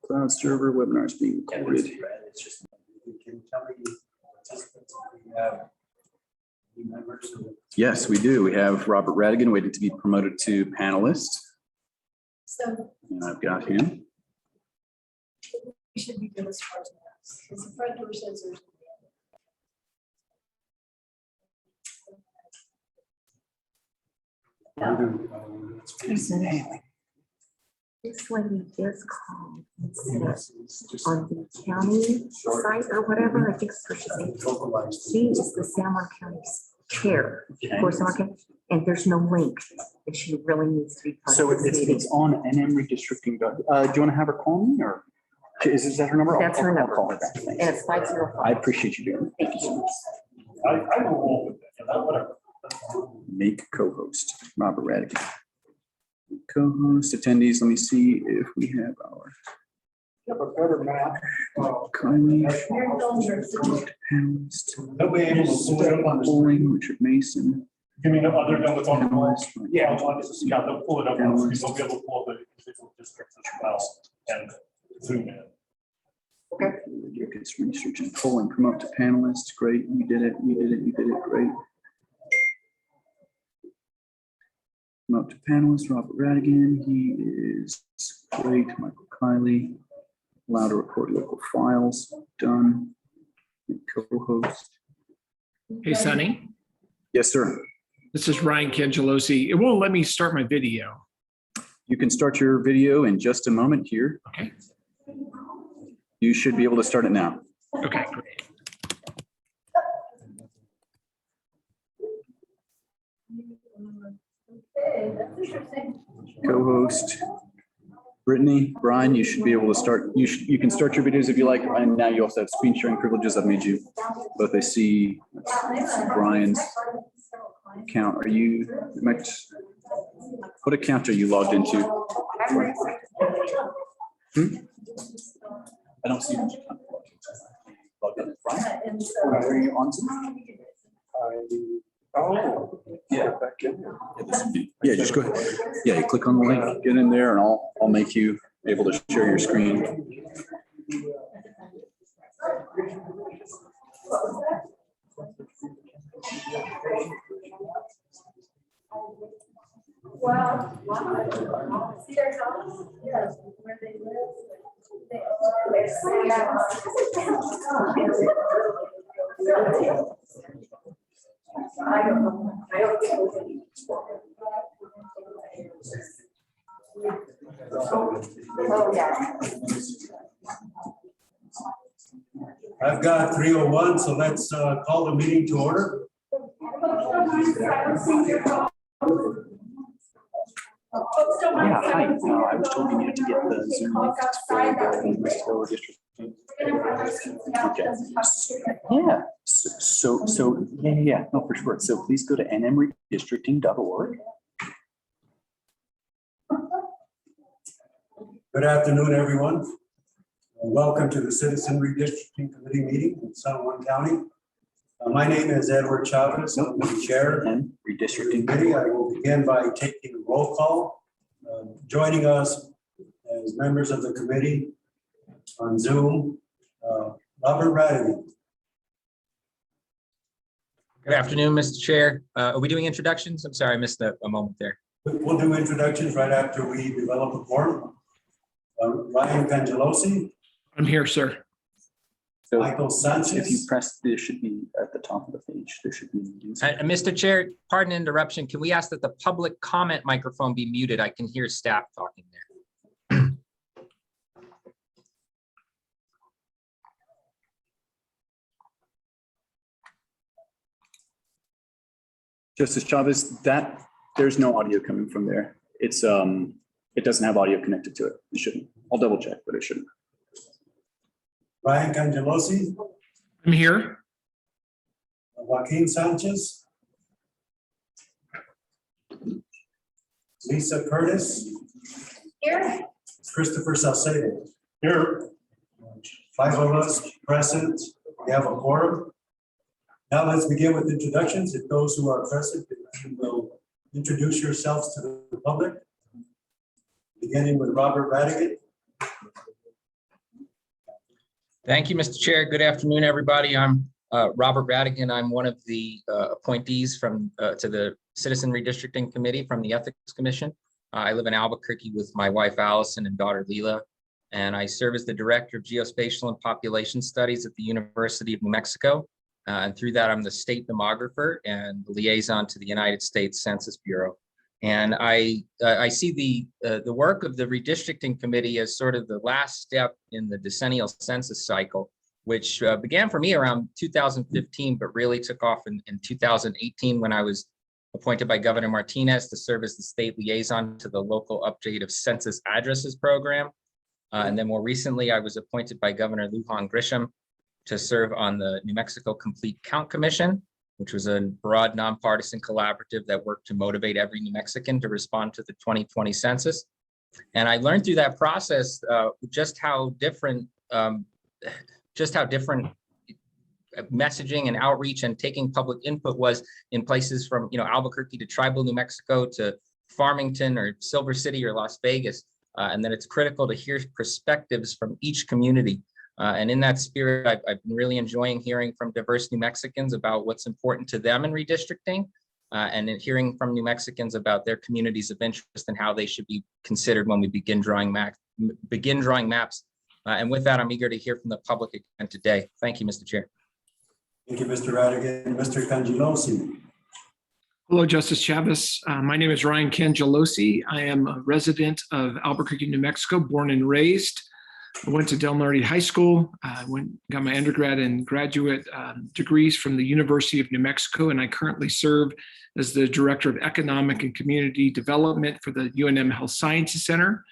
cloud server. Webinar is being recorded. Can you tell me participants we have any members? Yes, we do. We have Robert Radigan waiting to be promoted to panelist. So And I've got him. we should be good as far as that. Because the front door says there's. This lady is called on the county site or whatever. I think it's what she's saying. She is the San Juan County's chair for San Juan County, and there's no link. And she really needs to be part So of this meeting. it's on NM redistricting. Do you want to have her call me or is that her number? That's her I'll number. call her back. And Thanks. it's 505. I appreciate you doing it. Thank you. I will roll with it. Whatever. Make co-host Robert Radigan. Co-host attendees. Let me see if we have our Have a better map. Kylie, panelist, They'll be able to pull it up on the Bowling, Richard Mason. You mean other than what's on the wall? Panelist, Yeah, yeah, they'll pull it up. On the screen. They'll be able to pull the individual districts as well and zoom in. Lucas research and poll and promote to panelist. Great, you did it, you did it, you did it, great. Promote to panelist, Robert Radigan, he is great. Michael Kiley, allow to record local files, done. Co-host. Hey, Sonny, Yes, sir. this is Ryan Cangelosi. It won't let me start my video. You can start your video in just a moment here. Okay. You should be able to start it now. Okay, great. Okay, that's interesting. Co-host Brittany, Brian, you should be able to start. You can start your videos if you like. And now you also have screen sharing privileges. I've made you both. I see Brian's account. Are you, what account are you logged into? I don't see much account logged in. Brian, And so. are you on Zoom? Oh, Yeah. Yeah, just go ahead. Yeah, you click on the link, get in there, and I'll make you able to share your screen. Wow. See their house? Yes, where they live. I don't know. I don't think. Oh, yeah. I've got 3:01, so let's call the meeting to order. Yeah, hi. No, I was told you needed to get the Zoom link for the district. Okay. Yeah, yeah, no, for sure. So please go to nmredistricting.org. Good afternoon, everyone. Welcome to the Citizen Redistricting Committee meeting in San Juan County. My name is Edward Chavez. I'm the chair And redistricting. committee. I will begin by taking a roll call. Joining us as members of the committee on Zoom, Robert Radigan. Good afternoon, Mr. Chair. Are we doing introductions? I'm sorry, I missed a moment there. We'll do introductions right after we develop a form. Ryan Cangelosi, I'm here, sir. So Michael if you Sanchez. press, there should be at the top of the page, there should be. Mr. Chair, pardon interruption. Can we ask that the public comment microphone be muted? I can hear staff talking there. Justice Chavez, that, there's no audio coming from there. It's, it doesn't have audio connected to it. It shouldn't. I'll double check, but it shouldn't. Ryan Cangelosi, I'm here. Joaquin Sanchez. Lisa Curtis, Here. Christopher Salcedo. Here. 5 of us present. We have a quorum. Now let's begin with introductions. If those who are present, if you will introduce yourselves to the public. Beginning with Robert Radigan. Thank you, Mr. Chair. Good afternoon, everybody. I'm Robert Radigan. I'm one of the appointees from to the Citizen Redistricting Committee from the Ethics Commission. I live in Albuquerque with my wife, Allison, and daughter, Leela, and I serve as the Director of Geospatial and Population Studies at the University of New Mexico. And through that, I'm the state demographer and the liaison to the United States Census Bureau. And I see the work of the Redistricting Committee as sort of the last step in the decennial census cycle, which began for me around 2015, but really took off in 2018 when I was appointed by Governor Martinez to serve as the state liaison to the local update of census addresses program. And then more recently, I was appointed by Governor Lujan Grisham to serve on the New Mexico Complete Count Commission, which was a broad nonpartisan collaborative that worked to motivate every New Mexican to respond to the 2020 census. And I learned through that process just how different messaging and outreach and taking public input was in places from Albuquerque to tribal New Mexico to Farmington or Silver City or Las Vegas, and that it's critical to hear perspectives from each community. And in that spirit, I've been really enjoying hearing from diverse New Mexicans about what's important to them in redistricting, and in hearing from New Mexicans about their communities of interest and how they should be considered when we begin drawing maps. And with that, I'm eager to hear from the public again today. Thank you, Mr. Chair. Thank you, Mr. Radigan. Mr. Cangelosi. Hello, Justice Chavez. My name is Ryan Cangelosi. I am a resident of Albuquerque, New Mexico, born and raised. I went to Del Norte High School, got my undergrad and graduate degrees from the University of New Mexico, and I currently serve as the Director of Economic and Community Development for the UNM Health Sciences Center.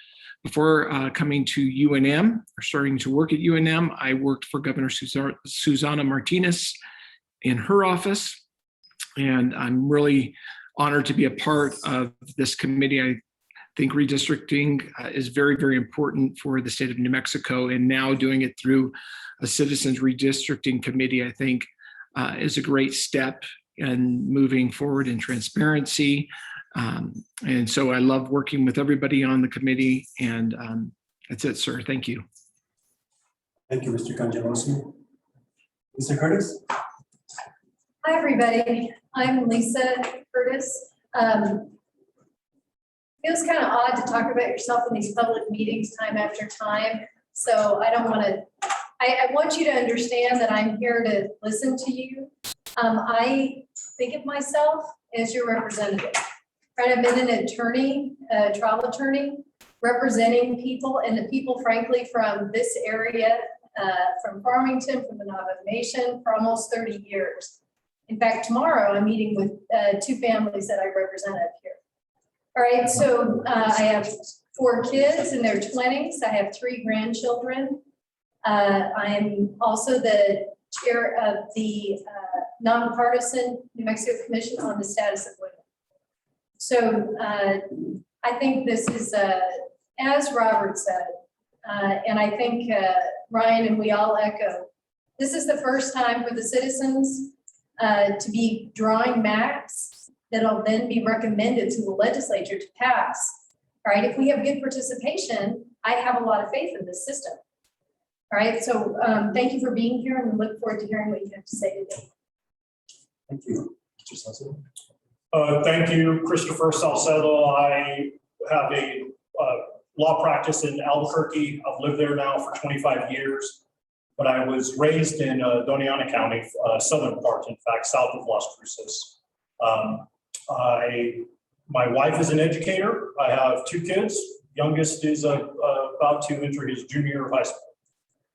Before coming to UNM or starting to work at UNM, I worked for Governor Susana Martinez in her office, and I'm really honored to be a part of this committee. I think redistricting is very, very important for the state of New Mexico, and now doing it through a Citizens Redistricting Committee, I think is a great step in moving forward in transparency. And so I love working with everybody on the committee, and that's it, sir. Thank you. Thank you, Mr. Cangelosi. Mr. Curtis? Hi, everybody. I'm Lisa Curtis. Feels kind of odd to talk about yourself in these public meetings time after time. So I don't want to, I want you to understand that I'm here to listen to you. I think of myself as your representative. Right, I've been an attorney, a trial attorney, representing people, and the people, frankly, from this area, from Farmington, from the Navajo Nation, for almost 30 years. In fact, tomorrow I'm meeting with 2 families that I represent up here. All right, so I have 4 kids in their 20s. I have 3 grandchildren. I'm also the chair of the nonpartisan New Mexico Commission on the Status of Women. So I think this is, as Robert said, and I think Ryan and we all echo, this is the first time for the citizens to be drawing maps that'll then be recommended to the legislature to pass. All right, if we have good participation, I have a lot of faith in this system. All right, so thank you for being here, and we look forward to hearing what you have to say today. Thank you. Mr. Salcedo? Thank you, Christopher Salcedo. I have a law practice in Albuquerque. I've lived there now for 25 years, but I was raised in Doñana County, southern part, in fact, south of Las Cruces. My wife is an educator. I have 2 kids. Youngest is about to enter his junior year of high school.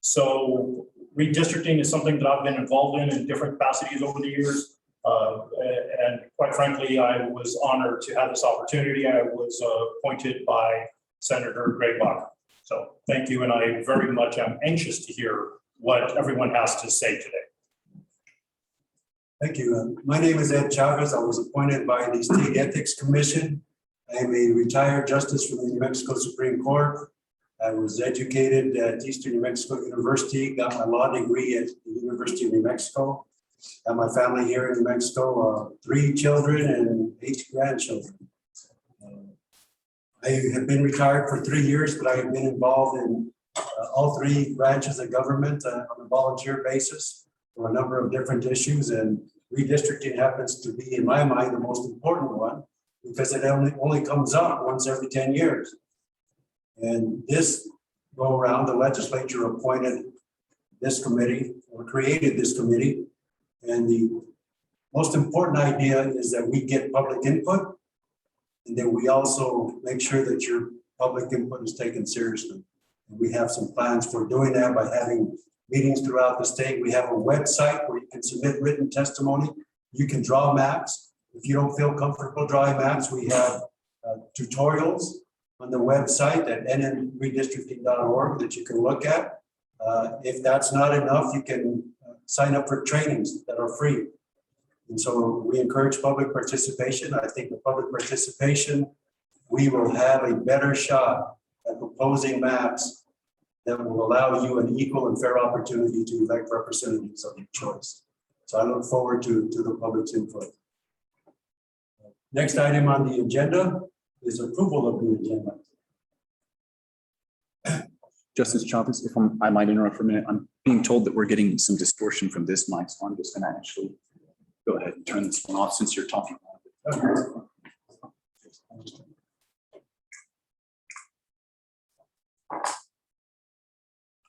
So redistricting is something that I've been involved in different capacities over the years. And quite frankly, I was honored to have this opportunity. I was appointed by Senator Greg Bach. So thank you, and I very much am anxious to hear what everyone has to say today. Thank you. My name is Ed Chavez. I was appointed by the State Ethics Commission. I am a retired justice from the New Mexico Supreme Court. I was educated at Eastern New Mexico University, got my law degree at the University of New Mexico. Got my family here in New Mexico, 3 children and 8 grandchildren. I have been retired for 3 years, but I have been involved in all three branches of government on a volunteer basis for a number of different issues, and redistricting happens to be, in my mind, the most important one because it only comes up once every 10 years. And this go around, the legislature appointed this committee or created this committee. And the most important idea is that we get public input and that we also make sure that your public input is taken seriously. And we have some plans for doing that by having meetings throughout the state. We have a website where you can submit written testimony. You can draw maps. If you don't feel comfortable drawing maps, we have tutorials on the website at nnredistricting.org that you can look at. If that's not enough, you can sign up for trainings that are free. And so we encourage public participation. I think the public participation, we will have a better shot at proposing maps that will allow you an equal and fair opportunity to elect representatives of your choice. So I look forward to the public's input. Next item on the agenda is approval of the agenda. Justice Chavez, if I might interrupt for a minute, I'm being told that we're getting some distortion from this mic, so I'm just going to actually go ahead and turn this one off since you're talking about it.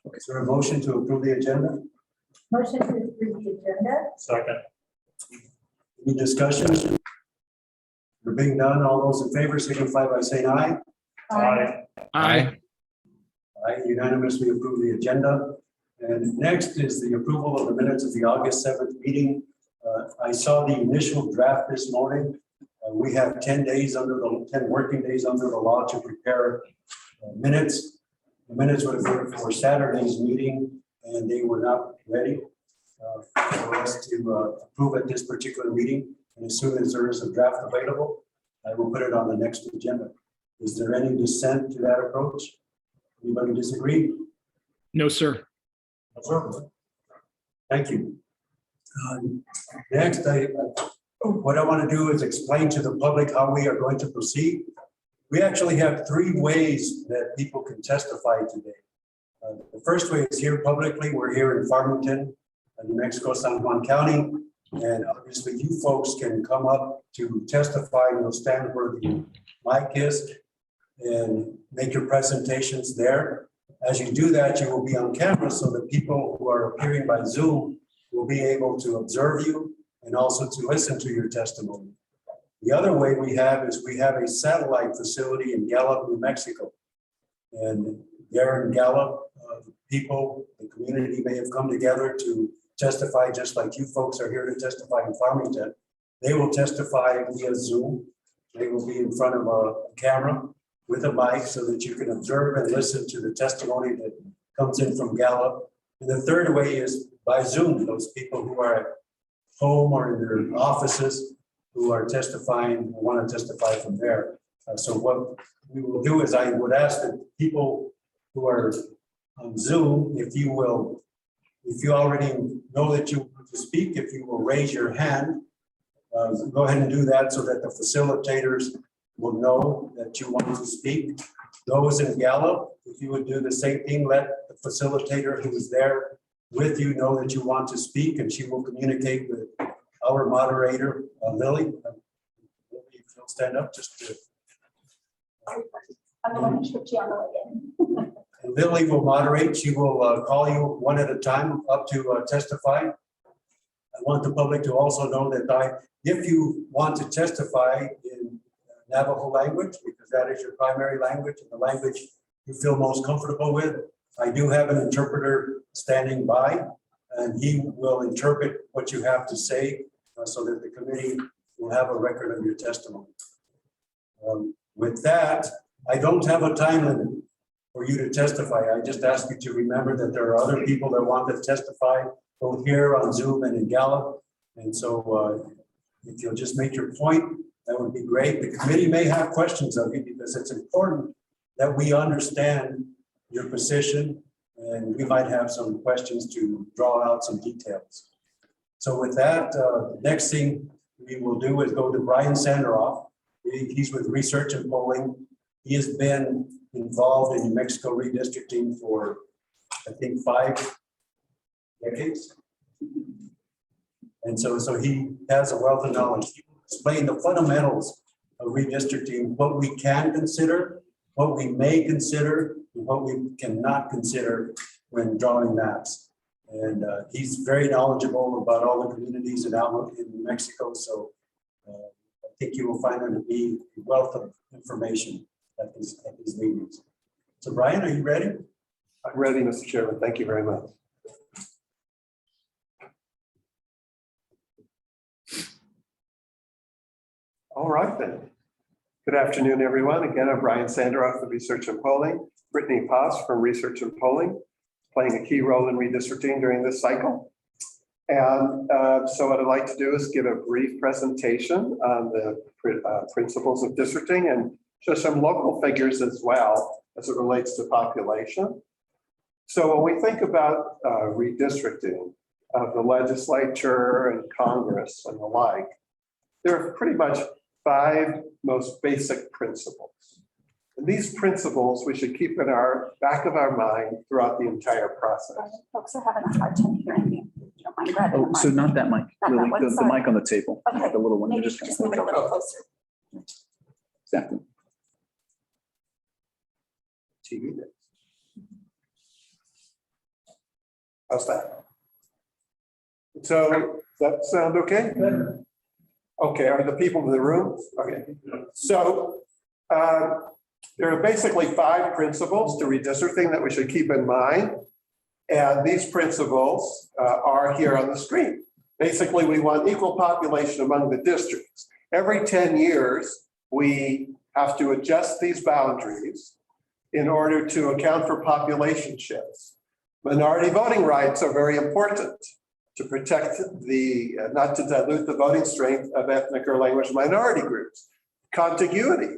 Okay, is there a motion to approve the agenda? Motion to approve the agenda. Second. Any discussion? There being done, all those in favor signify by saying aye. Aye. Aye. I unanimously approve the agenda. And next is the approval of the minutes of the August 7th meeting. I saw the initial draft this morning. We have 10 working days under the law to prepare minutes. The minutes would have been for Saturday's meeting and they were not ready for us to approve at this particular meeting. And as soon as there is a draft available, I will put it on the next agenda. Is there any dissent to that approach? Anybody disagree? No, sir. Thank you. Next, what I want to do is explain to the public how we are going to proceed. We actually have three ways that people can testify today. The first way is here publicly. We're here in Farmington, New Mexico, San Juan County. And obviously you folks can come up to testify. You'll stand where the mic is and make your presentations there. As you do that, you will be on camera so that people who are appearing by Zoom will be able to observe you and also to listen to your testimony. The other way we have is we have a satellite facility in Gallup, New Mexico. And there in Gallup, people, the community may have come together to testify just like you folks are here to testify in Farmington. They will testify via Zoom. They will be in front of a camera with a mic so that you can observe and listen to the testimony that comes in from Gallup. And the third way is by Zoom, those people who are at home or in their offices who are testifying, who want to testify from there. So what we will do is I would ask that people who are on Zoom, if you already know that you want to speak, if you will raise your hand, go ahead and do that so that the facilitators will know that you want to speak. Those in Gallup, if you would do the same thing, let the facilitator who is there with you know that you want to speak, and she will communicate with our moderator, Lily. If you'll stand up just to. I'm going to switch you on again. And Lily will moderate. She will call you one at a time up to testify. I want the public to also know that if you want to testify in Navajo language, because that is your primary language and the language you feel most comfortable with, I do have an interpreter standing by, and he will interpret what you have to say so that the committee will have a record of your testimony. With that, I don't have a time limit for you to testify. I just ask you to remember that there are other people that want to testify, both here on Zoom and in Gallup. And so if you'll just make your point, that would be great. The committee may have questions of you because it's important that we understand your position, and we might have some questions to draw out some details. So with that, the next thing we will do is go to Brian Sanderoff. He's with Research and Polling. He has been involved in New Mexico redistricting for, I think, 5 decades. And so he has a wealth of knowledge. He will explain the fundamentals of redistricting, what we can consider, what we may consider, and what we cannot consider when drawing maps. And he's very knowledgeable about all the communities in New Mexico. So I think you will find him to be a wealth of information at these meetings. So Brian, are you ready? I'm ready, Mr. Chairman. Thank you very much. All right then. Good afternoon, everyone. Again, I'm Brian Sanderoff of Research and Polling. Brittany Poss from Research and Polling, playing a key role in redistricting during this cycle. And so what I'd like to do is give a brief presentation on the principles of districting and show some local figures as well as it relates to population. So when we think about redistricting of the legislature and Congress and the like, there are pretty much 5 most basic principles. And these principles we should keep in our back of our mind throughout the entire process. Folks are having a hard time hearing you. You don't mind grabbing the Oh, mic. so not that mic, Not that Lily, one, the sorry. mic on the table, Okay, the little one. maybe Just just move it a little closer. exactly. TV next. How's that? So does that sound okay? Okay, are the people in the room? Okay. So there are basically 5 principles to redistricting that we should keep in mind. And these principles are here on the screen. Basically, we want equal population among the districts. Every 10 years, we have to adjust these boundaries in order to account for population shifts. Minority voting rights are very important to protect the, not to dilute the voting strength of ethnic or language minority groups. Contiguity,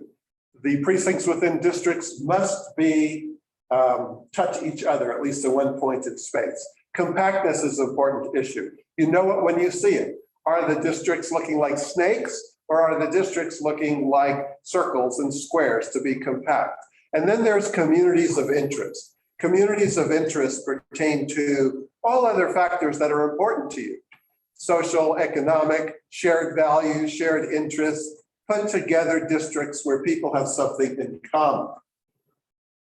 the precincts within districts must be touch each other, at least in one pointed space. Compactness is an important issue. You know it when you see it. Are the districts looking like snakes, or are the districts looking like circles and squares to be compact? And then there's communities of interest. Communities of interest pertain to all other factors that are important to you. Social, economic, shared values, shared interests, put together districts where people have something in common.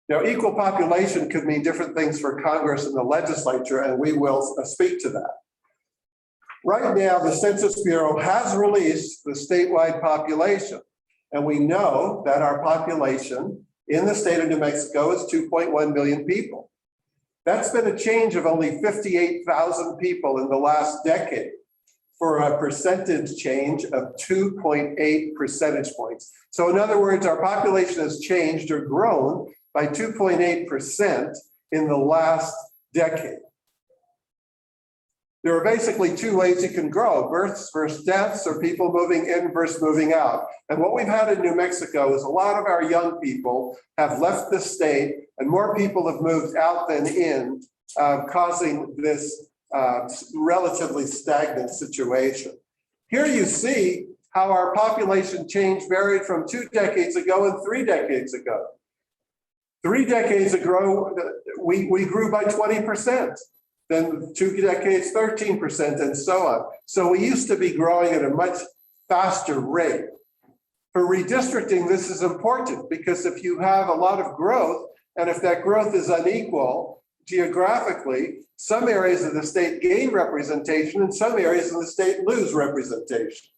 Now, equal population could mean different things for Congress and the legislature, and we will speak to that. Right now, the Census Bureau has released the statewide population, and we know that our population in the state of New Mexico is 2.1 million people. That's been a change of only 58,000 people in the last decade, for a percentage change of 2.8 percentage points. So in other words, our population has changed or grown by 2.8% in the last decade. There are basically 2 ways you can grow: births versus deaths, or people moving in versus moving out. And what we've had in New Mexico is a lot of our young people have left the state, and more people have moved out than in, causing this relatively stagnant situation. Here you see how our population change varied from 2 decades ago and 3 decades ago. 3 decades ago, we grew by 20%. Then 2 decades, 13%, and so on. So we used to be growing at a much faster rate. For redistricting, this is important because if you have a lot of growth, and if that growth is unequal geographically, some areas of the state gain representation and some areas of the state lose representation.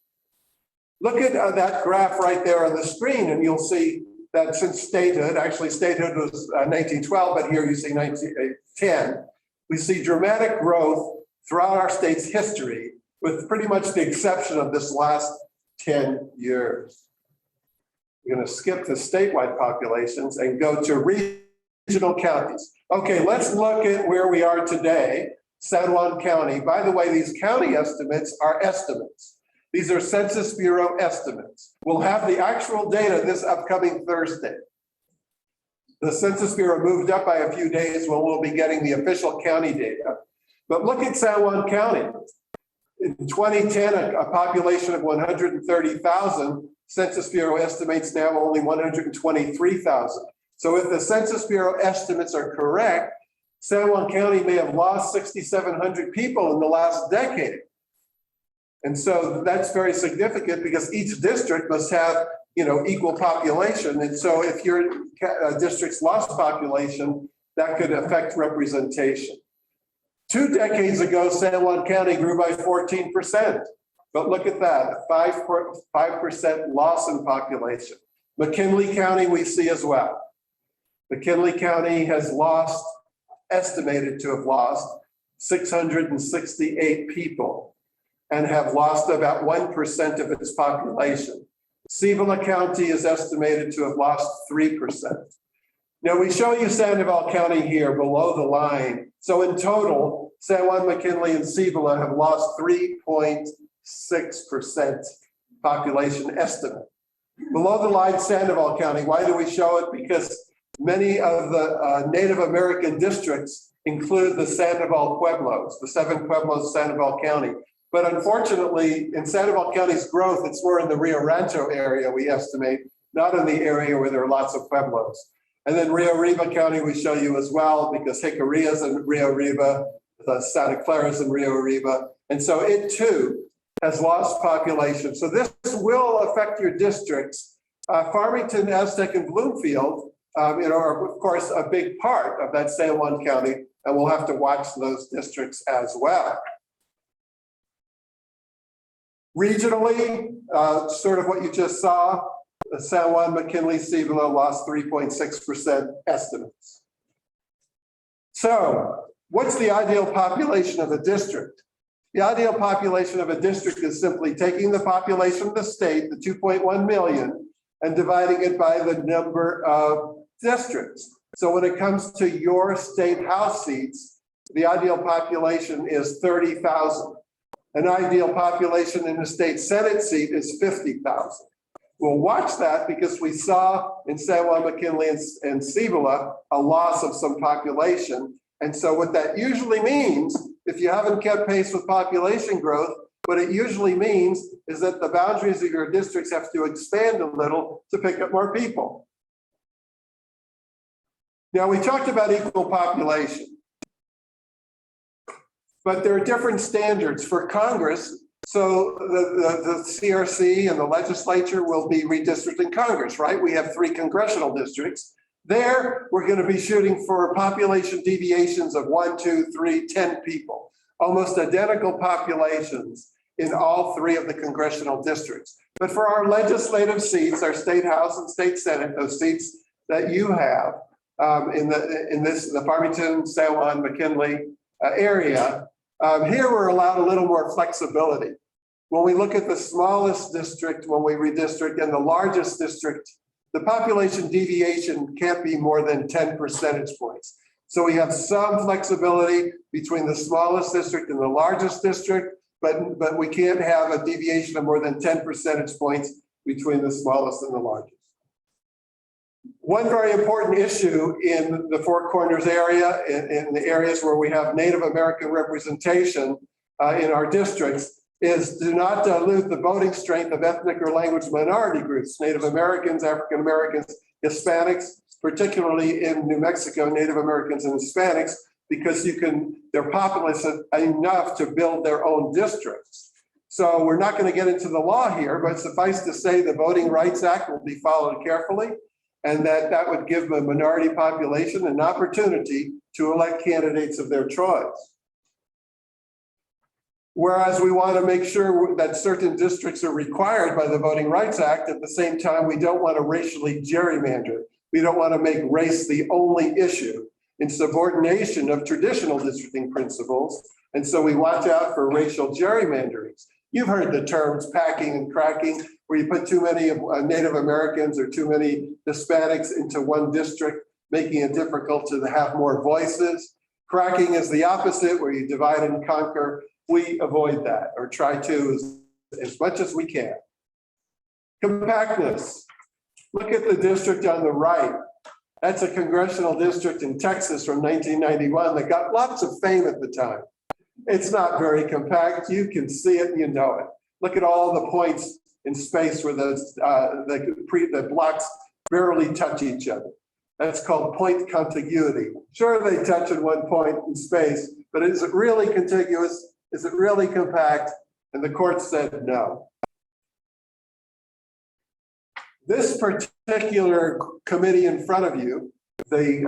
Look at that graph right there on the screen, and you'll see that since statehood, actually statehood was 1912, but here you see 1910, we see dramatic growth throughout our state's history, with pretty much the exception of this last 10 years. We're going to skip the statewide populations and go to regional counties. Okay, let's look at where we are today, San Juan County. By the way, these county estimates are estimates. These are Census Bureau estimates. We'll have the actual data this upcoming Thursday. The Census Bureau moved up by a few days when we'll be getting the official county data. But look at San Juan County. In 2010, a population of 130,000, Census Bureau estimates now only 123,000. So if the Census Bureau estimates are correct, San Juan County may have lost 6,700 people in the last decade. And so that's very significant because each district must have, equal population. And so if your district's lost population, that could affect representation. 2 decades ago, San Juan County grew by 14%. But look at that, 5% loss in population. McKinley County we see as well. McKinley County has lost, estimated to have lost 668 people and have lost about 1% of its population. Cibola County is estimated to have lost 3%. Now we show you Sandoval County here below the line. So in total, San Juan, McKinley, and Cibola have lost 3.6% population estimate. Below the line, Sandoval County. Why do we show it? Because many of the Native American districts include the Sandoval Pueblos, the 7 Pueblos of Sandoval County. But unfortunately, in Sandoval County's growth, it's more in the Rio Rancho area, we estimate, not in the area where there are lots of Pueblos. And then Rio Arriba County we show you as well, because Jicarilla is in Rio Arriba, the Santa Clara is in Rio Arriba. And so it too has lost population. So this will affect your districts. Farmington, Aztec, and Bloomfield, are of course a big part of that San Juan County, and we'll have to watch those districts as well. Regionally, sort of what you just saw, San Juan, McKinley, Cibola lost 3.6% estimates. So what's the ideal population of a district? The ideal population of a district is simply taking the population of the state, the 2.1 million, and dividing it by the number of districts. So when it comes to your state house seats, the ideal population is 30,000. An ideal population in the state Senate seat is 50,000. We'll watch that because we saw in San Juan, McKinley, and Cibola a loss of some population. And so what that usually means, if you haven't kept pace with population growth, what it usually means is that the boundaries of your districts have to expand a little to pick up more people. Now, we talked about equal population. But there are different standards for Congress. So the CRC and the legislature will be redistricting Congress, right? We have 3 congressional districts. There, we're going to be shooting for population deviations of 1, 2, 3, 10 people, almost identical populations in all 3 of the congressional districts. But for our legislative seats, our state house and state senate, those seats that you have in the Farmington, San Juan, McKinley area, here we're allowed a little more flexibility. When we look at the smallest district, when we redistrict, and the largest district, the population deviation can't be more than 10 percentage points. So we have some flexibility between the smallest district and the largest district, but we can't have a deviation of more than 10 percentage points between the smallest and the largest. One very important issue in the Four Corners area, in the areas where we have Native American representation in our districts, is do not dilute the voting strength of ethnic or language minority groups, Native Americans, African Americans, Hispanics, particularly in New Mexico, Native Americans and Hispanics, because they're populous enough to build their own districts. So we're not going to get into the law here, but suffice to say the Voting Rights Act will be followed carefully, and that would give a minority population an opportunity to elect candidates of their choice. Whereas we want to make sure that certain districts are required by the Voting Rights Act, at the same time, we don't want to racially gerrymander. We don't want to make race the only issue in subordination of traditional districting principles. And so we watch out for racial gerrymanderings. You've heard the terms packing and cracking, where you put too many Native Americans or too many Hispanics into one district, making it difficult to have more voices. Cracking is the opposite, where you divide and conquer. We avoid that, or try to as much as we can. Compactness. Look at the district on the right. That's a congressional district in Texas from 1991 that got lots of fame at the time. It's not very compact. You can see it, you know it. Look at all the points in space where the blocks barely touch each other. That's called point contiguity. Sure, they touch at one point in space, but is it really contiguous? Is it really compact? And the court said no. This particular committee in front of you, the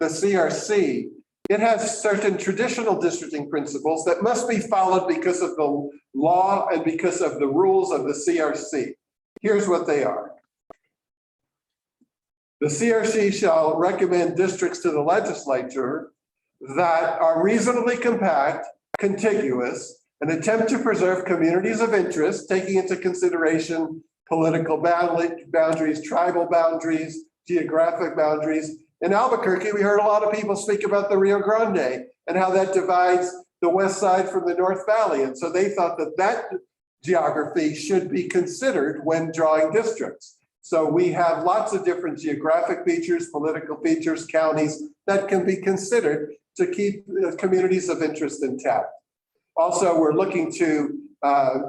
CRC, it has certain traditional districting principles that must be followed because of the law and because of the rules of the CRC. Here's what they are. The CRC shall recommend districts to the legislature that are reasonably compact, contiguous, and attempt to preserve communities of interest, taking into consideration political boundaries, tribal boundaries, geographic boundaries. In Albuquerque, we heard a lot of people speak about the Rio Grande and how that divides the west side from the North Valley. And so they thought that that geography should be considered when drawing districts. So we have lots of different geographic features, political features, counties that can be considered to keep communities of interest intact. Also, we're looking to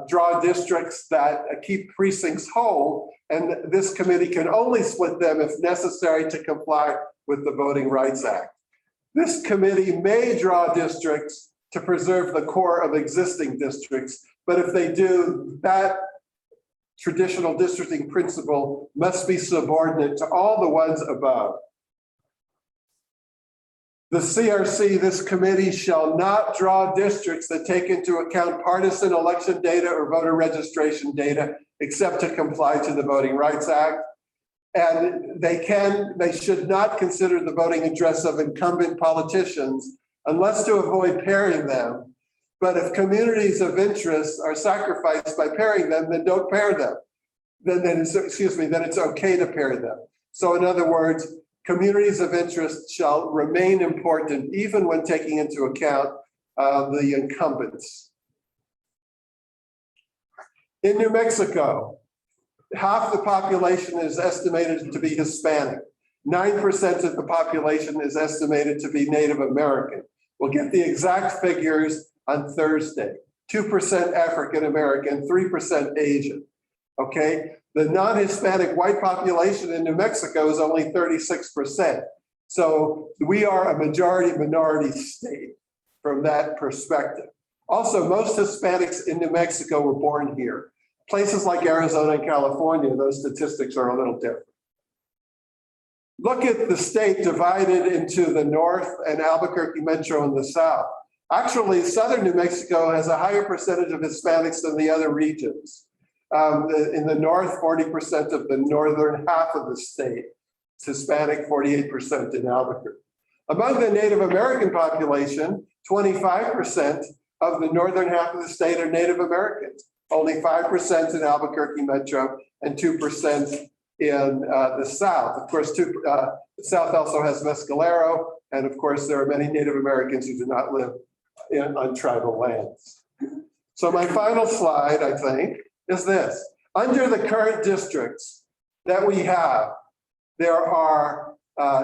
draw districts that keep precincts whole, and this committee can only split them if necessary to comply with the Voting Rights Act. This committee may draw districts to preserve the core of existing districts, but if they do, that traditional districting principle must be subordinate to all the ones above. The CRC, this committee, shall not draw districts that take into account partisan election data or voter registration data, except to comply to the Voting Rights Act. And they should not consider the voting interests of incumbent politicians unless to avoid pairing them. But if communities of interest are sacrificed by pairing them, then don't pair them. Then it's okay to pair them. So in other words, communities of interest shall remain important even when taking into account the incumbents. In New Mexico, half the population is estimated to be Hispanic. 9% of the population is estimated to be Native American. We'll get the exact figures on Thursday. 2% African American, 3% Asian. Okay, the non-Hispanic white population in New Mexico is only 36%. So we are a majority minority state from that perspective. Also, most Hispanics in New Mexico were born here. Places like Arizona and California, those statistics are a little different. Look at the state divided into the north and Albuquerque Metro in the south. Actually, southern New Mexico has a higher percentage of Hispanics than the other regions. In the north, 40% of the northern half of the state. It's Hispanic, 48% in Albuquerque. Among the Native American population, 25% of the northern half of the state are Native Americans. Only 5% in Albuquerque Metro and 2% in the south. Of course, the south also has Mescalero, and of course, there are many Native Americans who do not live on tribal lands. So my final slide, I think, is this. Under the current districts that we have, there are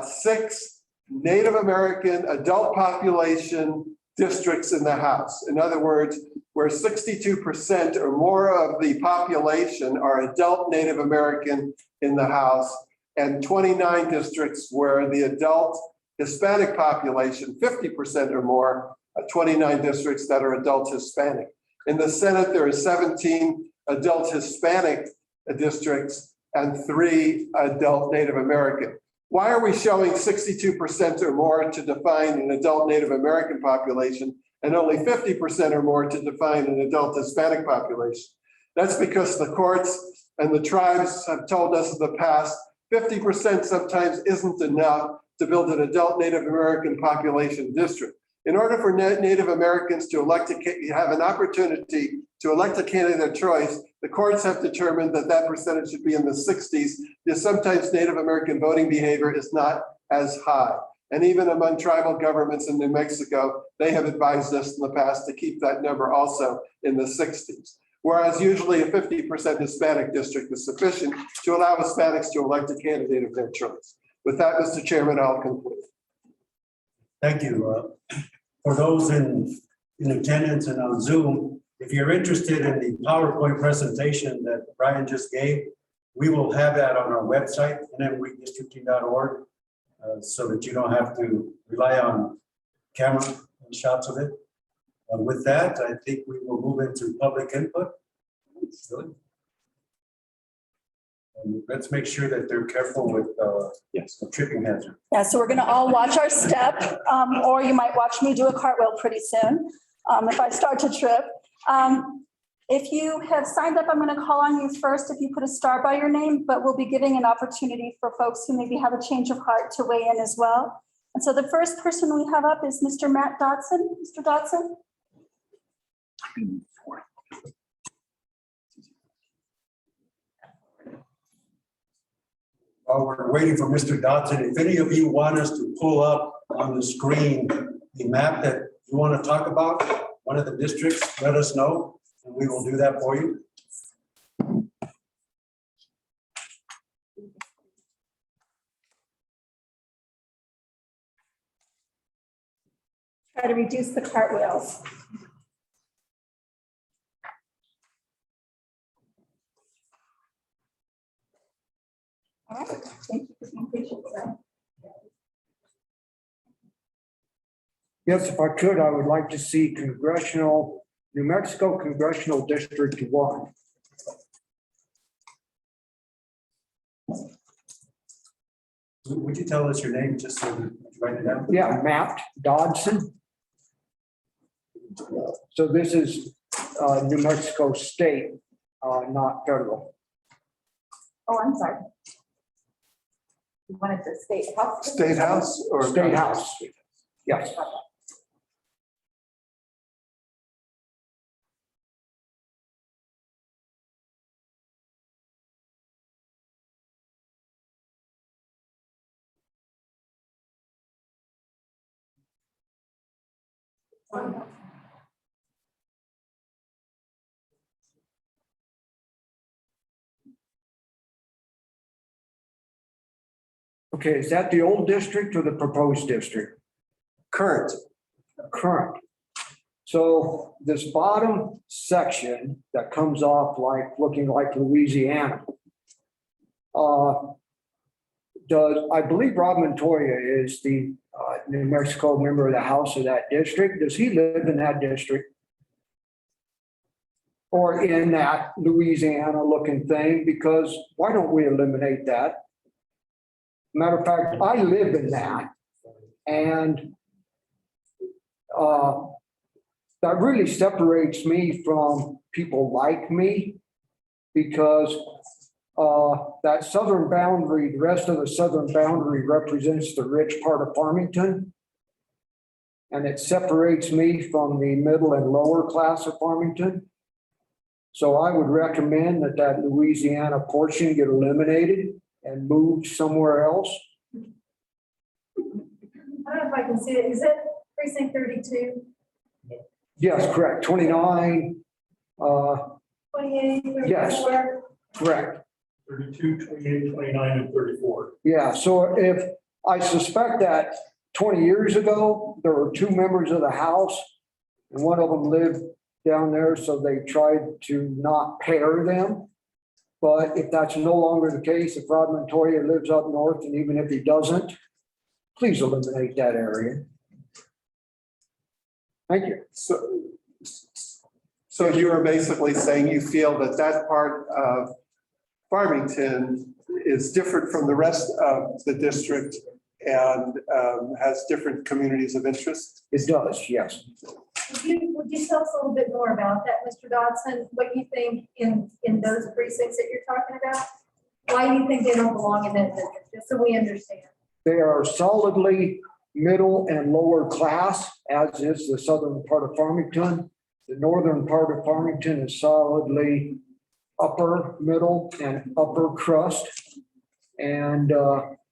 6 Native American adult population districts in the House. In other words, where 62% or more of the population are adult Native American in the House, and 29 districts where the adult Hispanic population, 50% or more, 29 districts that are adult Hispanic. In the Senate, there are 17 adult Hispanic districts and 3 adult Native American. Why are we showing 62% or more to define an adult Native American population and only 50% or more to define an adult Hispanic population? That's because the courts and the tribes have told us in the past, 50% sometimes isn't enough to build an adult Native American population district. In order for Native Americans to have an opportunity to elect a candidate of choice, the courts have determined that that percentage should be in the 60s, because sometimes Native American voting behavior is not as high. And even among tribal governments in New Mexico, they have advised us in the past to keep that number also in the 60s. Whereas usually a 50% Hispanic district is sufficient to allow Hispanics to elect a candidate of their choice. With that, Mr. Chairman, I'll conclude. Thank you. For those in attendance and on Zoom, if you're interested in the PowerPoint presentation that Brian just gave, We will have that on our website, nmredistricting.org, so that you don't have to rely on camera shots of it. With that, I think we will move into public input. And let's make sure that they're careful with Yes. the tripping hazard. Yeah, so we're gonna all watch our step, or you might watch me do a cartwheel pretty soon, if I start to trip. If you have signed up, I'm gonna call on you first if you put a star by your name, but we'll be giving an opportunity for folks who maybe have a change of heart to weigh in as well. And so the first person we have up is Mr. Matt Dodson. Mr. Dodson? While we're waiting for Mr. Dodson, if any of you want us to pull up on the screen the map that you want to talk about, one of the districts, let us know, and we will do that for you. Try to reduce the cartwheels. All right, thank you for being patient, sir. Yes, if I could, I would like to see New Mexico Congressional District 1. Would you tell us your name just so we can write it down? Yeah, Matt Dodson. So this is New Mexico State, not federal. Oh, I'm sorry. You wanted the state house? State House or? State House. Yes. Okay, is that the old district or the proposed district? Current. Current. So this bottom section that comes off like, looking like Louisiana. I believe Rob Montoya is the New Mexico member of the House of that district. Does he live in that district? Or in that Louisiana looking thing? Because why don't we eliminate that? Matter of fact, I live in that. And that really separates me from people like me, because that southern boundary, the rest of the southern boundary represents the rich part of Farmington. And it separates me from the middle and lower class of Farmington. So I would recommend that that Louisiana portion get eliminated and moved somewhere else. I don't know if I can see it. Is it precinct 32? Yes, correct. 29. 28, 34? Yes. Correct. 32, 28, 29, and 34. Yeah, so if I suspect that 20 years ago, there were two members of the House and one of them lived down there, so they tried to not pair them. But if that's no longer the case, if Rod Montoya lives up north, and even if he doesn't, please eliminate that area. Thank you. So you are basically saying you feel that that part of Farmington is different from the rest of the district and has different communities of interest? It does, yes. Would you tell us a little bit more about that, Mr. Dodson? What you think in those precincts that you're talking about? Why do you think they don't belong in that district? Just so we understand. They are solidly middle and lower class, as is the southern part of Farmington. The northern part of Farmington is solidly upper middle and upper crust. And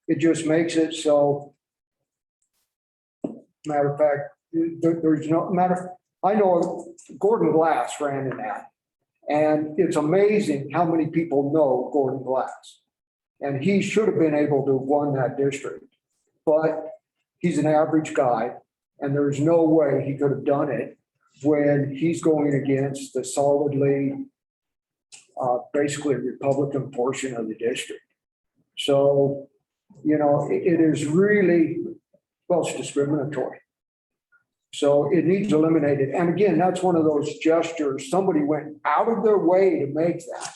it just makes it so, matter of fact, there's no matter, I know Gordon Glass ran in that. And it's amazing how many people know Gordon Glass. And he should have been able to have won that district. But he's an average guy, and there's no way he could have done it when he's going against the solidly basically a Republican portion of the district. So, it is really, well, it's discriminatory. So it needs eliminated. And again, that's one of those gestures, somebody went out of their way to make that.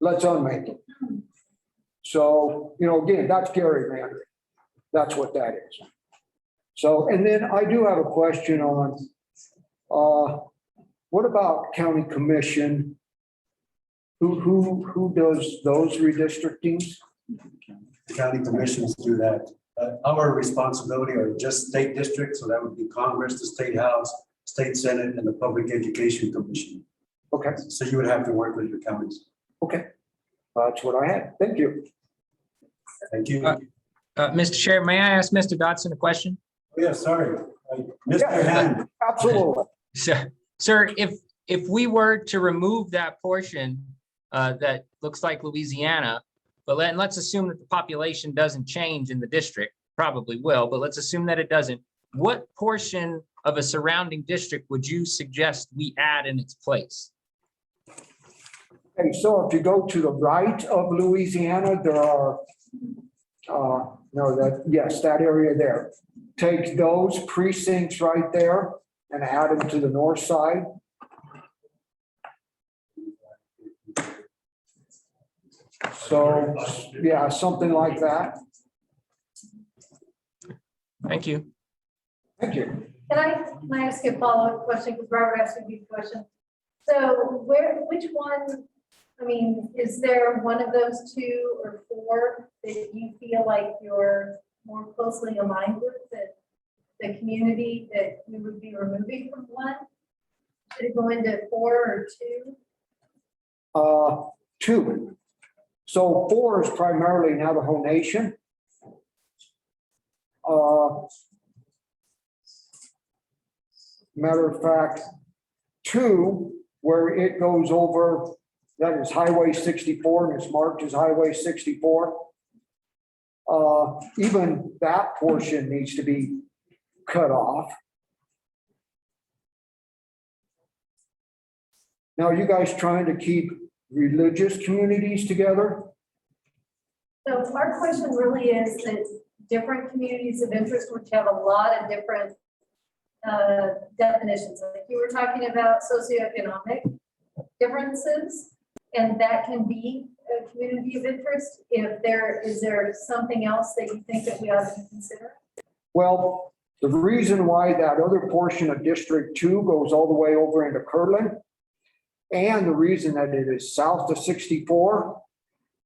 Let's unmake it. So, again, that's gerrymandering. That's what that is. So, and then I do have a question on, what about county commission? Who does those redistrictings? The county commissions do that. Our responsibility are just state districts, so that would be Congress, the State House, State Senate, and the Public Education Commission. Okay, So you would have to work with your counties. okay. That's what I had. Thank you. Thank you. Mr. Chair, may I ask Mr. Dodson a question? Yeah, sorry. I missed your hand. Absolutely. Sir, if we were to remove that portion that looks like Louisiana, but let's assume that the population doesn't change in the district, probably will, but let's assume that it doesn't. What portion of a surrounding district would you suggest we add in its place? Okay, so if you go to the right of Louisiana, there are, that area there. Take those precincts right there and add them to the north side. So, yeah, something like that. Thank you. Thank you. Can I ask you a follow-up question? Because Robert asked me a question. So which one, I mean, is there one of those 2 or 4 that you feel like you're more closely aligned with, that the community that we would be removing from one? Should it go into 4 or 2? 2. So 4 is primarily Navajo Nation. Matter of fact, 2, where it goes over, that is Highway 64 and it's marked as Highway 64. Even that portion needs to be cut off. Now, are you guys trying to keep religious communities together? So our question really is that different communities of interest, which have a lot of different definitions. Like you were talking about socioeconomic differences, and that can be a community of interest. Is there something else that you think that we ought to consider? Well, the reason why that other portion of District 2 goes all the way over into Kirtland, and the reason that it is south of 64,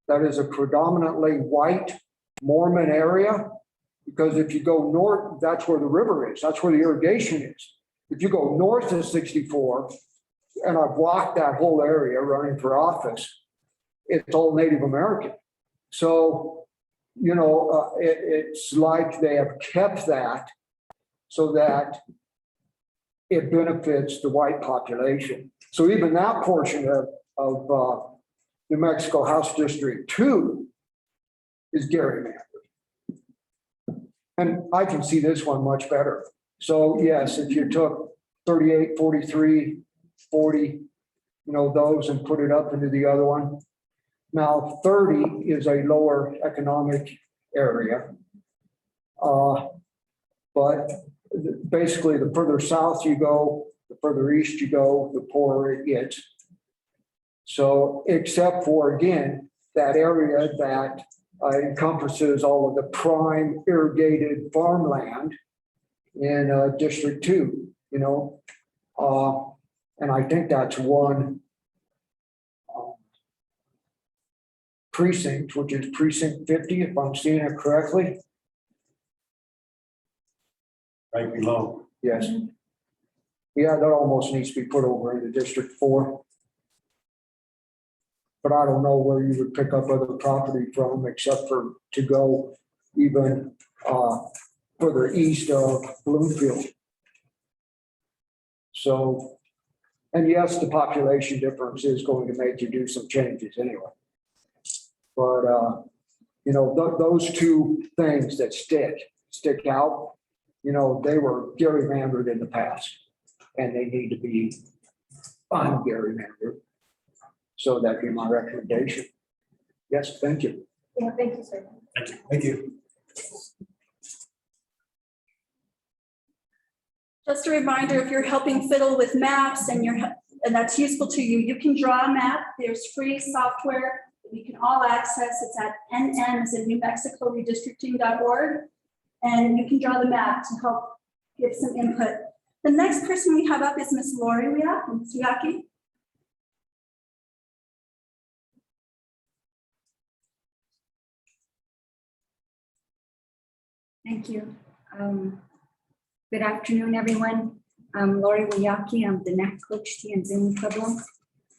that is a predominantly white Mormon area. Because if you go north, that's where the river is. That's where the irrigation is. If you go north of 64, and I've walked that whole area running for office, it's all Native American. So, it's like they have kept that so that it benefits the white population. So even that portion of New Mexico House District 2 is gerrymandered. And I can see this one much better. So yes, if you took 38, 43, 40, those and put it up into the other one. Now 30 is a lower economic area. But basically the further south you go, the further east you go, the poorer it gets. So except for, again, that area that encompasses all of the prime irrigated farmland in District 2, and I think that's one precinct, which is precinct 50, if I'm seeing it correctly. Right below. Yes. Yeah, that almost needs to be put over into District 4. But I don't know where you would pick up other property from except for to go even further east of Bloomfield. So, and yes, the population difference is going to make you do some changes anyway. But, those 2 things that stick out, they were gerrymandered in the past and they need to be ungerrymandered. So that'd be my recommendation. Yes, thank you. Yeah, thank you, sir. Thank you. Thank you. Just a reminder, if you're helping fiddle with maps and and that's useful to you, you can draw a map. There's free software that we can all access. It's at NN, as in New Mexico redistricting.org. And you can draw the map to help give some input. The next person we have up is Miss Lori Wiyaki. Thank you. Good afternoon, everyone. I'm Lori Wiyaki. I'm the NAC coach in Zuni Pueblo.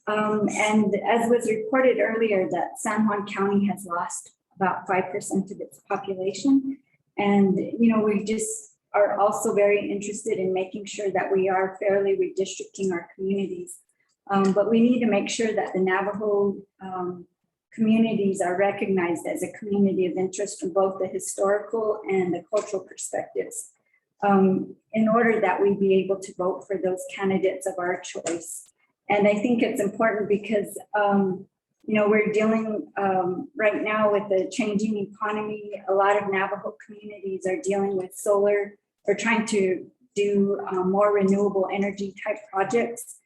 And as was reported earlier, that San Juan County has lost about 5% of its population. And, you know, we just are also very interested in making sure that we are fairly redistricting our communities. But we need to make sure that the Navajo communities are recognized as a community of interest from both the historical and the cultural perspectives, in order that we be able to vote for those candidates of our choice. And I think it's important because, you know, we're dealing right now with the changing economy. A lot of Navajo communities are dealing with solar or trying to do more renewable energy type projects.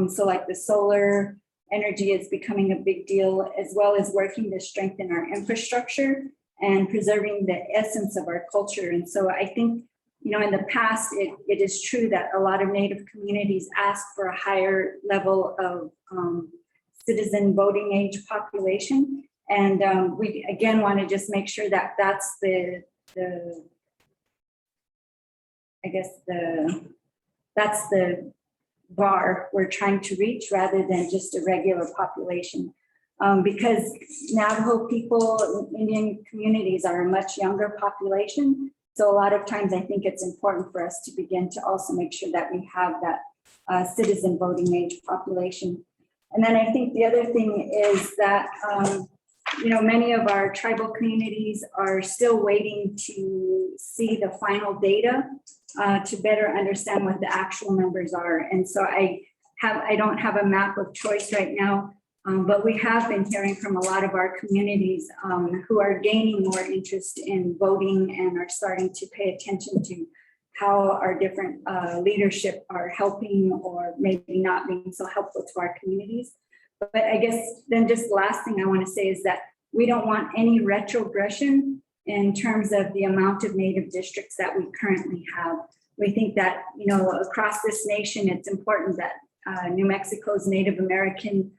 So like the solar energy is becoming a big deal, as well as working to strengthen our infrastructure and preserving the essence of our culture. And so I think, you know, in the past, it is true that a lot of Native communities ask for a higher level of citizen voting age population. And we, again, want to just make sure that that's that's the bar we're trying to reach, rather than just a regular population. Because Navajo people, Indian communities are a much younger population. So a lot of times I think it's important for us to begin to also make sure that we have that citizen voting age population. And then I think the other thing is that, you know, many of our tribal communities are still waiting to see the final data to better understand what the actual numbers are. And so I don't have a map of choice right now, but we have been hearing from a lot of our communities who are gaining more interest in voting and are starting to pay attention to how our different leadership are helping or maybe not being so helpful to our communities. But I guess then just the last thing I want to say is that we don't want any retrogression in terms of the amount of Native districts that we currently have. We think that, you know, across this nation, it's important that New Mexico's Native American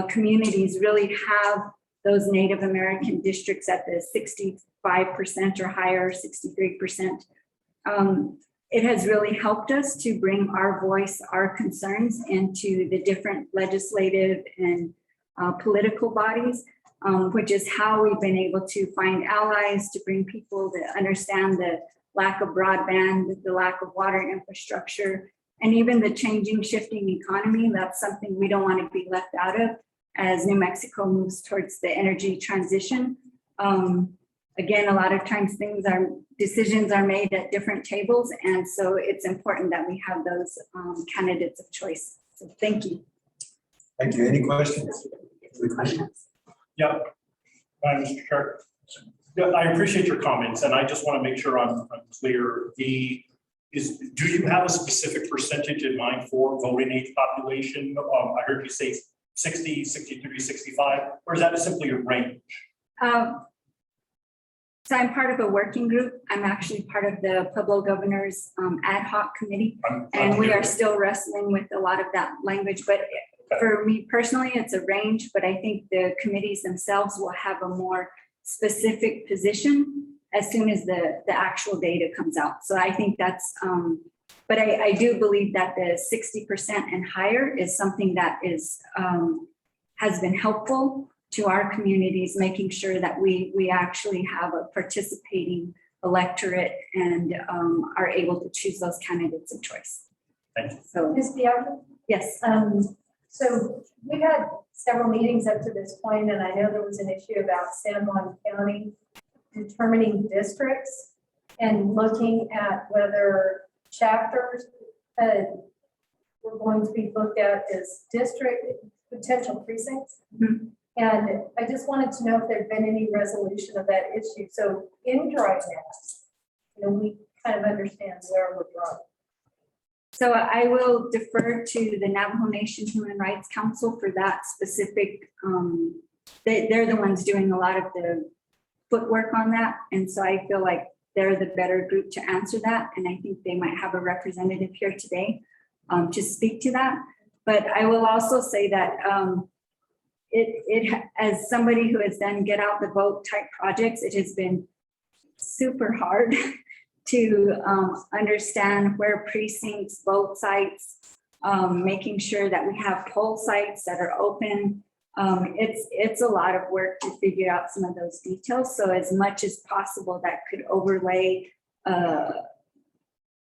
communities really have those Native American districts at the 65% or higher, 63%. It has really helped us to bring our voice, our concerns into the different legislative and political bodies, which is how we've been able to find allies, to bring people to understand the lack of broadband, the lack of water infrastructure, and even the changing, shifting economy. That's something we don't want to be left out of as New Mexico moves towards the energy transition. Again, a lot of times decisions are made at different tables. And so it's important that we have those candidates of choice. So thank you. Thank you. Any questions? Yeah, Mr. Chair. Yeah, I appreciate your comments, and I just want to make sure I'm clear. Do you have a specific percentage in mind for voting age population? I heard you say 60, 63, 65, or is that simply a range? So I'm part of a working group. I'm actually part of the Pueblo Governor's ad hoc committee, and we are still wrestling with a lot of that language. But for me personally, it's a range, but I think the committees themselves will have a more specific position as soon as the actual data comes out. So I think that's, but I do believe that the 60% and higher is something that is has been helpful to our communities, making sure that we actually have a participating electorate and are able to choose those candidates of choice. Thank you. So, Ms. Bianca? yes. So we've had several meetings up to this point, and I know there was an issue about San Juan County determining districts and looking at whether chapters were going to be looked at as district. potential precincts. Mhm. And I just wanted to know if there'd been any resolution of that issue. So in drawing maps, we kind of understand where we're drawing. So I will defer to the Navajo Nation Human Rights Council for that specific, they're the ones doing a lot of the footwork on that. And so I feel like they're the better group to answer that. And I think they might have a representative here today to speak to that. But I will also say that as somebody who has done get out the vote type projects, it has been super hard to understand where precincts, vote sites, making sure that we have poll sites that are open. It's a lot of work to figure out some of those details. So as much as possible, that could overlay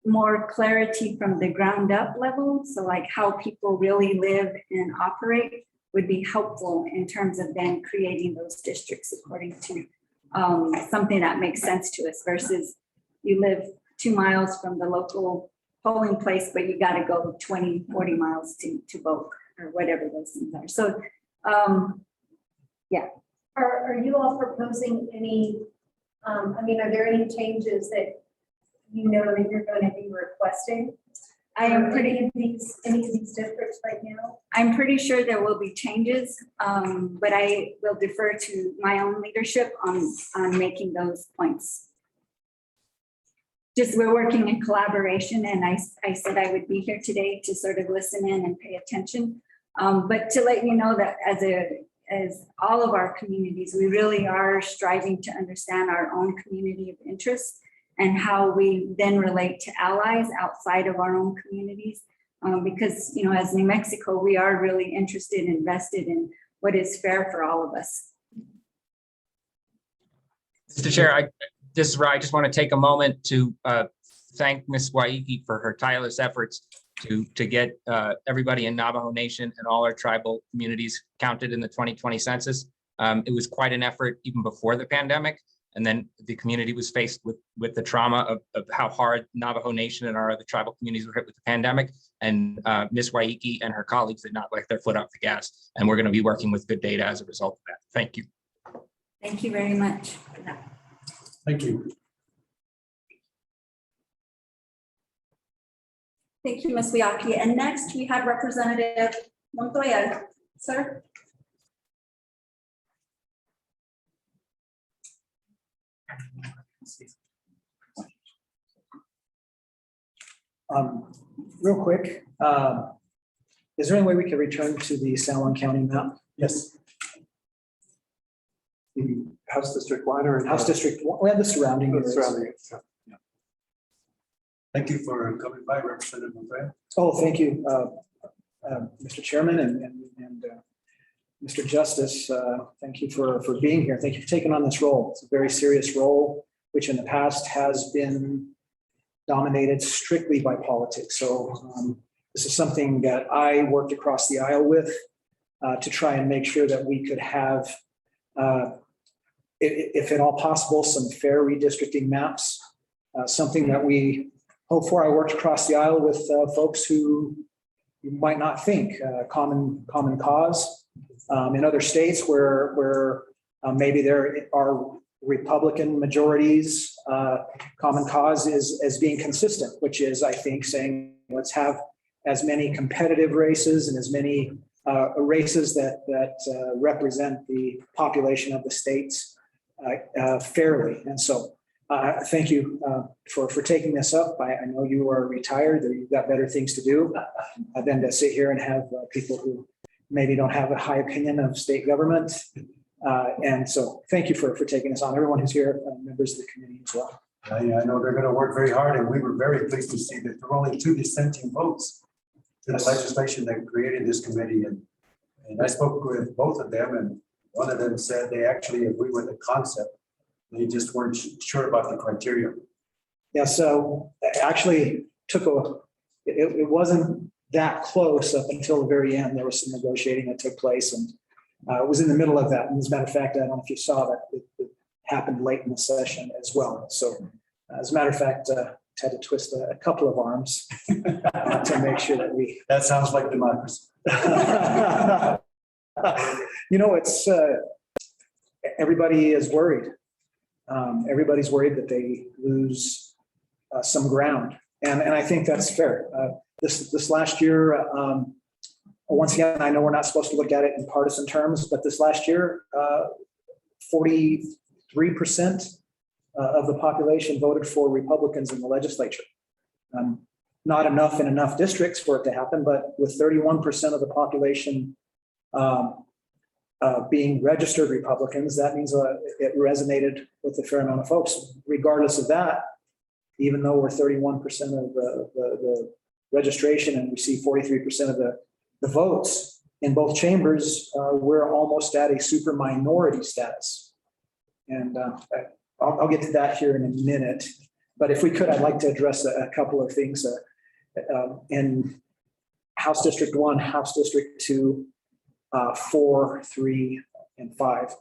more clarity from the ground up level. So like how people really live and operate would be helpful in terms of then creating those districts according to something that makes sense to us versus you live 2 miles from the local polling place, but you got to go 20, 40 miles to vote or whatever those things are. So, yeah. Are you all proposing any, are there any changes that that you're going to be requesting? I am pretty, any of these districts right now? I'm pretty sure there will be changes, but I will defer to my own leadership on making those points. Just we're working in collaboration, and I said I would be here today to sort of listen in and pay attention. But to let you know that as all of our communities, we really are striving to understand our own community of interest and how we then relate to allies outside of our own communities. Because, as New Mexico, we are really interested and invested in what is fair for all of us. Mr. Chair, this is where I just want to take a moment to thank Ms. Waiki for her tireless efforts to get everybody in Navajo Nation and all our tribal communities counted in the 2020 census. It was quite an effort even before the pandemic. And then the community was faced with the trauma of how hard Navajo Nation and our other tribal communities were hit with the pandemic. And Ms. Waiki and her colleagues did not let their foot off the gas. And we're going to be working with good data as a result of that. Thank you. Thank you very much for that. Thank you. Thank you, Ms. Wiaki. And next we have Representative Montoya. Sir. Real quick, is there any way we can return to the San Juan County map? Yes. The House District line or? House District, we have the surrounding areas. Surrounding. Yeah. Thank you for coming by, Representative Montoya. Oh, thank you, Mr. Chairman and Mr. Justice. Thank you for being here. Thank you for taking on this role. It's a very serious role, which in the past has been dominated strictly by politics. So this is something that I worked across the aisle with to try and make sure that we could have, if at all possible, some fair redistricting maps, something that we hope for. I worked across the aisle with folks who you might not think common cause in other states where maybe there are Republican majorities. Common cause is as being consistent, which is, I think, saying let's have as many competitive races and as many races that represent the population of the states fairly. And so thank you for taking this up. I know you are retired, or you've got better things to do than to sit here and have people who maybe don't have a high opinion of state government. And so thank you for taking this on. Everyone who's here, members of the committee as well. I know they're going to work very hard, and we were very pleased to see that there were only 2 dissenting votes to the legislation that created this committee. And I spoke with both of them, and one of them said they actually agree with the concept. They just weren't sure about the criteria. Yeah, so actually it wasn't that close up until the very end. There was some negotiating that took place, and it was in the middle of that. And as a matter of fact, I don't know if you saw that it happened late in the session as well. So as a matter of fact, had to twist a couple of arms to make sure that we. That sounds like democracy. You know, it's, everybody is worried. Everybody's worried that they lose some ground. And I think that's fair. This last year, once again, I know we're not supposed to look at it in partisan terms, but this last year, 43% of the population voted for Republicans in the legislature. Not enough in enough districts for it to happen, but with 31% of the population being registered Republicans, that means it resonated with a fair amount of folks. Regardless of that, even though we're 31% of the registration and receive 43% of the votes in both chambers, we're almost at a super minority status. And I'll get to that here in a minute. But if we could, I'd like to address a couple of things in House District 1, House District 2, 4, 3, and 5.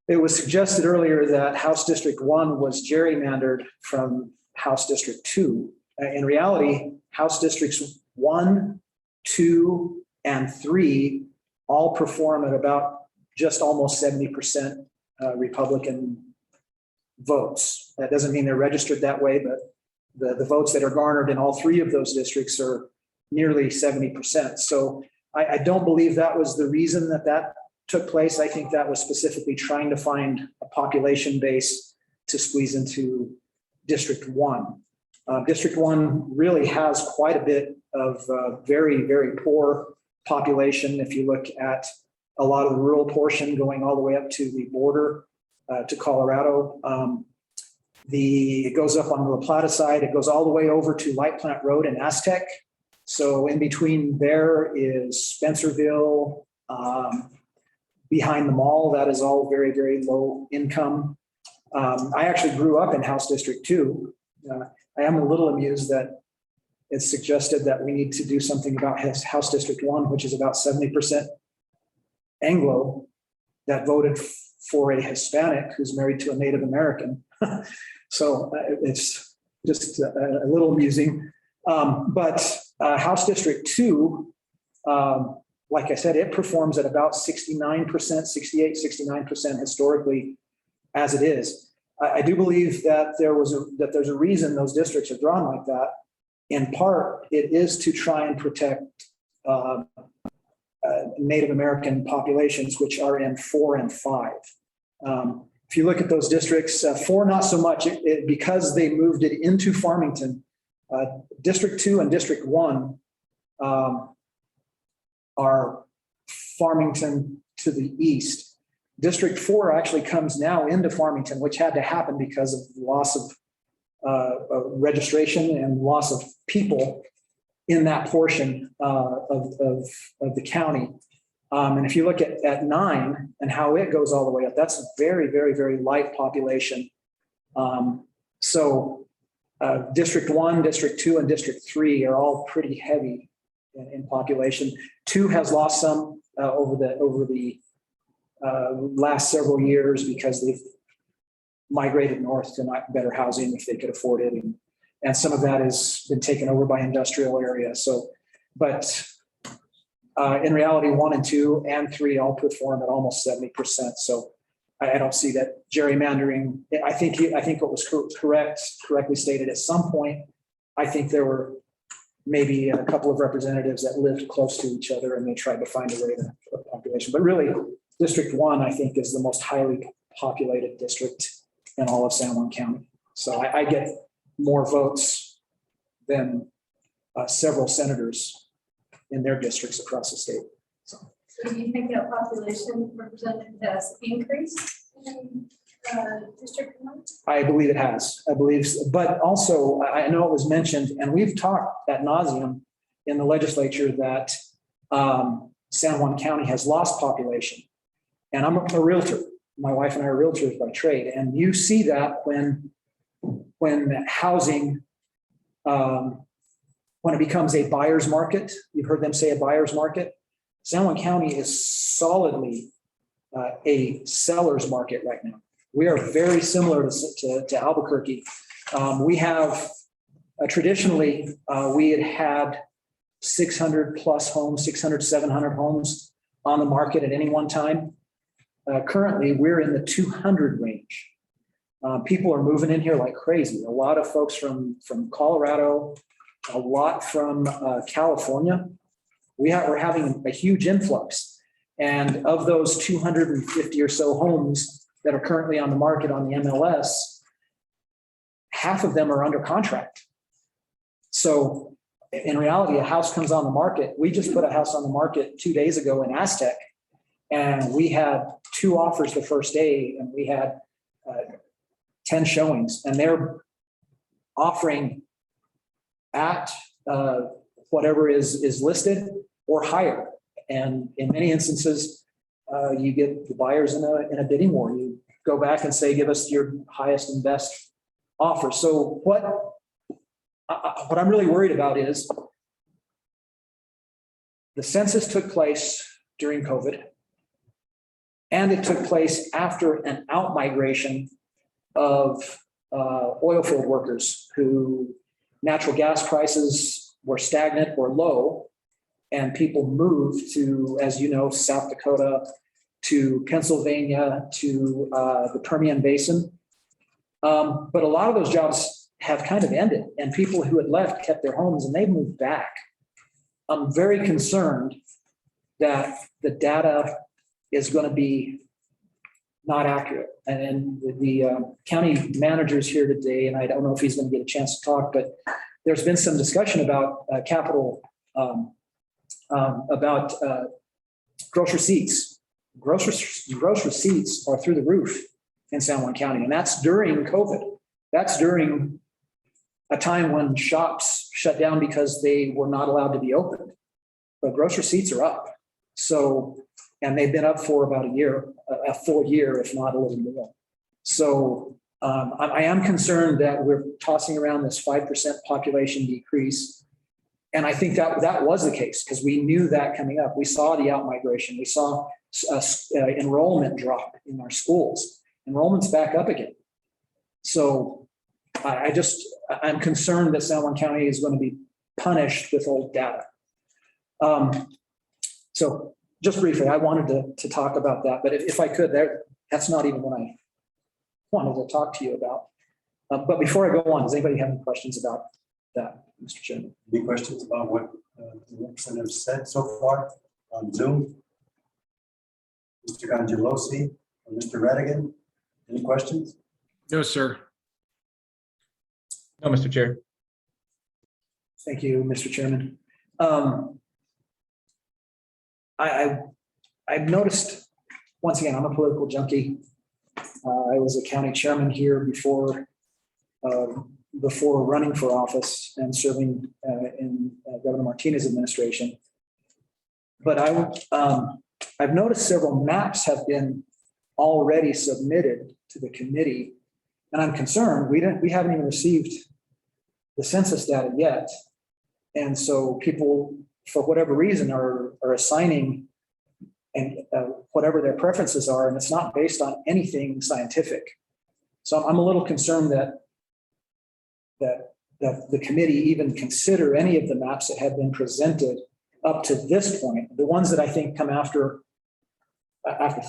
It was suggested earlier that House District 1 was gerrymandered from House District 2. In reality, House Districts 1, 2, and 3 all perform at about just almost 70% Republican votes. That doesn't mean they're registered that way, but the votes that are garnered in all three of those districts are nearly 70%. So I don't believe that was the reason that took place. I think that was specifically trying to find a population base to squeeze into District 1. District 1 really has quite a bit of very, very poor population. If you look at a lot of the rural portion going all the way up to the border to Colorado, it goes up on the La Plata side. It goes all the way over to Light Plant Road in Aztec. So in between there is Spencerville, behind the mall. That is all very, very low income. I actually grew up in House District 2. I am a little amused that it's suggested that we need to do something about House District 1, which is about 70% Anglo that voted for a Hispanic who's married to a Native American. So it's just a little amusing. But House District 2, like I said, it performs at about 69%, 68, 69% historically as it is. I do believe that there's a reason those districts are drawn like that. In part, it is to try and protect Native American populations, which are in 4 and 5. If you look at those districts, 4 not so much, because they moved it into Farmington. District 2 and District 1 are Farmington to the east. District 4 actually comes now into Farmington, which had to happen because of the loss of registration and loss of people in that portion of the county. And if you look at 9 and how it goes all the way up, that's a very, very, very light population. So District 1, District 2, and District 3 are all pretty heavy in population. 2 has lost some over the last several years because they've migrated north to better housing if they could afford it. And some of that has been taken over by industrial areas. So, but in reality, 1 and 2 and 3 all perform at almost 70%. So I don't see that gerrymandering. I think what was correctly stated at some point. I think there were maybe a couple of representatives that lived close to each other and they tried to find a way to population. But really, District 1, I think, is the most highly populated district in all of San Juan County. So I get more votes than several senators in their districts across the state. So do you think that population represented has increased in District 1? I believe it has. I believe, but also I know it was mentioned, and we've talked ad nauseum in the legislature that San Juan County has lost population. And I'm a realtor. My wife and I are realtors by trade, and you see that when housing, when it becomes a buyer's market. You've heard them say a buyer's market. San Juan County is solidly a seller's market right now. We are very similar to Albuquerque. We have traditionally we had 600 plus homes, 600, 700 homes on the market at any one time. Currently, we're in the 200 range. People are moving in here like crazy. A lot of folks from Colorado, a lot from California. We're having a huge influx. And of those 250 or so homes that are currently on the market on the MLS, half of them are under contract. So in reality, a house comes on the market. We just put a house on the market 2 days ago in Aztec, and we had 2 offers the first day, and we had 10 showings, and they're offering at whatever is listed or higher. And in many instances, you get the buyers in a bidding war. You go back and say, give us your highest and best offer. So what I'm really worried about is the census took place during COVID, and it took place after an out-migration of oil field workers who natural gas prices were stagnant or low, and people moved to, as you know, South Dakota, to Pennsylvania, to the Permian Basin. But a lot of those jobs have kind of ended, and people who had left kept their homes and they've moved back. I'm very concerned that the data is going to be not accurate. And the county manager's here today, and I don't know if he's going to get a chance to talk, but there's been some discussion about capital, about gross receipts. Gross receipts are through the roof in San Juan County, and that's during COVID. That's during a time when shops shut down because they were not allowed to be open. But gross receipts are up. So, and they've been up for about a full year, if not a little more. So I am concerned that we're tossing around this 5% population decrease. And I think that was the case because we knew that coming up. We saw the out-migration. We saw enrollment drop in our schools. Enrollment's back up again. So I'm concerned that San Juan County is going to be punished with old data. So just briefly, I wanted to talk about that, but if I could, that's not even what I wanted to talk to you about. But before I go on, does anybody have any questions about that, Mr. Chairman? Any questions about what the representative said so far on Zoom? Mr. Angelosi or Mr. Redigan, any questions? No, sir. No, Mr. Chair. Thank you, Mr. Chairman. I've noticed, once again, I'm a political junkie. I was a county chairman here before running for office and serving in Governor Martinez's administration. But I've noticed several maps have been already submitted to the committee, and I'm concerned we haven't even received the census data yet. And so people, for whatever reason, are assigning and whatever their preferences are, and it's not based on anything scientific. So I'm a little concerned that the committee even consider any of the maps that have been presented up to this point. The ones that I think come after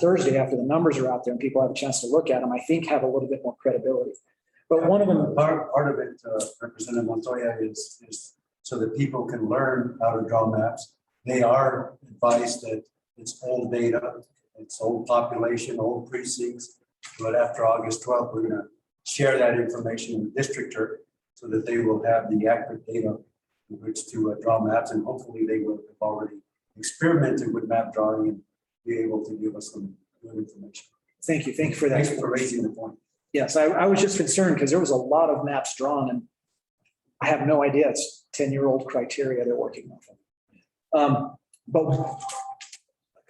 Thursday, after the numbers are out there and people have a chance to look at them, I think have a little bit more credibility. But one of them, part of it, Representative Montoya, is so that people can learn how to draw maps. They are advised that it's old data, it's old population, old precincts. But after August 12th, we're going to share that information in the districtor so that they will have the accurate data in which to draw maps, and hopefully they will have already experimented with map drawing and be able to give us some good information. thank you for that. Thanks for raising the point. Yes, I was just concerned because there was a lot of maps drawn and I have no idea. It's 10-year-old criteria they're working on. But a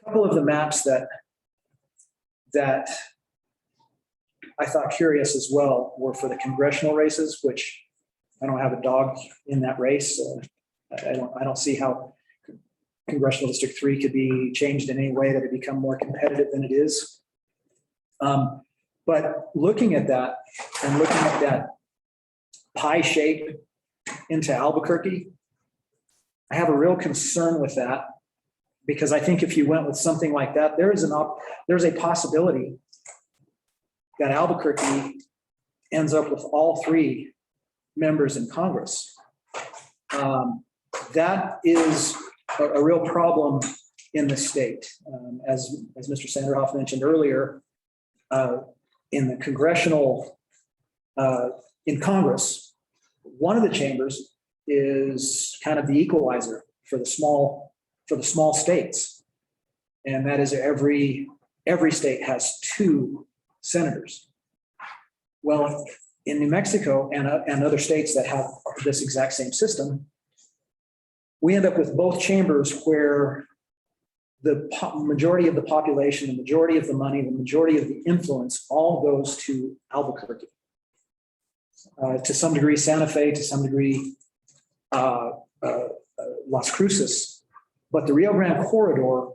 couple of the maps that I thought curious as well were for the congressional races, which I don't have a dog in that race. I don't see how Congressional District 3 could be changed in any way that it become more competitive than it is. But looking at that and looking at that pie shape into Albuquerque, I have a real concern with that, because I think if you went with something like that, there's a possibility that Albuquerque ends up with all 3 members in Congress. That is a real problem in the state. As Mr. Sanderhoff mentioned earlier, in the congressional, in Congress, one of the chambers is kind of the equalizer for the small states. And that is every state has 2 senators. Well, in New Mexico and other states that have this exact same system, we end up with both chambers where the majority of the population, the majority of the money, the majority of the influence all goes to Albuquerque. To some degree, Santa Fe, to some degree, Las Cruces. But the Rio Grande corridor,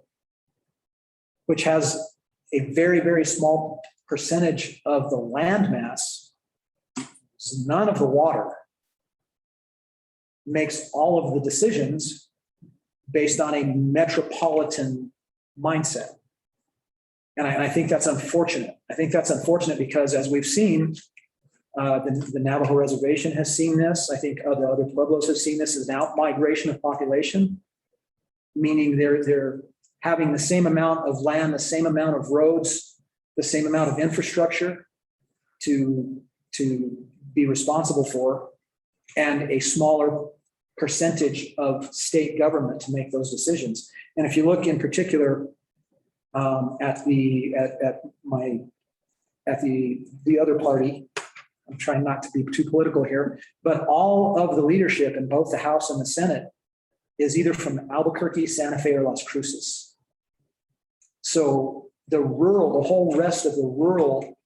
which has a very, very small percentage of the land mass, none of the water, makes all of the decisions based on a metropolitan mindset. And I think that's unfortunate. I think that's unfortunate because, as we've seen, the Navajo Reservation has seen this. I think the other Pueblos have seen this as an out-migration of population, meaning they're having the same amount of land, the same amount of roads, the same amount of infrastructure to be responsible for, and a smaller percentage of state government to make those decisions. And if you look in particular at the other party, I'm trying not to be too political here, but all of the leadership in both the House and the Senate is either from Albuquerque, Santa Fe, or Las Cruces. So the whole rest of the rural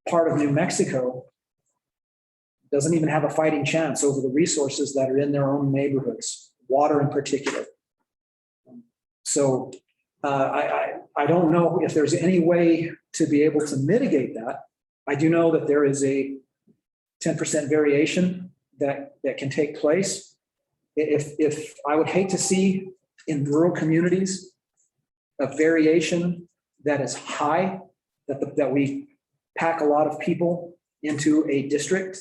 part of New Mexico doesn't even have a fighting chance over the resources that are in their own neighborhoods, water in particular. So I don't know if there's any way to be able to mitigate that. I do know that there is a 10% variation that can take place. If I would hate to see in rural communities a variation that is high, that we pack a lot of people into a district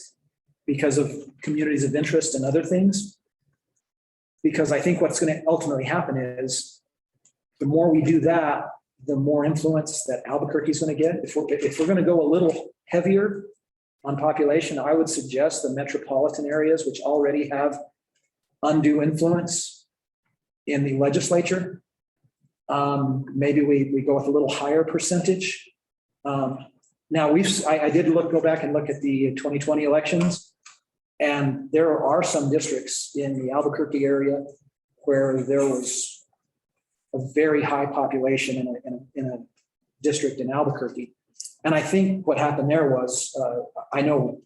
because of communities of interest and other things. Because I think what's going to ultimately happen is the more we do that, the more influence that Albuquerque is going to get. If we're going to go a little heavier on population, I would suggest the metropolitan areas, which already have undue influence in the legislature. Maybe we go with a little higher percentage. Now I did go back and look at the 2020 elections, and there are some districts in the Albuquerque area where there was a very high population in a district in Albuquerque. And I think what happened there was, I know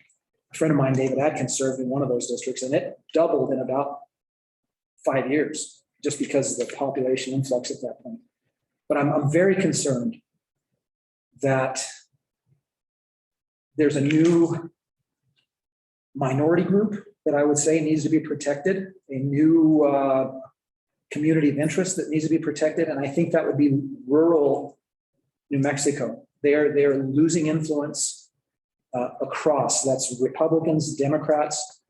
a friend of mine, David Adkins, served in one of those districts, and it doubled in about 5 years just because of the population influx at that point. But I'm very concerned that there's a new minority group that I would say needs to be protected, a new community of interest that needs to be protected. And I think that would be rural New Mexico. They are losing influence across. That's Republicans, Democrats,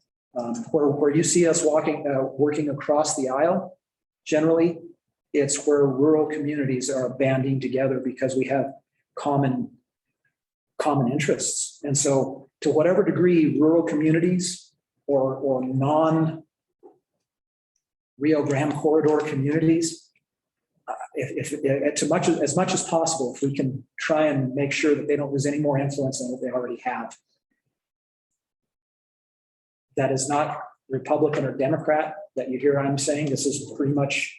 where you see us working across the aisle. Generally, it's where rural communities are banding together because we have common interests. And so, to whatever degree rural communities or non Rio Grande corridor communities, as much as possible, if we can try and make sure that they don't lose any more influence than what they already have. That is not Republican or Democrat that you hear I'm saying. This is pretty much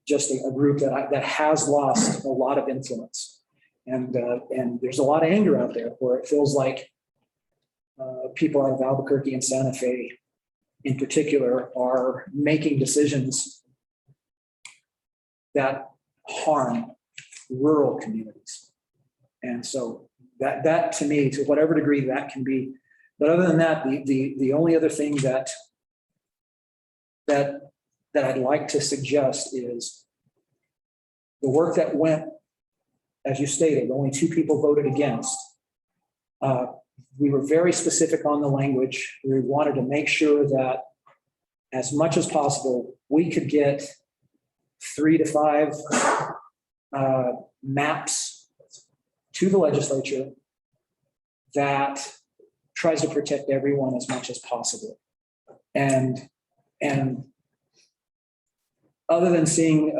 just a group that has lost a lot of influence. And there's a lot of anger out there where it feels like people out of Albuquerque and Santa Fe in particular are making decisions that harm rural communities. And so that to me, to whatever degree that can be, but other than that, the only other thing that that I'd like to suggest is the work that went, as you stated, only 2 people voted against. We were very specific on the language. We wanted to make sure that as much as possible, we could get 3 to 5 maps to the legislature that tries to protect everyone as much as possible. And other than seeing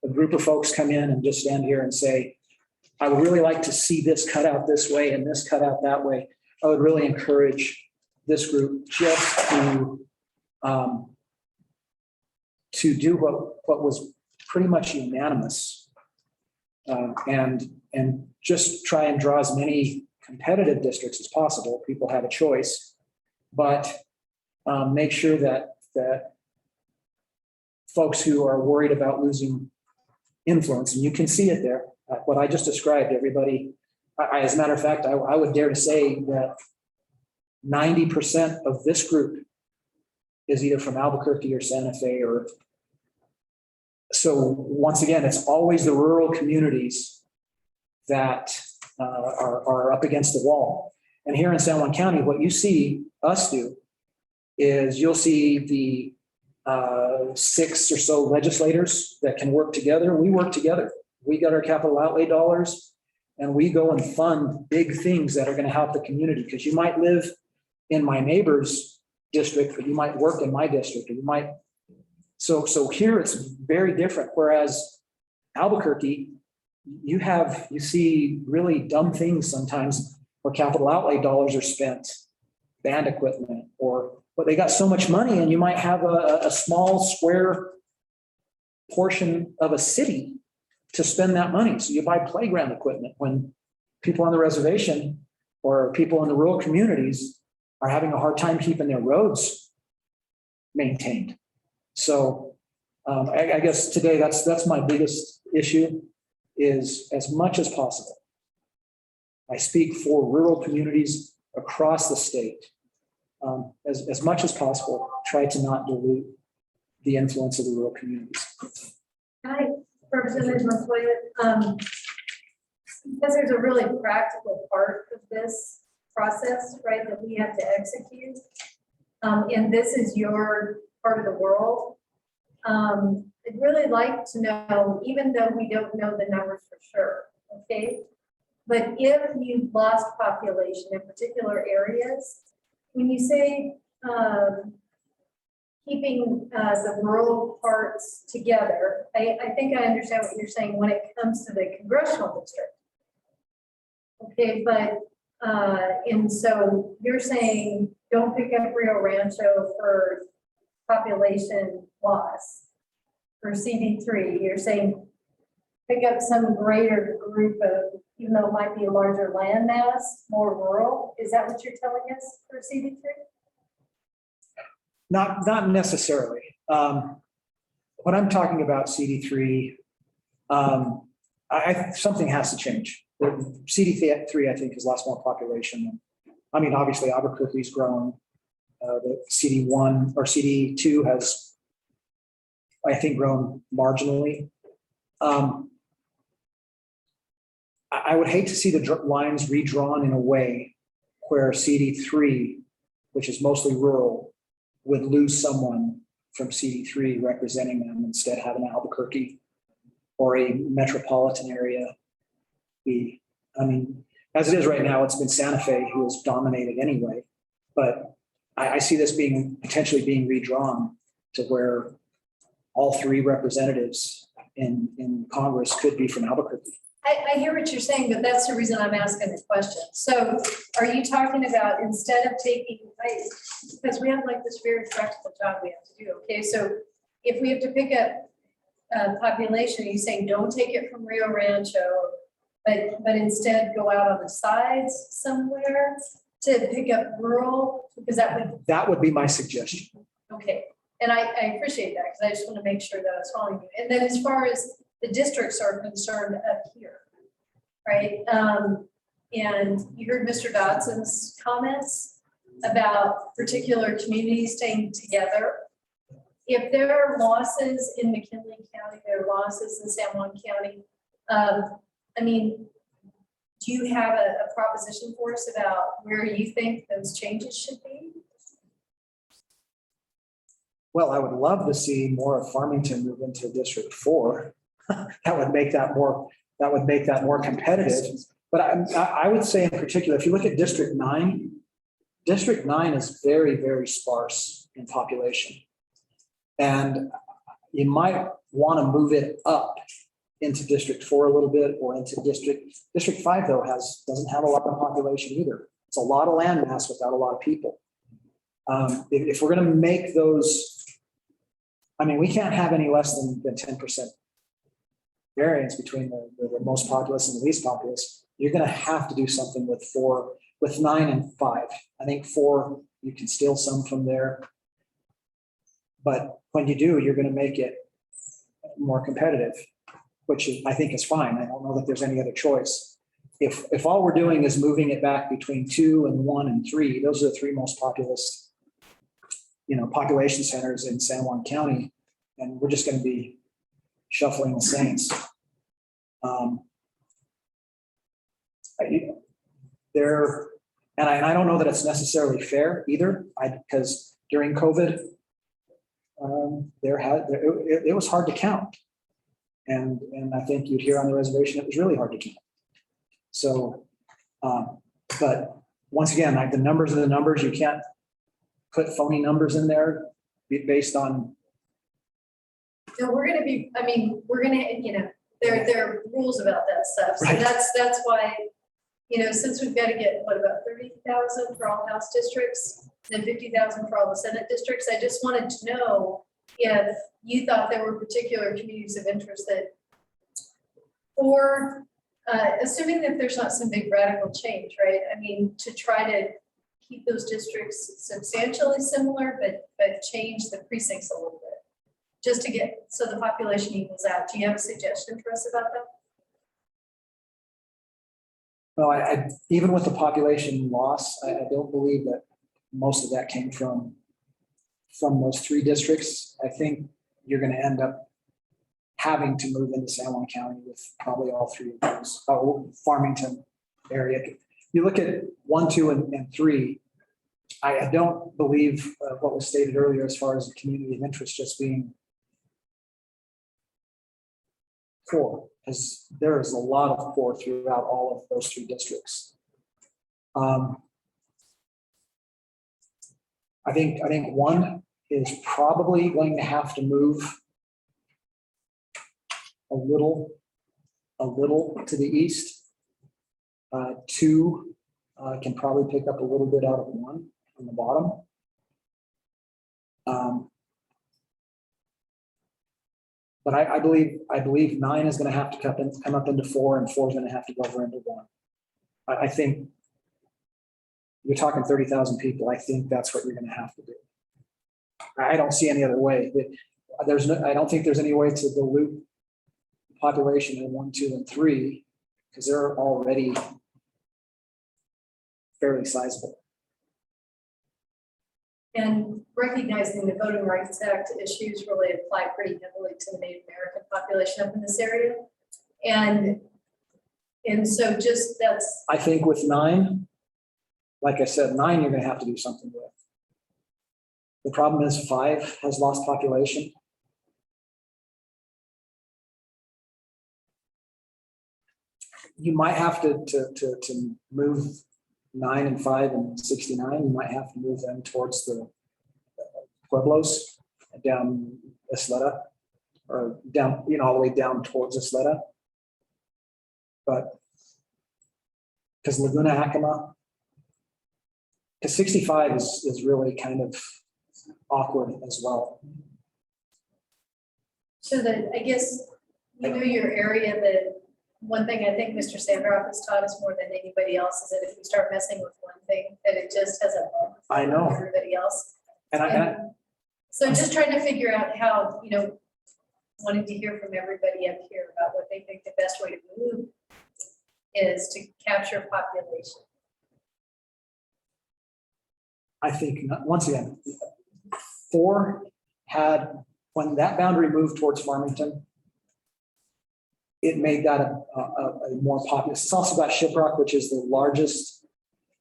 a group of folks come in and just stand here and say, I would really like to see this cut out this way and this cut out that way, I would really encourage this group just to do what was pretty much unanimous, and just try and draw as many competitive districts as possible. People have a choice, but make sure that folks who are worried about losing influence, and you can see it there, what I just described, everybody, as a matter of fact, I would dare to say that 90% of this group is either from Albuquerque or Santa Fe, or so once again, it's always the rural communities that are up against the wall. And here in San Juan County, what you see us do is you'll see the 6 or so legislators that can work together. We work together. We got our capital outlay dollars and we go and fund big things that are going to help the community, because you might live in my neighbor's district, but you might work in my district, or you might. So here it's very different. Whereas Albuquerque, you see really dumb things sometimes where capital outlay dollars are spent, band equipment, but they got so much money, and you might have a small square portion of a city to spend that money. So you buy playground equipment when people on the reservation or people in the rural communities are having a hard time keeping their roads maintained. So I guess today that's my biggest issue, is as much as possible. I speak for rural communities across the state. As much as possible, try to not dilute the influence of the rural communities. Hi, Representative Montoya. Because there's a really practical part of this process, right, that we have to execute. And this is your part of the world. I'd really like to know, even though we don't know the numbers for sure, okay? But if you've lost population in particular areas, when you say keeping the rural parts together, I think I understand what you're saying when it comes to the congressional district. Okay, but and so you're saying don't pick up Rio Rancho for population loss for CD3. You're saying pick up some greater group of, even though it might be a larger land mass, more rural. Is that what you're telling us for CD3? Not necessarily. When I'm talking about CD3, something has to change. CD3, I think, has lost more population. I mean, obviously Albuquerque's grown. The CD1 or CD2 has, I think, grown marginally. I would hate to see the lines redrawn in a way where CD3, which is mostly rural, would lose someone from CD3 representing them, instead having Albuquerque or a metropolitan area be. I mean, as it is right now, it's been Santa Fe who has dominated anyway, but I see this potentially being redrawn to where all 3 representatives in Congress could be from Albuquerque. I hear what you're saying, but that's the reason I'm asking the question. So are you talking about, instead of taking, because we have like this very practical job we have to do, okay? So if we have to pick up population, you're saying don't take it from Rio Rancho, but instead go out on the sides somewhere to pick up rural, because that would be my suggestion. Okay, and I appreciate that, because I just want to make sure that I was following you. And then as far as the districts are concerned up here, right? And you heard Mr. Dodson's comments about particular communities staying together. if there are losses in McKinley County, there are losses in San Juan County. I mean, do you have a proposition for us about where you think those changes should be? Well, I would love to see more of Farmington move into District 4. That would make that more competitive. But I would say in particular, if you look at District 9, District 9 is very, very sparse in population. And you might want to move it up into District 4 a little bit, or into District 5 though doesn't have a lot of population either. It's a lot of land mass without a lot of people. If we're going to make those, I mean, we can't have any less than 10% variance between the most populous and the least populous. You're going to have to do something with 9 and 5. I think 4, you can steal some from there. But when you do, you're going to make it more competitive, which I think is fine. I don't know that there's any other choice. If all we're doing is moving it back between 2 and 1 and 3, those are the 3 most populous, population centers in San Juan County, and we're just going to be shuffling the saints. I don't know that it's necessarily fair either, because during COVID, it was hard to count. And I think you'd hear on the reservation, it was really hard to count. So, but once again, the numbers are the numbers. You can't put phony numbers in there based on. No, we're going to be, there are rules about that stuff. So Right. that's why, since we've got to get, about 30,000 for all House districts, and 50,000 for all the Senate districts, I just wanted to know if you thought there were particular communities of interest that, or assuming that there's not some big radical change, right? I mean, to try to keep those districts substantially similar, but change the precincts a little bit, just to get, so the population equals out. Do you have a suggestion for us about that? Well, even with the population loss, I don't believe that most of that came from those 3 districts. I think you're going to end up having to move into San Juan County with probably all 3 of those, Farmington area. You look at 1, 2, and 3, I don't believe what was stated earlier as far as the community of interest just being 4, because there is a lot of 4 throughout all of those 3 districts. I think 1 is probably going to have to move a little to the east. 2 can probably pick up a little bit out of 1 on the bottom. But I believe 9 is going to have to come up into 4, and 4 is going to have to go over into 1. I think you're talking 30,000 people. I think that's what you're going to have to do. I don't see any other way. I don't think there's any way to dilute the population in 1, 2, and 3, because they're already fairly sizable. And recognizing the Voting Rights Act issues really apply pretty heavily to the Native American population up in this area. And so just that's. I think with 9, like I said, 9, you're going to have to do something with. The problem is 5 has lost population. You might have to move 9 and 5 and 69. You might have to move them towards the Pueblos down Isleta, or down, all the way down towards Isleta. But because Laguna Acoma, because 65 is really kind of awkward as well. So that, I guess, your area, that one thing I think Mr. Sandroff has taught us more than anybody else is that if you start messing with one thing, that it just has a bump I know. for everybody else. And So just trying to figure out how, wanting to hear from everybody up here about what they think the best way to move is to capture population. I think, once again, 4 when that boundary moved towards Farmington, it made that a more populous. It's also got Shiprock, which is the largest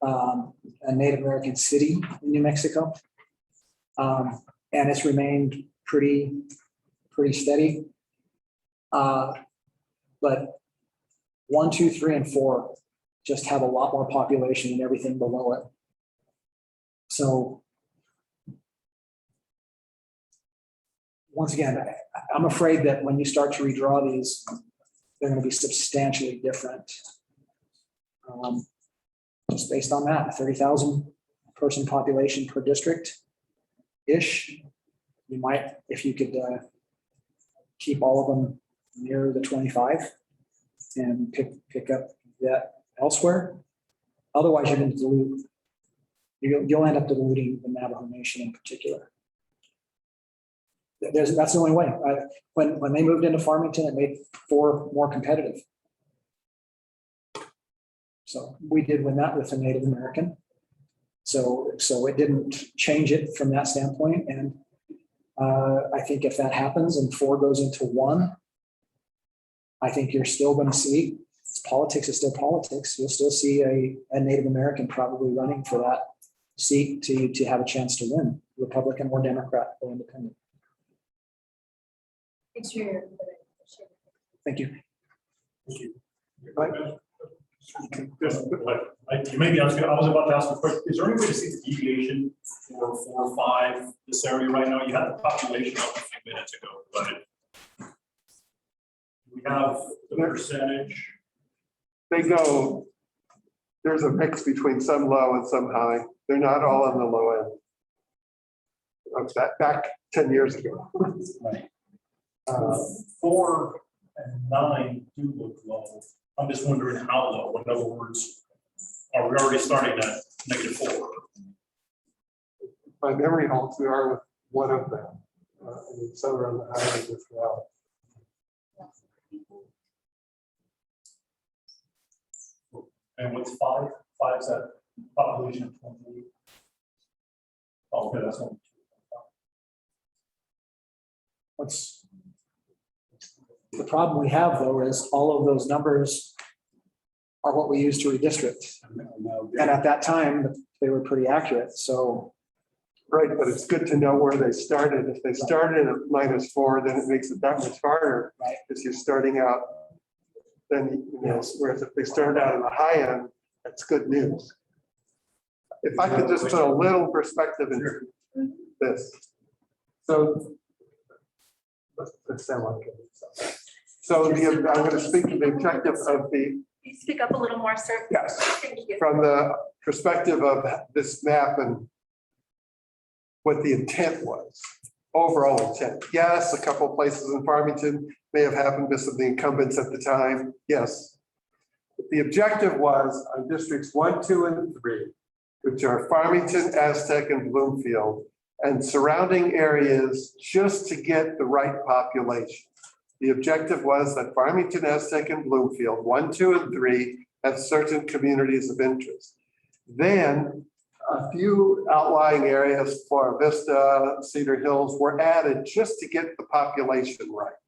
a Native American city in New Mexico. And it's remained pretty steady. But 1, 2, 3, and 4 just have a lot more population than everything below it. So once again, I'm afraid that when you start to redraw these, they're going to be substantially different. Just based on that, 30,000 person population per district-ish. You might, if you could keep all of them near the 25 and pick up that elsewhere. Otherwise, you're going to dilute. You'll end up diluting the Navajo Nation in particular. That's the only way. When they moved into Farmington, it made 4 more competitive. So we did win that with the Native American. So it didn't change it from that standpoint. And I think if that happens and 4 goes into 1, I think you're still going to see, politics is still politics. You'll still see a Native American probably running for that seat to have a chance to win, Republican or Democrat or Independent. Thanks for your. Thank you. You may be asking, I was about to ask a question. Is there any way to see the deviation for 4 or 5, this area right now? You had the population up a few minutes ago, but we have the percentage. They go, there's a mix between some low and some high. They're not all on the low end. Of that back 10 years ago. Right. 4 and 9 do look low. I'm just wondering how low. In other words, are we already starting at -4? By memory holds, we are with one of them. And some are on the high end as well. And what's 5? 5 is that population of 28. Oh, okay, that's one. What's the problem we have, though, is all of those numbers are what we use to redistrict. And at that time, they were pretty accurate. So. Right, but it's good to know where they started. If they started at -4, then it makes it that much harder. Right. Because you're starting out, then, whereas if they start out in the high end, that's good news. If I could just put a little perspective into this. So, let's sound like it. So I'm going to speak to the objective of the. Can you speak up a little more, sir? Yes. Thank you. From the perspective of this map and what the intent was, overall intent. Yes, a couple of places in Farmington may have happened because of the incumbents at the time. Yes. But the objective was on districts 1, 2, and 3, which are Farmington, Aztec, and Bloomfield, and surrounding areas just to get the right population. The objective was that Farmington, Aztec, and Bloomfield, 1, 2, and 3, have certain communities of interest. Then a few outlying areas, Flora Vista, Cedar Hills, were added just to get the population right.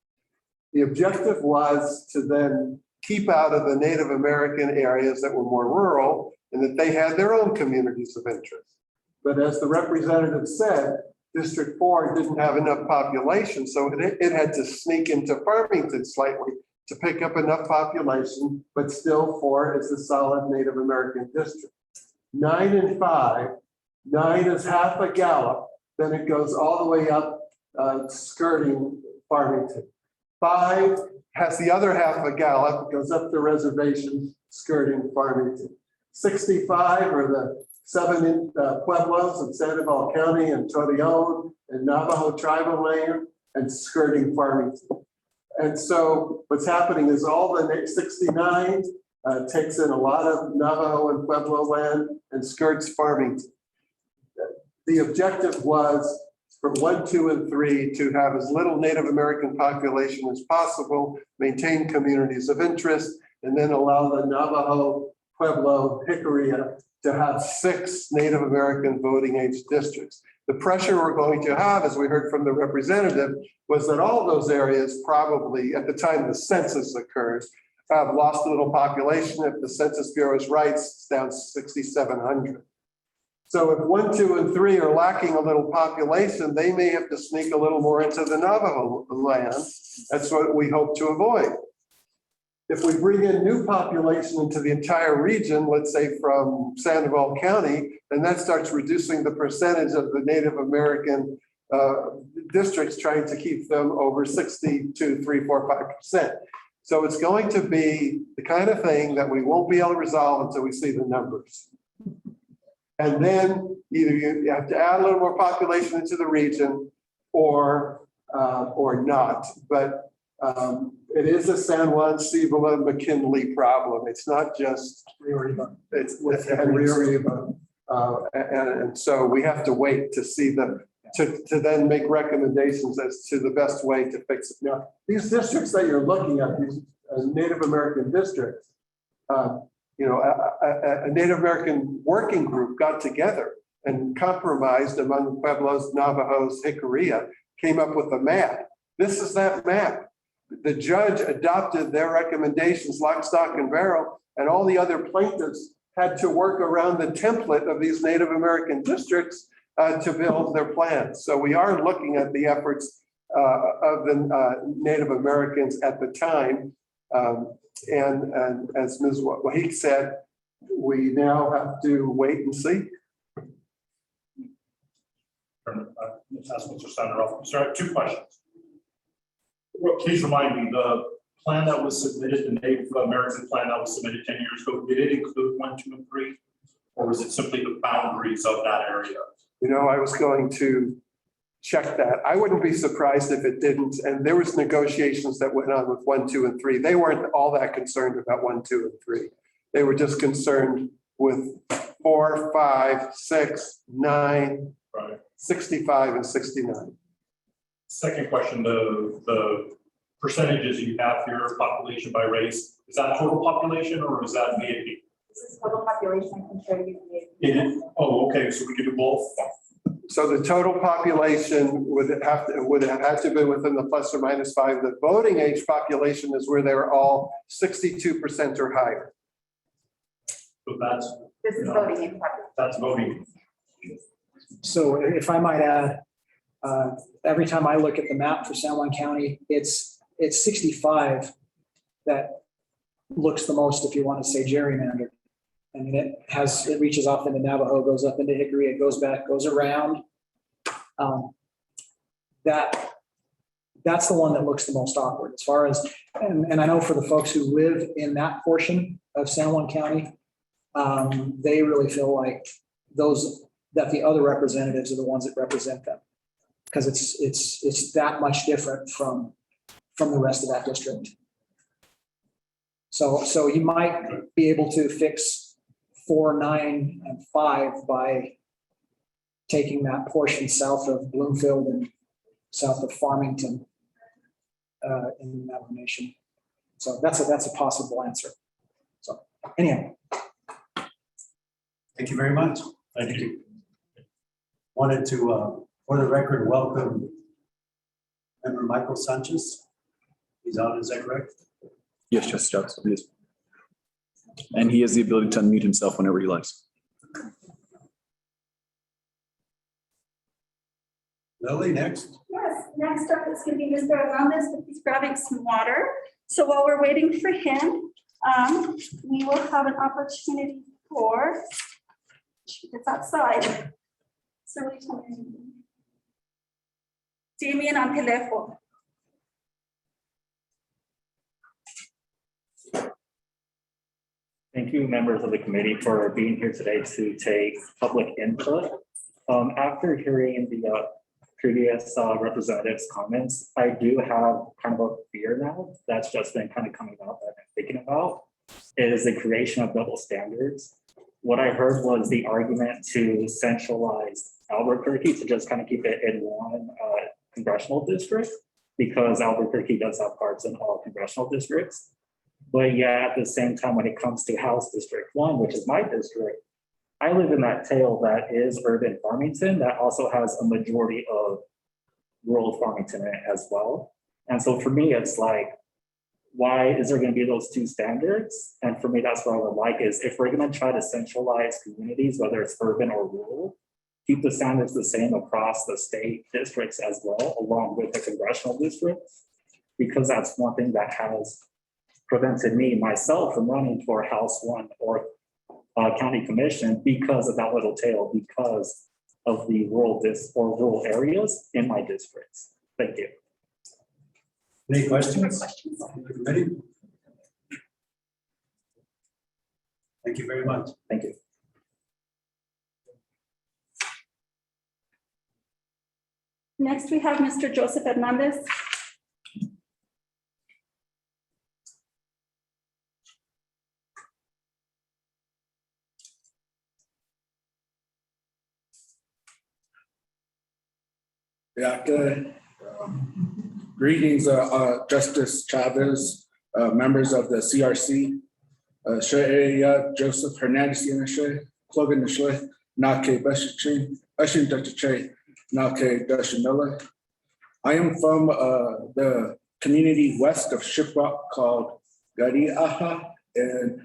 The objective was to then keep out of the Native American areas that were more rural and that they had their own communities of interest. But as the representative said, District 4 didn't have enough population, so it had to sneak into Farmington slightly to pick up enough population, but still 4 is a solid Native American district. 9 and 5, 9 is half a gallop, then it goes all the way up skirting Farmington. 5 has the other half a gallop, goes up the reservation skirting Farmington. 65 are the 7 pueblos in Sandoval County and Torreon and Navajo tribal land and skirting Farmington. And so what's happening is all the 69 takes in a lot of Navajo and Pueblo land and skirts Farmington. The objective was for 1, 2, and 3 to have as little Native American population as possible, maintain communities of interest, and then allow the Navajo, Pueblo, Jicarilla to have 6 Native American voting age districts. The pressure we're going to have, as we heard from the representative, was that all those areas probably, at the time the census occurs, have lost a little population. If the Census Bureau is right, it's down 6,700. So if 1, 2, and 3 are lacking a little population, they may have to sneak a little more into the Navajo land. That's what we hope to avoid. If we bring in new population into the entire region, let's say from Sandoval County, then that starts reducing the percentage of the Native American districts, trying to keep them over 62, 3, 4, 5%. So it's going to be the kind of thing that we won't be able to resolve until we see the numbers. And then either you have to add a little more population into the region or not. But it is a San Juan, Cibola, McKinley problem. It's not just it's with Rio. And so we have to wait to see to then make recommendations as to the best way to fix it. Now, these districts that you're looking at, these Native American districts, a Native American working group got together and compromised among Pueblos, Navajos, Jicarilla, came up with a map. This is that map. The judge adopted their recommendations, lock, stock, and barrel, and all the other plaintiffs had to work around the template of these Native American districts to build their plans. So we are looking at the efforts of the Native Americans at the time. And as Ms. Wahik said, we now have to wait and see. Ask Mr. Steiner. Sir, I have 2 questions. Well, please remind me, the plan that was submitted, the Native American plan that was submitted 10 years ago, did it include 1, 2, and 3? Or was it simply the boundaries of that area? I was going to check that. I wouldn't be surprised if it didn't. And there was negotiations that went on with 1, 2, and 3. They weren't all that concerned about 1, 2, and 3. They were just concerned with 4, 5, 6, 9, Right. 65, and 69. Second question, the percentages you have here, population by race, is that total population or is that VAT? This is total population, I can show you. Oh, okay, so we can do both? So the total population would have to be within the plus or minus 5. The voting age population is where they're all 62% or higher. So that's. This is voting in population. That's voting. So if I might add, every time I look at the map for San Juan County, it's 65 that looks the most, if you want to say gerrymandered. I mean, it reaches off into Navajo, goes up into Hickory, it goes back, goes around. That's the one that looks the most awkward as far as, and I know for the folks who live in that portion of San Juan County, they really feel like that the other representatives are the ones that represent them. Because it's that much different from the rest of that district. So you might be able to fix 4, 9, and 5 by taking that portion south of Bloomfield and south of Farmington in the Navajo Nation. So that's a possible answer. So anyhow. Thank you very much. Thank you. Wanted to, for the record, welcome Member Michael Sanchez. He's on, is that correct? Yes, Justice Chavis, he is. And he has the ability to unmute himself whenever he likes. Lily, next. Yes, next up is going to be Mr. Hernandez, but he's grabbing some water. So while we're waiting for him, we will have an opportunity for, it's outside. So Damien on telephone. Thank you, members of the committee, for being here today to take public input. After hearing the previous representatives' comments, I do have kind of a fear now that's just been kind of coming up that I'm thinking about, is the creation of double standards. What I heard was the argument to centralize Albuquerque, to just kind of keep it in one congressional district, because Albuquerque does have parts in all congressional districts. But yeah, at the same time, when it comes to House District 1, which is my district, I live in that tail that is urban Farmington that also has a majority of rural Farmington in it as well. And so for me, it's like, why is there going to be those two standards? And for me, that's what I would like is if we're going to try to centralize communities, whether it's urban or rural, keep the standards the same across the state districts as well, along with the congressional districts, because that's one thing that has prevented me myself from running for House 1 or county commission because of that little tail, because of the rural areas in my districts. Thank you. Any questions? Ready? Thank you very much. Thank you. Next, we have Mr. Joseph Hernandez. Yeah, good. Greetings, Justice Chavez, members of the CRC. Joseph Hernandez, Clogan Nishle, Nake Beshichi, Ushin Dachiche, Nake Dashinilla. I am from the community west of Shiprock called Gariaha, and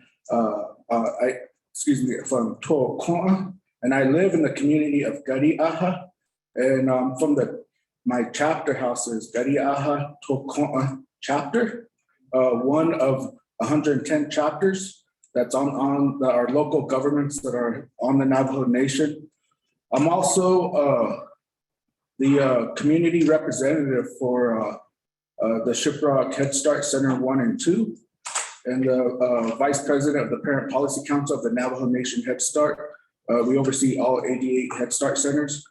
from Toa, and I live in the community of Gariaha. And from my chapter house is Gariaha Tokoa chapter, one of 110 chapters that's on our local governments that are on the Navajo Nation. I'm also the community representative for the Shiprock Head Start Center 1 and 2, and the vice president of the Parent Policy Council of the Navajo Nation Head Start. We oversee all 88 Head Start centers.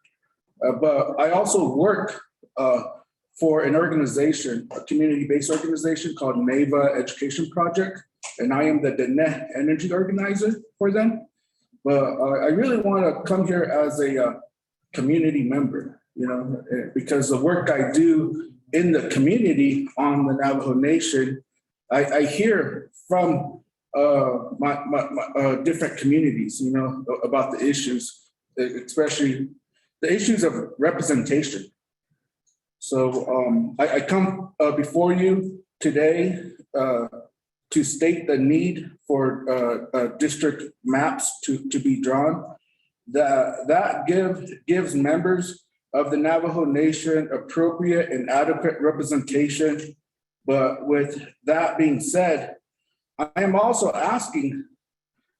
But I also work for an organization, a community-based organization called NAVA Education Project, and I am the Dene Energy Organizer for them. But I really want to come here as a community member, because the work I do in the community on the Navajo Nation, I hear from my different communities, about the issues, especially the issues of representation. So I come before you today to state the need for district maps to be drawn. That gives members of the Navajo Nation appropriate and adequate representation. But with that being said, I am also asking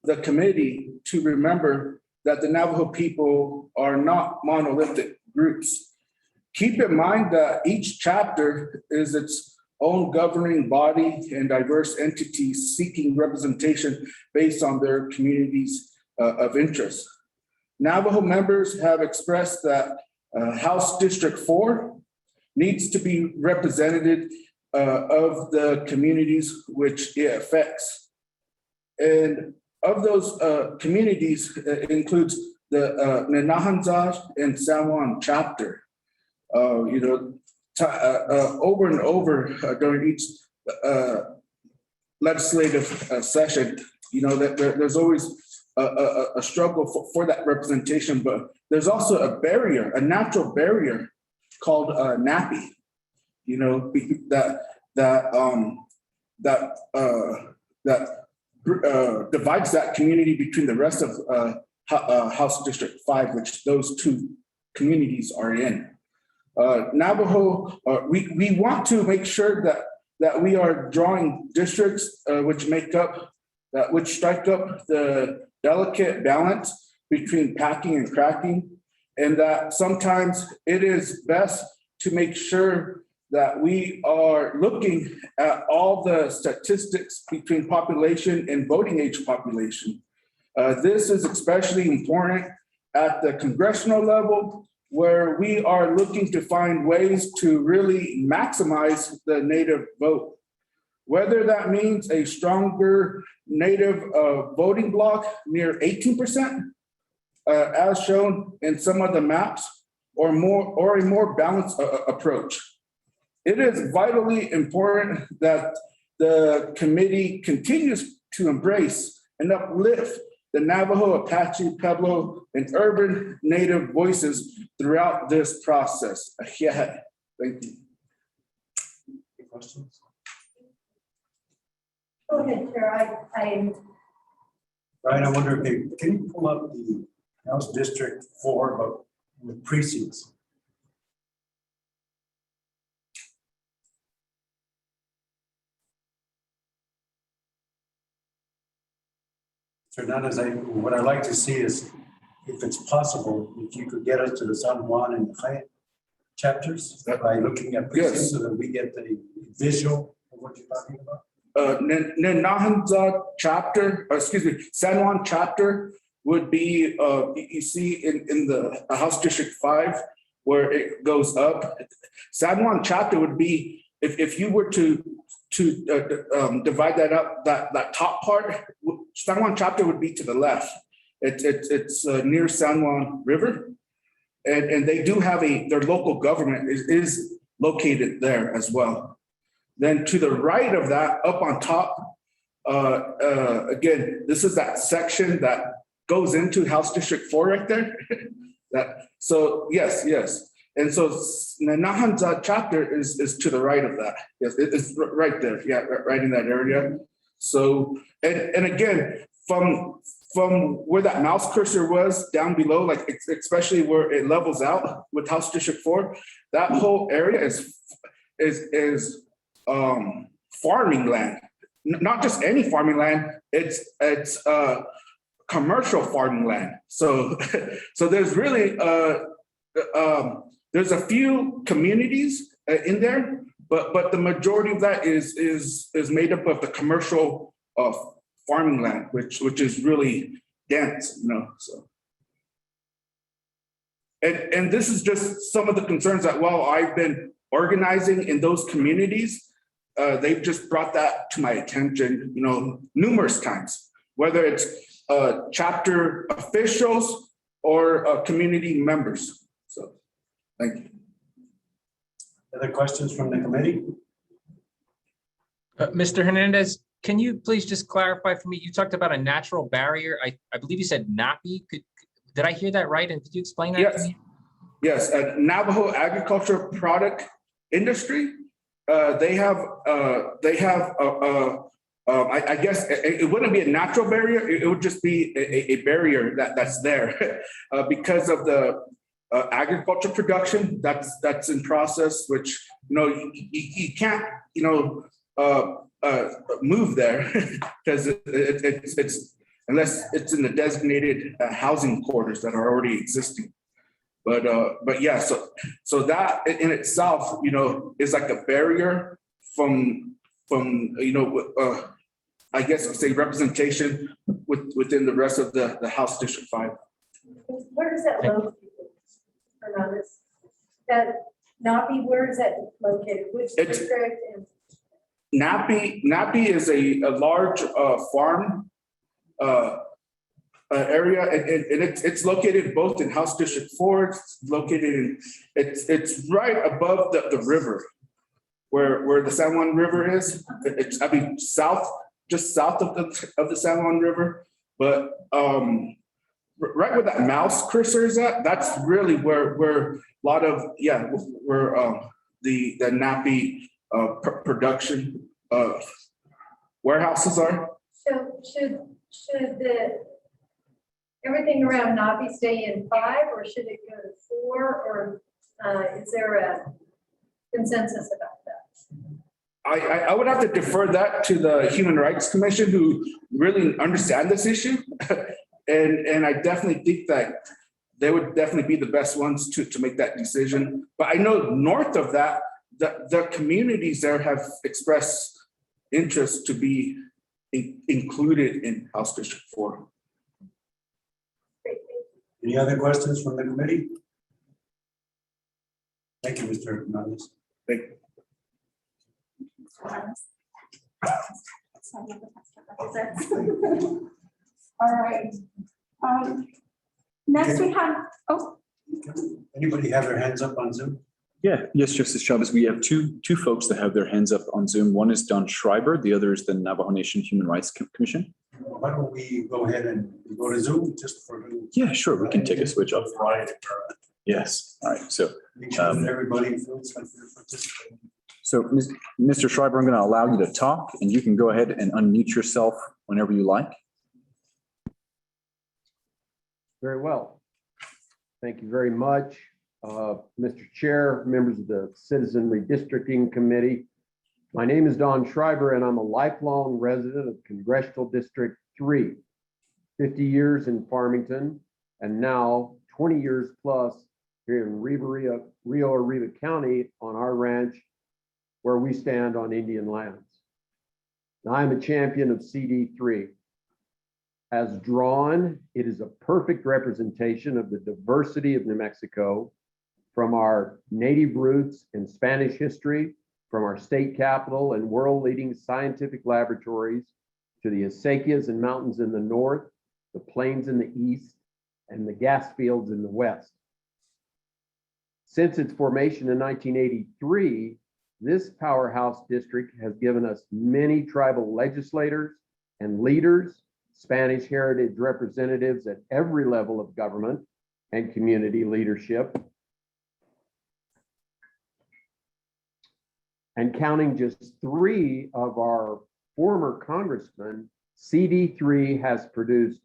the committee to remember that the Navajo people are not monolithic groups. Keep in mind that each chapter is its own governing body and diverse entities seeking representation based on their communities of interest. Navajo members have expressed that House District 4 needs to be representative of the communities which it affects. And of those communities, it includes the Nenahanzaj and San Juan chapter. Over and over during each legislative session, that there's always a struggle for that representation, but there's also a barrier, a natural barrier called NAPI. That divides that community between the rest of House District 5, which those two communities are in. Navajo, we want to make sure that we are drawing districts which strike up the delicate balance between packing and cracking, and that sometimes it is best to make sure that we are looking at all the statistics between population and voting age population. This is especially important at the congressional level, where we are looking to find ways to really maximize the Native vote. Whether that means a stronger Native voting bloc near 18%, as shown in some of the maps, or a more balanced approach. It is vitally important that the committee continues to embrace and uplift the Navajo, Apache, Pueblo, and urban native voices throughout this process. Yeah, thank you. Questions? Go ahead, Chair. Brian, I wonder, okay, can you pull up the House District 4, but with precincts? So not as what I like to see is, if it's possible, if you could get us to the San Juan and the Fayette chapters by looking at precincts so that we get the visual of what you're talking about. Nahanza chapter, excuse me, San Juan chapter would be, you see in the House District 5, where it goes up. San Juan chapter would be, if you were to divide that up, that top part, San Juan chapter would be to the left. It's near San Juan River. And they do have their local government is located there as well. Then to the right of that, up on top, again, this is that section that goes into House District 4 right there. So yes. And so the Nahanza chapter is to the right of that. Yes, it's right there. Yeah, right in that area. So, and again, from where that mouse cursor was down below, like especially where it levels out with House District 4, that whole area is farming land. Not just any farming land, it's commercial farming land. So there's really there's a few communities in there, but the majority of that is made up of the commercial farming land, which is really dense, so. And this is just some of the concerns that while I've been organizing in those communities, they've just brought that to my attention, numerous times, whether it's chapter officials or community members. So, thank you. Other questions from the committee? Mr. Hernandez, can you please just clarify for me? You talked about a natural barrier. I believe you said NAPI. Did I hear that right? And could you explain that to me? Yes, Navajo agriculture product industry. They have I guess it wouldn't be a natural barrier. It would just be a barrier that's there because of the agriculture production that's in process, which you can't move there because it's unless it's in the designated housing quarters that are already existing. But yeah, so that in itself, is like a barrier from I guess say representation within the rest of the House District 5. Where is that located? Hernandez? That NAPI, where is that located? Which district? NAPI is a large farm area, and it's located both in House District 4. It's located it's right above the river, where the San Juan River is. It's just south of the San Juan River, but right where that mouse cursor is at, that's really where a lot of where the NAPI production warehouses are. So should everything around NAPI stay in 5, or should it go to 4, or is there a consensus about that? I would have to defer that to the Human Rights Commission, who really understand this issue. And I definitely think that they would definitely be the best ones to make that decision. But I know north of that, the communities there have expressed interest to be included in House District 4. Any other questions from the committee? Thank you, Mr. Hernandez. Thank you. All right. Next we have, Anybody have their hands up on Zoom? Yes, Justice Chavez, we have two folks that have their hands up on Zoom. One is Don Schreiber, the other is the Navajo Nation Human Rights Commission. Why don't we go ahead and go to Zoom just for. Yeah, sure. We can take a switch off. Right. Yes. All right. So, Make sure that everybody feels like they're participating. so Mr. Schreiber, I'm going to allow you to talk and you can go ahead and unmute yourself whenever you like. Very well. Thank you very much. Mr. Chair, members of the Citizen Redistricting Committee. My name is Don Schreiber and I'm a lifelong resident of Congressional District 3, 50 years in Farmington, and now 20 years plus here in Rio Arriba County on our ranch where we stand on Indian lands. Now, I'm a champion of CD3. As drawn, it is a perfect representation of the diversity of New Mexico, from our native roots and Spanish history, from our state capital and world-leading scientific laboratories, to the acequias and mountains in the north, the plains in the east, and the gas fields in the west. Since its formation in 1983, this powerhouse district has given us many tribal legislators and leaders, Spanish heritage representatives at every level of government and community leadership. And counting just 3 of our former congressmen, CD3 has produced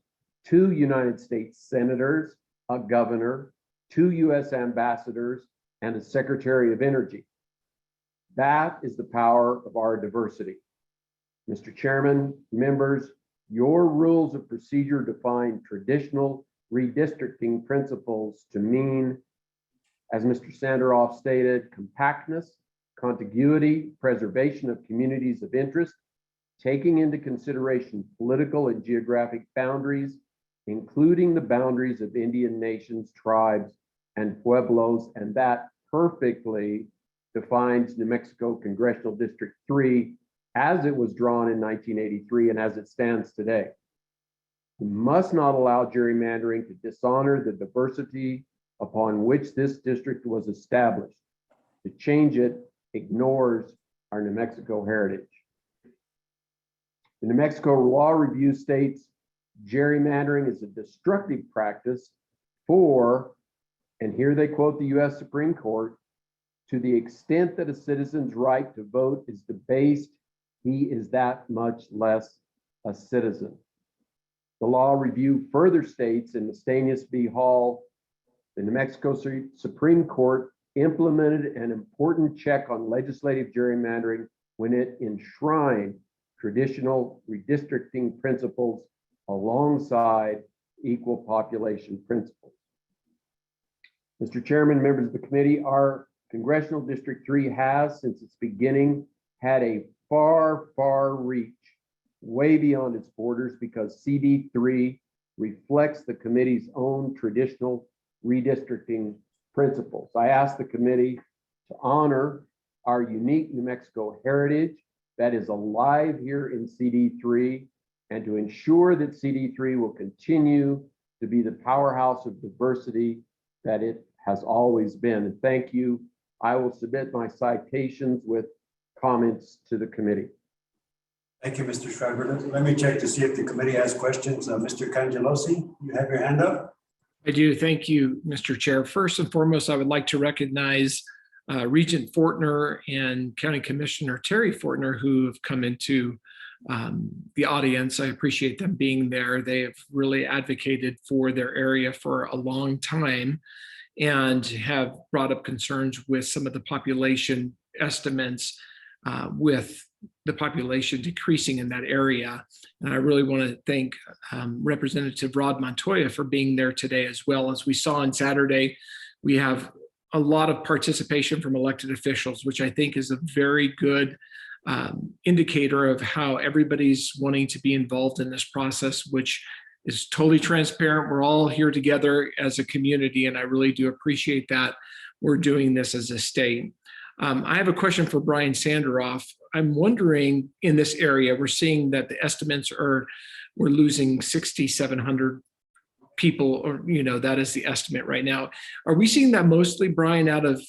2 United States senators, a governor, 2 US ambassadors, and a Secretary of Energy. That is the power of our diversity. Mr. Chairman, members, your rules of procedure define traditional redistricting principles to mean, as Mr. Sanderoff stated, compactness, contiguity, preservation of communities of interest, taking into consideration political and geographic boundaries, including the boundaries of Indian nations, tribes, and pueblos, and that perfectly defines New Mexico Congressional District 3 as it was drawn in 1983 and as it stands today. We must not allow gerrymandering to dishonor the diversity upon which this district was established. To change it ignores our New Mexico heritage. The New Mexico Law Review states gerrymandering is a destructive practice for, and here they quote the US Supreme Court, to the extent that a citizen's right to vote is debased, he is that much less a citizen. The Law Review further states in Mestanius v. Hall, the New Mexico Supreme Court implemented an important check on legislative gerrymandering when it enshrined traditional redistricting principles alongside equal population principles. Mr. Chairman, members of the committee, our Congressional District 3 has, since its beginning, had a far reach, way beyond its borders, because CD3 reflects the committee's own traditional redistricting principles. I ask the committee to honor our unique New Mexico heritage that is alive here in CD3 and to ensure that CD3 will continue to be the powerhouse of diversity that it has always been. And thank you. I will submit my citations with comments to the committee. Thank you, Mr. Schreiber. Let me check to see if the committee has questions. Mr. Cangelosi, you have your hand up? I do. Thank you, Mr. Chair. First and foremost, I would like to recognize Regent Fortner and County Commissioner Terry Fortner, who have come into the audience. I appreciate them being there. They have really advocated for their area for a long time and have brought up concerns with some of the population estimates with the population decreasing in that area. And I really want to thank Representative Rod Montoya for being there today as well. As we saw on Saturday, we have a lot of participation from elected officials, which I think is a very good indicator of how everybody's wanting to be involved in this process, which is totally transparent. We're all here together as a community, and I really do appreciate that we're doing this as a state. I have a question for Brian Sanderoff. I'm wondering, in this area, we're seeing that the estimates are, we're losing 6,700 people, or, that is the estimate right now. Are we seeing that mostly, Brian, out of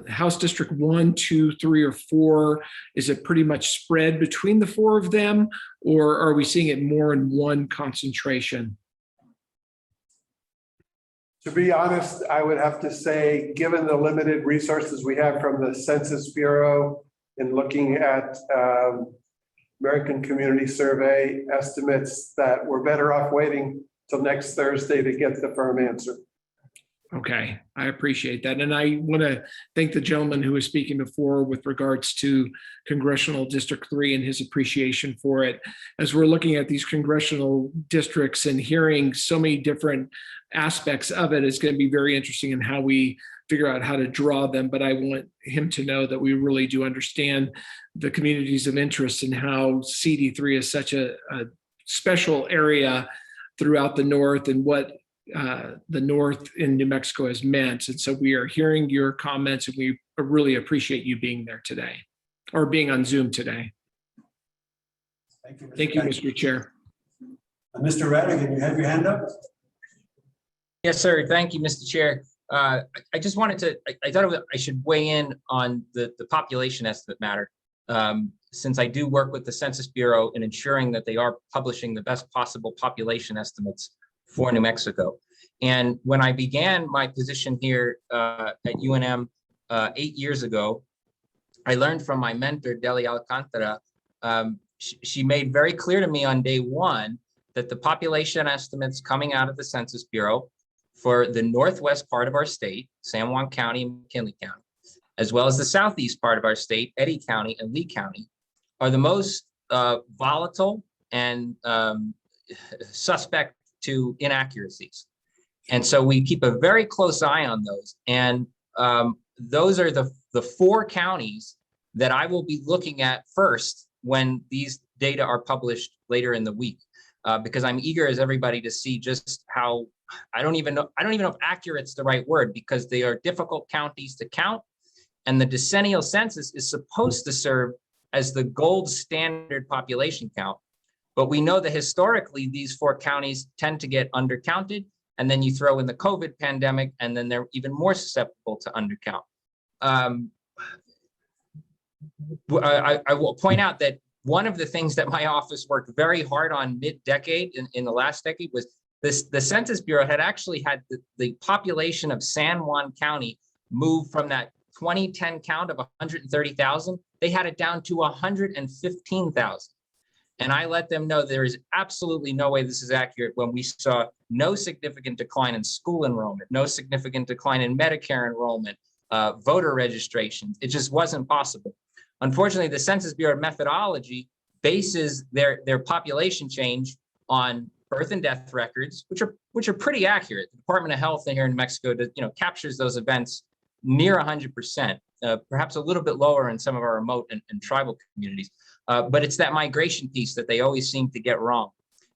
House District 1, 2, 3, or 4, is it pretty much spread between the 4 of them? Or are we seeing it more in one concentration? To be honest, I would have to say, given the limited resources we have from the Census Bureau in looking at American Community Survey estimates, that we're better off waiting till next Thursday to get the firm answer. Okay, I appreciate that. And I want to thank the gentleman who was speaking before with regards to Congressional District 3 and his appreciation for it. As we're looking at these congressional districts and hearing so many different aspects of it, it's going to be very interesting in how we figure out how to draw them. But I want him to know that we really do understand the communities of interest and how CD3 is such a special area throughout the North and what the North in New Mexico has meant. And so we are hearing your comments, and we really appreciate you being there today, or being on Zoom today. Thank you, Mr. Chair. Mr. Radigan, you have your hand up? Yes, sir. Thank you, Mr. Chair. I just wanted to, I thought I should weigh in on the population estimate matter. Since I do work with the Census Bureau in ensuring that they are publishing the best possible population estimates for New Mexico. And when I began my position here at UNM 8 years ago, I learned from my mentor, Deli Alcantara. She made very clear to me on day one that the population estimates coming out of the Census Bureau for the northwest part of our state, San Juan County and McKinley County, as well as the southeast part of our state, Eddy County and Lee County, are the most volatile and suspect to inaccuracies. And so we keep a very close eye on those. And those are the 4 counties that I will be looking at first when these data are published later in the week, because I'm eager as everybody to see just how, I don't even know if accurate's the right word, because they are difficult counties to count. And the decennial census is supposed to serve as the gold standard population count. But we know that historically, these 4 counties tend to get undercounted, and then you throw in the COVID pandemic, and then they're even more susceptible to undercount. I will point out that one of the things that my office worked very hard on mid-decade in the last decade was the Census Bureau had actually had the population of San Juan County move from that 2010 count of 130,000. They had it down to 115,000. And I let them know there is absolutely no way this is accurate when we saw no significant decline in school enrollment, no significant decline in Medicare enrollment, voter registration. It just wasn't possible. Unfortunately, the Census Bureau methodology bases their population change on birth and death records, which are pretty accurate. The Department of Health here in New Mexico, captures those events near 100%, perhaps a little bit lower in some of our remote and tribal communities. But it's that migration piece that they always seem to get wrong.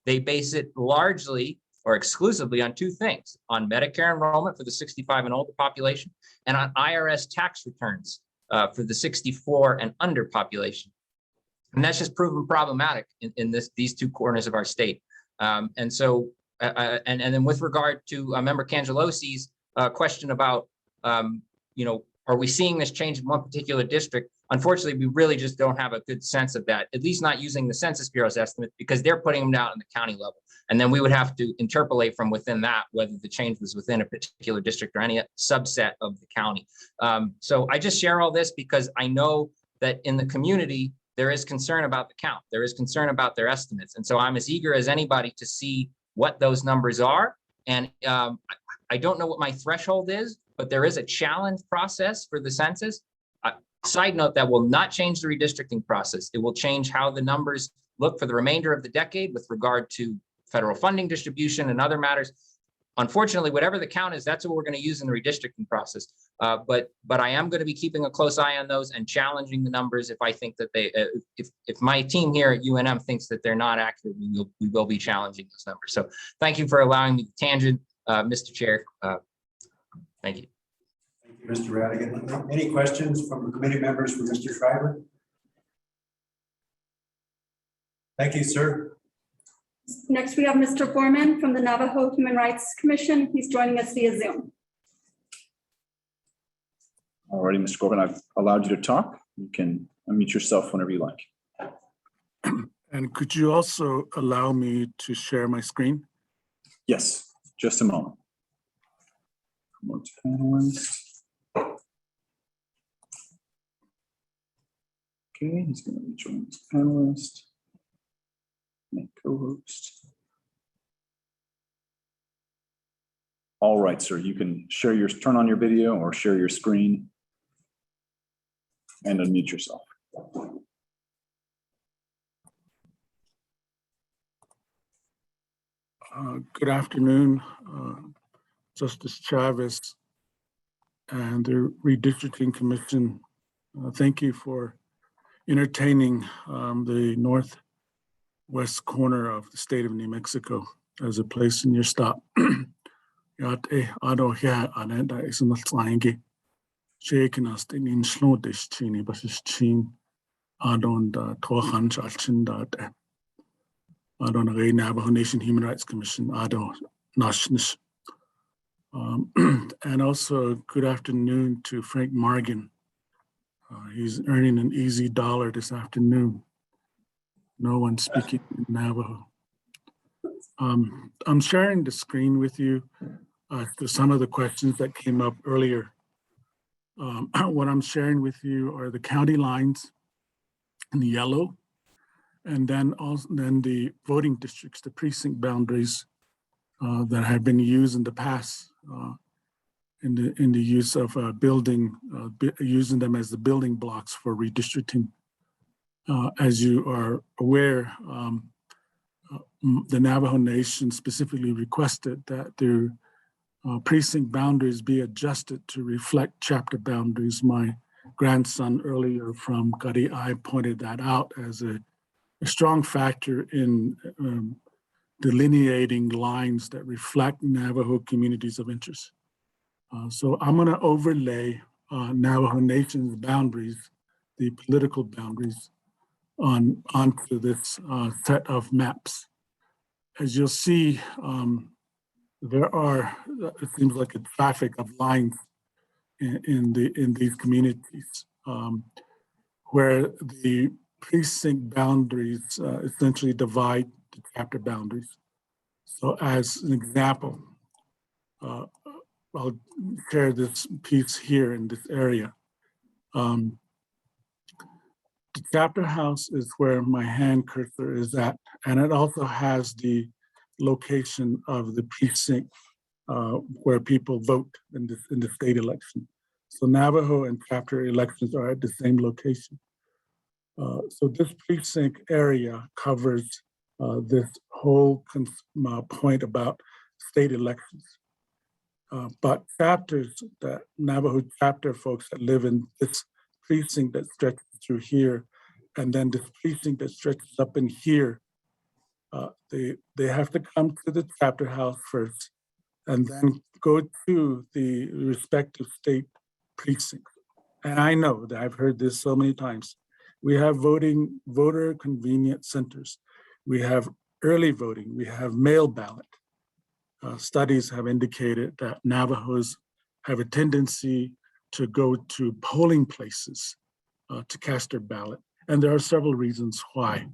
They base it largely or exclusively on 2 things: on Medicare enrollment for the 65 and older population, and on IRS tax returns for the 64 and under population. And that's just proven problematic in these 2 corners of our state. And so, and then with regard to Member Cangelosi's question about, are we seeing this change in one particular district? Unfortunately, we really just don't have a good sense of that, at least not using the Census Bureau's estimate, because they're putting them down in the county level. And then we would have to interpolate from within that whether the change was within a particular district or any subset of the county. So I just share all this because I know that in the community, there is concern about the count. There is concern about their estimates. And so I'm as eager as anybody to see what those numbers are. And I don't know what my threshold is, but there is a challenge process for the census. Side note, that will not change the redistricting process. It will change how the numbers look for the remainder of the decade with regard to federal funding distribution and other matters. Unfortunately, whatever the count is, that's what we're going to use in the redistricting process. But I am going to be keeping a close eye on those and challenging the numbers if I think that if my team here at UNM thinks that they're not accurate, we will be challenging those numbers. So thank you for allowing me to tangent, Mr. Chair. Thank you. Thank you, Mr. Radigan. Any questions from the committee members for Mr. Schreiber? Thank you, sir. Next, we have Mr. Foreman from the Navajo Human Rights Commission. He's joining us via Zoom. All righty, Mr. Corbin, I've allowed you to talk. You can unmute yourself whenever you like. And could you also allow me to share my screen? Yes, just a moment. Come on to panelist. Okay, he's going to rejoin as panelist. Make co-host. All right, sir, you can share your, turn on your video or share your screen and unmute yourself. Good afternoon, Justice Chavez and the Redistricting Commission. Thank you for entertaining the northwest corner of the state of New Mexico as a place in your stop. Yate ado here anenda is not slangy. Shaking us in slow dish chini, but it's chin. I don't talk hunch al chin that. I don't know, Navajo Nation Human Rights Commission, I don't Nashnish. And also, good afternoon to Frank Morgan. He's earning an easy $1 this afternoon. No one speaking in Navajo. I'm sharing the screen with you to some of the questions that came up earlier. What I'm sharing with you are the county lines in yellow, and then also the voting districts, the precinct boundaries that have been used in the past in the use of building, using them as the building blocks for redistricting. As you are aware, the Navajo Nation specifically requested that their precinct boundaries be adjusted to reflect chapter boundaries. My grandson earlier from Kari'ai pointed that out as a strong factor in delineating lines that reflect Navajo communities of interest. So I'm going to overlay Navajo Nation's boundaries, the political boundaries, onto this set of maps. As you'll see, there are, it seems like a traffic of lines in these communities where the precinct boundaries essentially divide the chapter boundaries. So as an example, I'll share this piece here in this area. The chapter house is where my hand cursor is at, and it also has the location of the precinct where people vote in the state election. So Navajo and chapter elections are at the same location. So this precinct area covers this whole point about state elections. But chapters, the Navajo chapter folks that live in this precinct that stretches through here, and then this precinct that stretches up in here, they have to come to the chapter house first and then go to the respective state precincts. And I know that I've heard this so many times. We have voter convenience centers. We have early voting. We have mail ballot. Studies have indicated that Navajos have a tendency to go to polling places to cast their ballot. And there are several reasons why.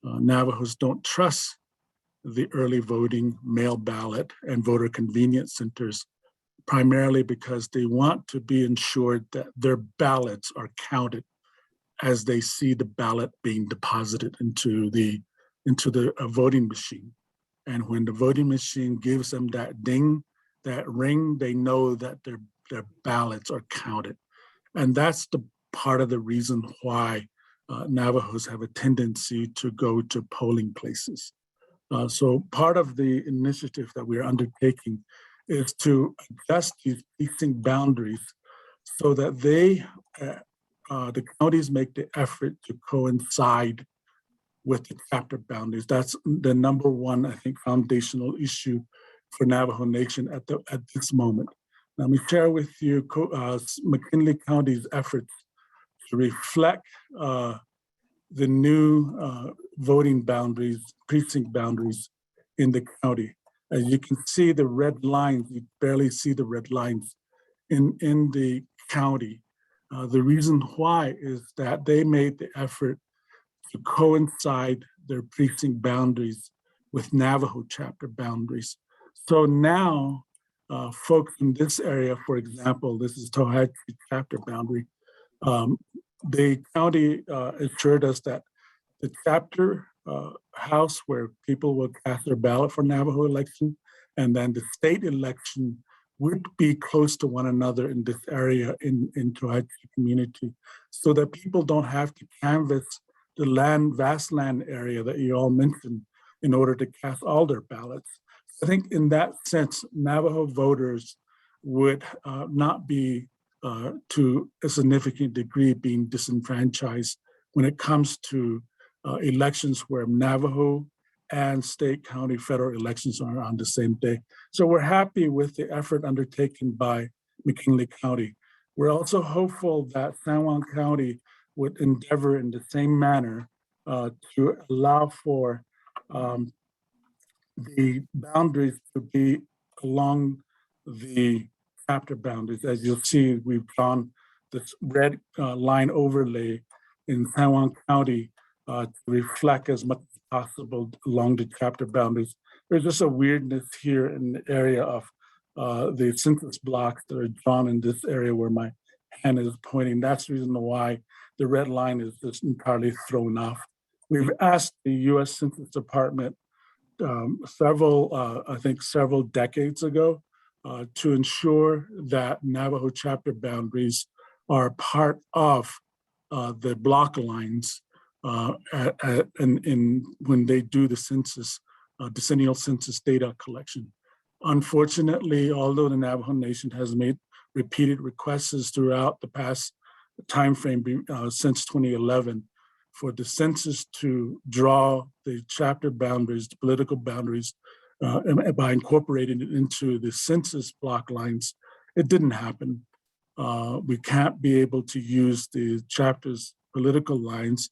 Navajos don't trust the early voting, mail ballot, and voter convenience centers, primarily because they want to be ensured that their ballots are counted as they see the ballot being deposited into the voting machine. And when the voting machine gives them that ding, that ring, they know that their ballots are counted. And that's the part of the reason why Navajos have a tendency to go to polling places. So part of the initiative that we're undertaking is to adjust these precinct boundaries so that the counties make the effort to coincide with the chapter boundaries. That's the number one, I think, foundational issue for Navajo Nation at this moment. Let me share with you McKinley County's efforts to reflect the new voting boundaries, precinct boundaries in the county. As you can see the red lines, you barely see the red lines in the county. The reason why is that they made the effort to coincide their precinct boundaries with Navajo chapter boundaries. So now, folks in this area, for example, this is Tohatchi chapter boundary. The county assured us that the chapter house where people will cast their ballot for Navajo election, and then the state election would be close to one another in this area in Tohatchi community, so that people don't have to canvass the vast land area that you all mentioned in order to cast all their ballots. I think in that sense, Navajo voters would not be to a significant degree being disenfranchised when it comes to elections where Navajo and state, county, federal elections are on the same day. So we're happy with the effort undertaken by McKinley County. We're also hopeful that San Juan County would endeavor in the same manner to allow for the boundaries to be along the chapter boundaries. As you'll see, we've drawn this red line overlay in San Juan County to reflect as much as possible along the chapter boundaries. There's just a weirdness here in the area of the census blocks that are drawn in this area where my hand is pointing. That's the reason why the red line is just entirely thrown off. We've asked the US Census Department several decades ago to ensure that Navajo chapter boundaries are part of the block lines when they do the census, decennial census data collection. Unfortunately, although the Navajo Nation has made repeated requests throughout the past timeframe since 2011 for the census to draw the chapter boundaries, the political boundaries, by incorporating it into the census block lines, it didn't happen. We can't be able to use the chapter's political lines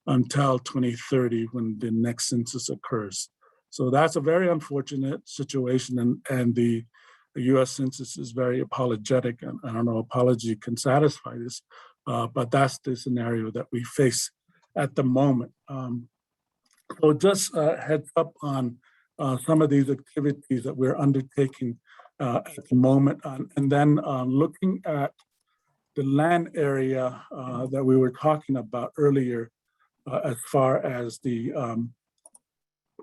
until 2030 when the next census occurs. So that's a very unfortunate situation, and the US Census is very apologetic, and I don't know, apology can satisfy this, but that's the scenario that we face at the moment. So just heads up on some of these activities that we're undertaking at the moment. And then looking at the land area that we were talking about earlier, as far as the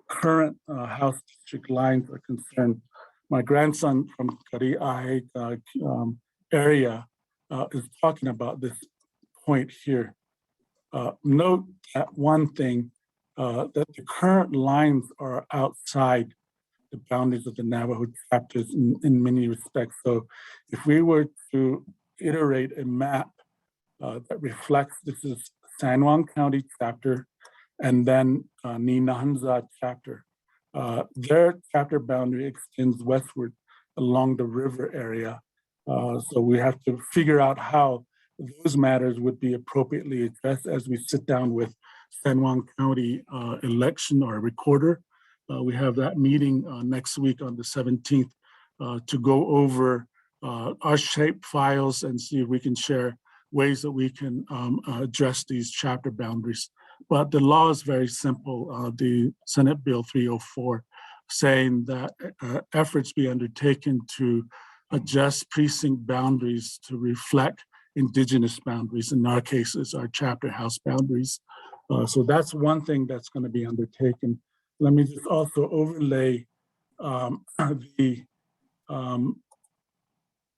current House district lines are concerned, my grandson from Kari'ahe area is talking about this point here. Note that one thing, that the current lines are outside the boundaries of the Navajo chapters in many respects. So if we were to iterate a map that reflects this is San Juan County chapter and then Ninahanza chapter, their chapter boundary extends westward along the river area. So we have to figure out how those matters would be appropriately addressed as we sit down with San Juan County election or recorder. We have that meeting next week on the 17th to go over our shape files and see if we can share ways that we can address these chapter boundaries. But the law is very simple. The Senate Bill 304 saying that efforts be undertaken to adjust precinct boundaries to reflect indigenous boundaries. In our cases, our chapter house boundaries. So that's one thing that's going to be undertaken. Let me just also overlay the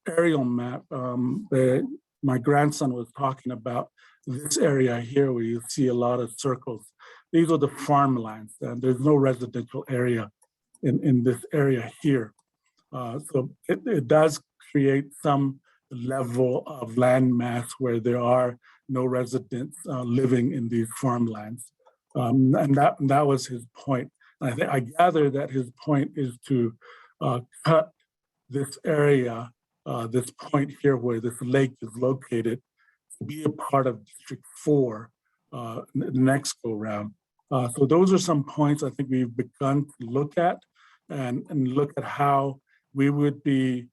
aerial map that my grandson was talking about. This area here where you see a lot of circles. These are the farmlands, and there's no residential area in this area here. So it does create some level of land mass where there are no residents living in these farmlands. And that was his point. I gather that his point is to cut this area, this point here where this lake is located, to be a part of District 4 the next go round. So those are some points I think we've begun to look at and look at how we would be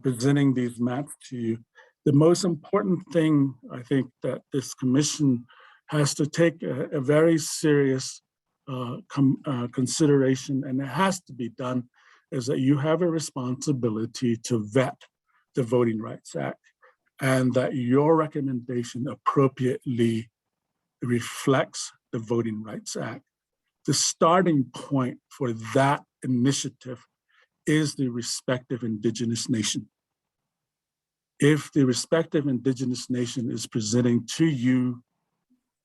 presenting these maps to you. The most important thing, I think, that this commission has to take a very serious consideration, and it has to be done, is that you have a responsibility to vet the Voting Rights Act, and that your recommendation appropriately reflects the Voting Rights Act. The starting point for that initiative is the respective Indigenous nation. If the respective Indigenous nation is presenting to you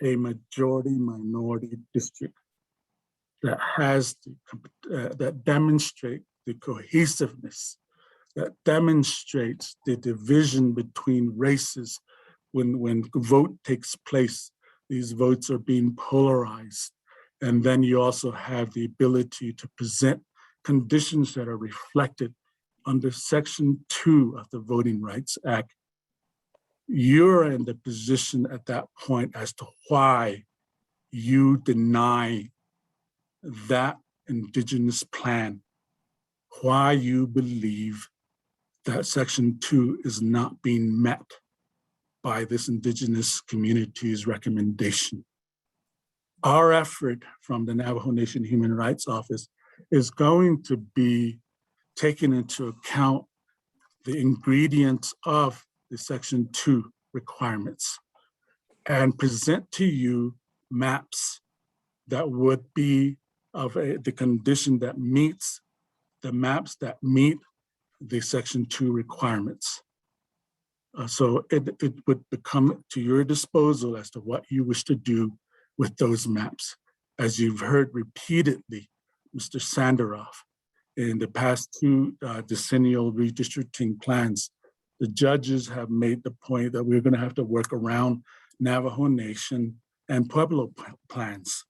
a majority minority district that has that demonstrate the cohesiveness, that demonstrates the division between races when vote takes place, these votes are being polarized. And then you also have the ability to present conditions that are reflected under Section 2 of the Voting Rights Act. You're in the position at that point as to why you deny that Indigenous plan, why you believe that Section 2 is not being met by this Indigenous community's recommendation. Our effort from the Navajo Nation Human Rights Office is going to be taking into account the ingredients of the Section 2 requirements and present to you maps that would be of the condition that meets the maps that meet the Section 2 requirements. So it would become to your disposal as to what you wish to do with those maps. As you've heard repeatedly, Mr. Sandaroff, in the past two decennial redistricting plans, the judges have made the point that we're going to have to work around Navajo Nation and Pueblo plans.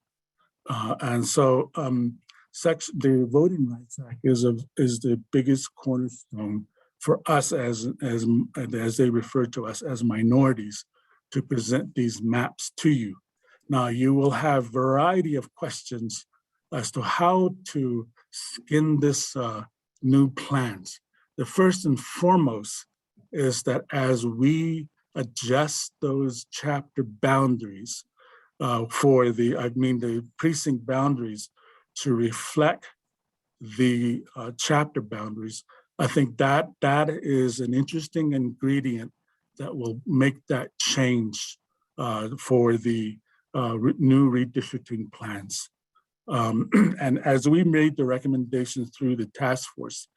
And so the Voting Rights Act is the biggest cornerstone for us as they refer to us as minorities to present these maps to you. Now, you will have variety of questions as to how to skin this new plans. The first and foremost is that as we adjust those chapter boundaries for the precinct boundaries to reflect the chapter boundaries, I think that is an interesting ingredient that will make that change for the new redistricting plans. And as we made the recommendations through the task force,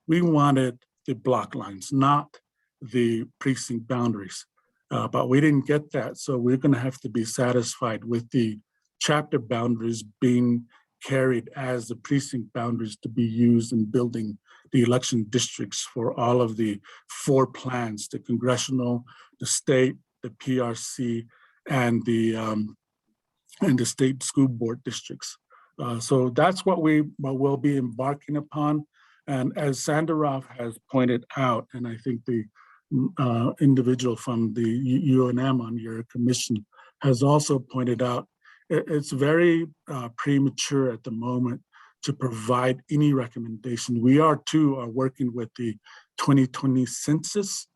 we wanted the block lines, not the precinct boundaries. But we didn't get that. So we're going to have to be satisfied with the chapter boundaries being carried as the precinct boundaries to be used in building the election districts for all of the 4 plans, the congressional, the state, the PRC, and the state school board districts. So that's what we will be embarking upon. And as Sandaroff has pointed out, and I think the individual from the UNM on your commission has also pointed out, it's very premature at the moment to provide any recommendation. We are working with the 2020 census,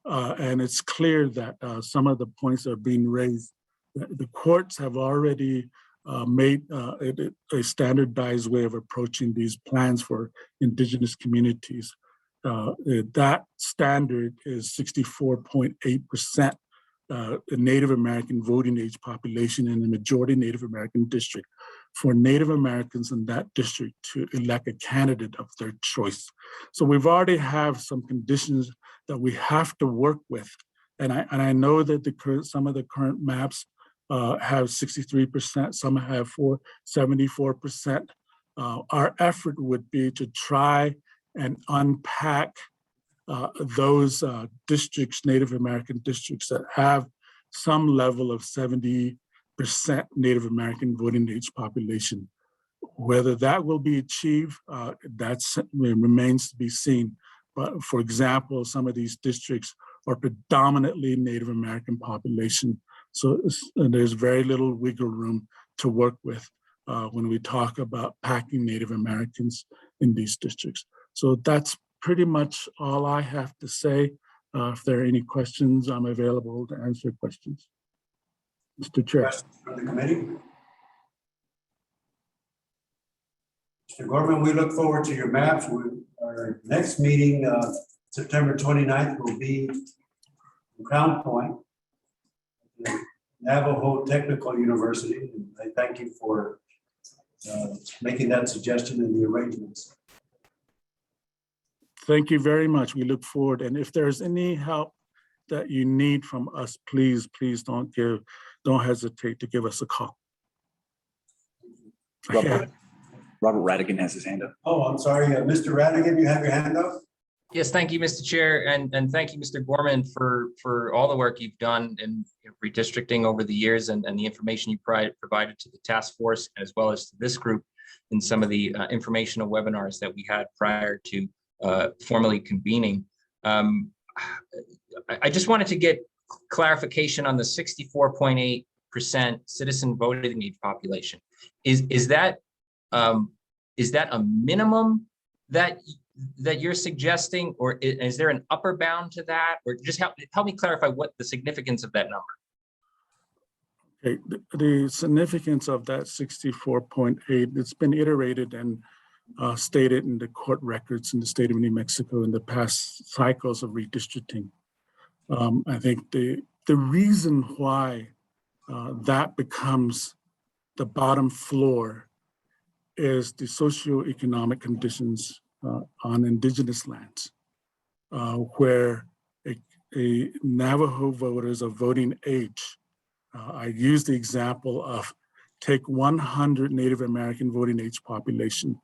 and it's clear that some of the points are being raised. The courts have already made a standardized way of approaching these plans for Indigenous communities. That standard is 64.8% Native American voting age population in the majority Native American district for Native Americans in that district to elect a candidate of their choice. So we've already have some conditions that we have to work with. And I know that some of the current maps have 63%, some have 74%. Our effort would be to try and unpack those districts, Native American districts that have some level of 70% Native American voting age population. Whether that will be achieved, that remains to be seen. But for example, some of these districts are predominantly Native American population. So there's very little wiggle room to work with when we talk about packing Native Americans in these districts. So that's pretty much all I have to say. If there are any questions, I'm available to answer questions. Mr. Chair. Questions from the committee? Mr. Gorman, we look forward to your maps. Our next meeting, September 29th, will be in Crown Point, the Navajo Technical University. And I thank you for making that suggestion and the arrangements. Thank you very much. We look forward. And if there's any help that you need from us, please don't hesitate to give us a call. Robert Radigan has his hand up. Oh, I'm sorry. Mr. Radigan, you have your hand up? Yes, thank you, Mr. Chair, and thank you, Mr. Gorman, for all the work you've done in redistricting over the years and the information you provided to the task force as well as to this group in some of the informational webinars that we had prior to formally convening. I just wanted to get clarification on the 64.8% citizen voting age population. Is that a minimum that you're suggesting, or is there an upper bound to that? Or just help me clarify what the significance of that number. Okay, the significance of that 64.8, it's been iterated and stated in the court records in the state of New Mexico in the past cycles of redistricting. I think the reason why that becomes the bottom floor is the socioeconomic conditions on indigenous lands, where a Navajo voters of voting age. I use the example of take 100 Native American voting age population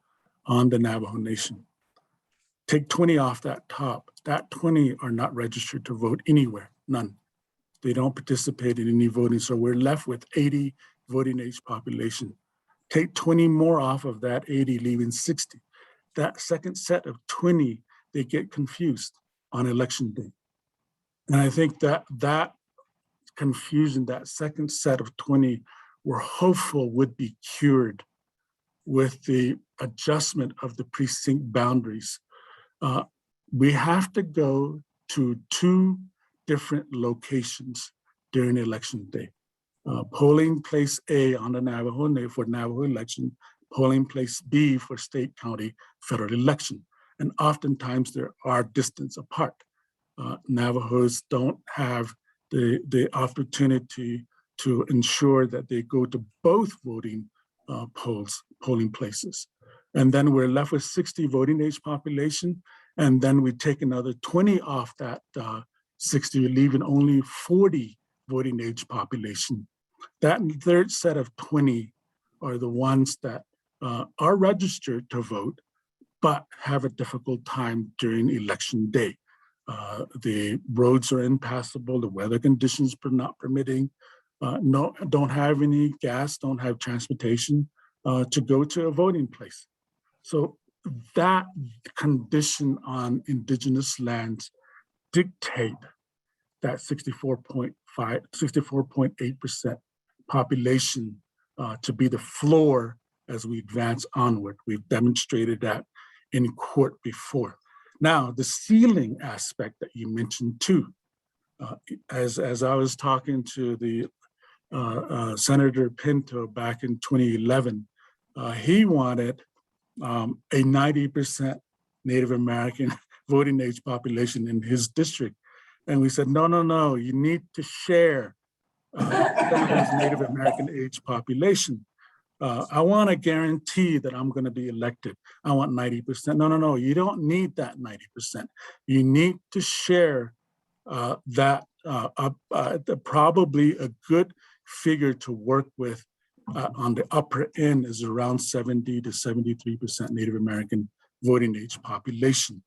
on the Navajo Nation. Take 20 off that top. That 20 are not registered to vote anywhere, none. They don't participate in any voting, so we're left with 80 voting age population. Take 20 more off of that 80, leaving 60. That second set of 20, they get confused on election day. And I think that confusion, that second set of 20, we're hopeful would be cured with the adjustment of the precinct boundaries. We have to go to 2 different locations during election day. Polling place A on the Navajo for Navajo election, polling place B for state, county, federal election. And oftentimes there are distance apart. Navajos don't have the opportunity to ensure that they go to both voting polling places. And then we're left with 60 voting age population. And then we take another 20 off that 60, leaving only 40 voting age population. That third set of 20 are the ones that are registered to vote, but have a difficult time during election day. The roads are impassable, the weather conditions not permitting, don't have any gas, don't have transportation to go to a voting place. So that condition on indigenous lands dictate that 64.8% population to be the floor as we advance onward. We've demonstrated that in court before. Now, the ceiling aspect that you mentioned too, as I was talking to the Senator Pinto back in 2011, he wanted a 90% Native American voting age population in his district. And we said, no, you need to share some of his Native American age population. I want to guarantee that I'm going to be elected. I want 90%. No, you don't need that 90%. You need to share that probably a good figure to work with on the upper end is around 70 to 73% Native American voting age population.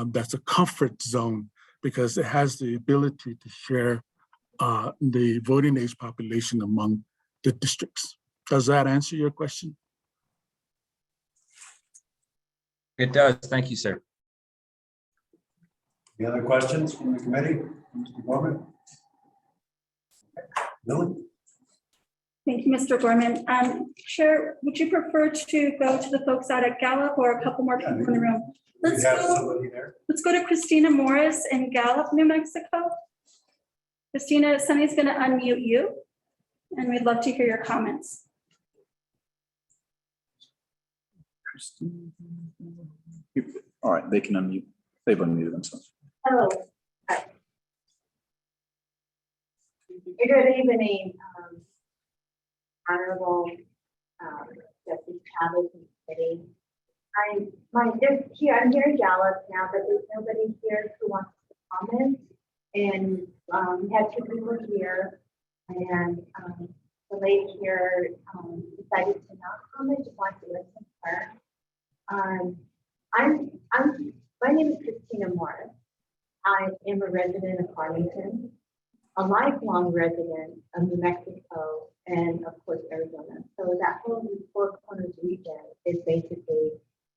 That's a comfort zone because it has the ability to share the voting age population among the districts. Does that answer your question? It does. Thank you, sir. Any other questions from the committee? Mr. Gorman? Billy? Thank you, Mr. Gorman. Chair, would you prefer to go to the folks out at Gallup or a couple more people in the room? We Let's have go, somebody there. let's go to Christina Morris in Gallup, New Mexico. Christina, Sunny's going to unmute you, and we'd love to hear your comments. All right, they can unmute. They've unmuted themselves. Hello. Hi. Good evening, Honorable Justice Chavez and Committee. I'm here in Dallas now, but there's nobody here who wants to comment. And we had two people here, and the lady here decided to not comment, just wanted to listen to her. My name is Christina Morris. I am a resident of Farmington, a lifelong resident of New Mexico, and of course, Arizona. So that whole Four Corners region is basically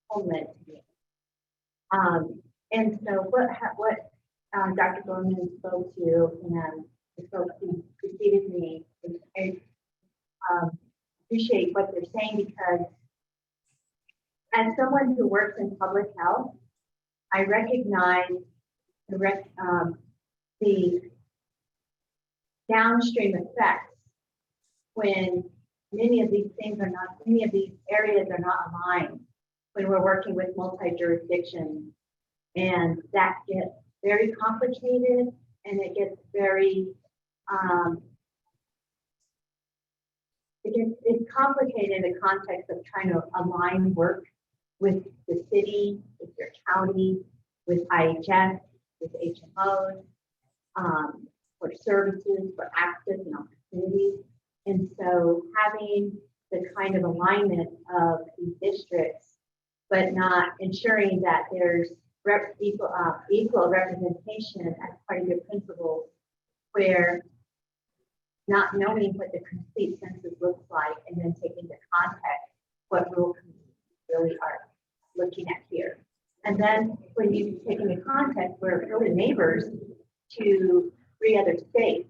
homeland to me. And so what Dr. Gorman spoke to and the folks who preceded me, I appreciate what they're saying, because as someone who works in public health, I recognize the downstream effects when many of these areas are not aligned, when we're working with multi-jurisdictions, and that gets very complicated, and it gets very it's complicated in the context of trying to align work with the city, with your county, with IHS, with HMOs, for services, for access and opportunities. And so having the kind of alignment of these districts, but not ensuring that there's equal representation as part of your principles, where not knowing what the complete census looks like and then taking into context what rural communities really are looking at here. And then when you take into context, we're really neighbors to 3 other states.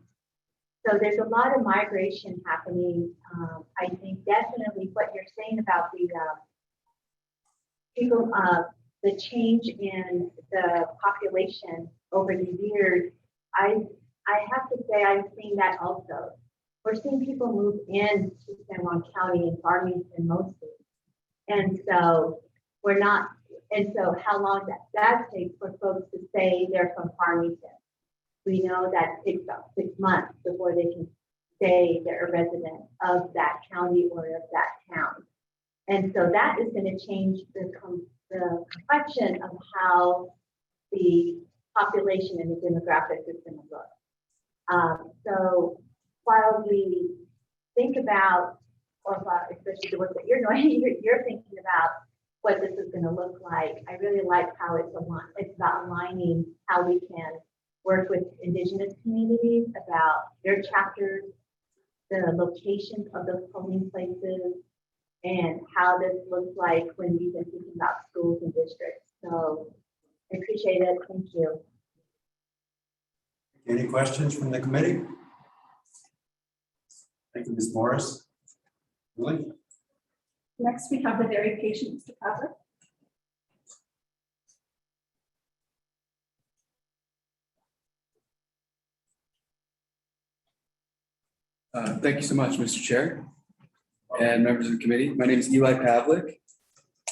So there's a lot of migration happening. I think definitely what you're saying about the people, the change in the population over the years, I have to say I've seen that also. We're seeing people move in to San Juan County and Farmington mostly. And so we're not, and so how long that takes for folks to say they're from Farmington. We know that it takes about 6 months before they can say they're a resident of that county or of that town. And so that is going to change the complexion of how the population and the demographics is going to look. So while we think about, especially the work that you're doing, you're thinking about what this is going to look like. I really like how it's about aligning how we can work with Indigenous communities, about their chapters, the locations of those polling places, and how this looks like when we've been thinking about schools and districts. So I appreciate it. Thank you. Any questions from the committee? Thank you, Ms. Morris. Really? Next, we have the very patient Mr. Pavlik. Thank you so much, Mr. Chair and members of the committee. My name is Eli Pavlik,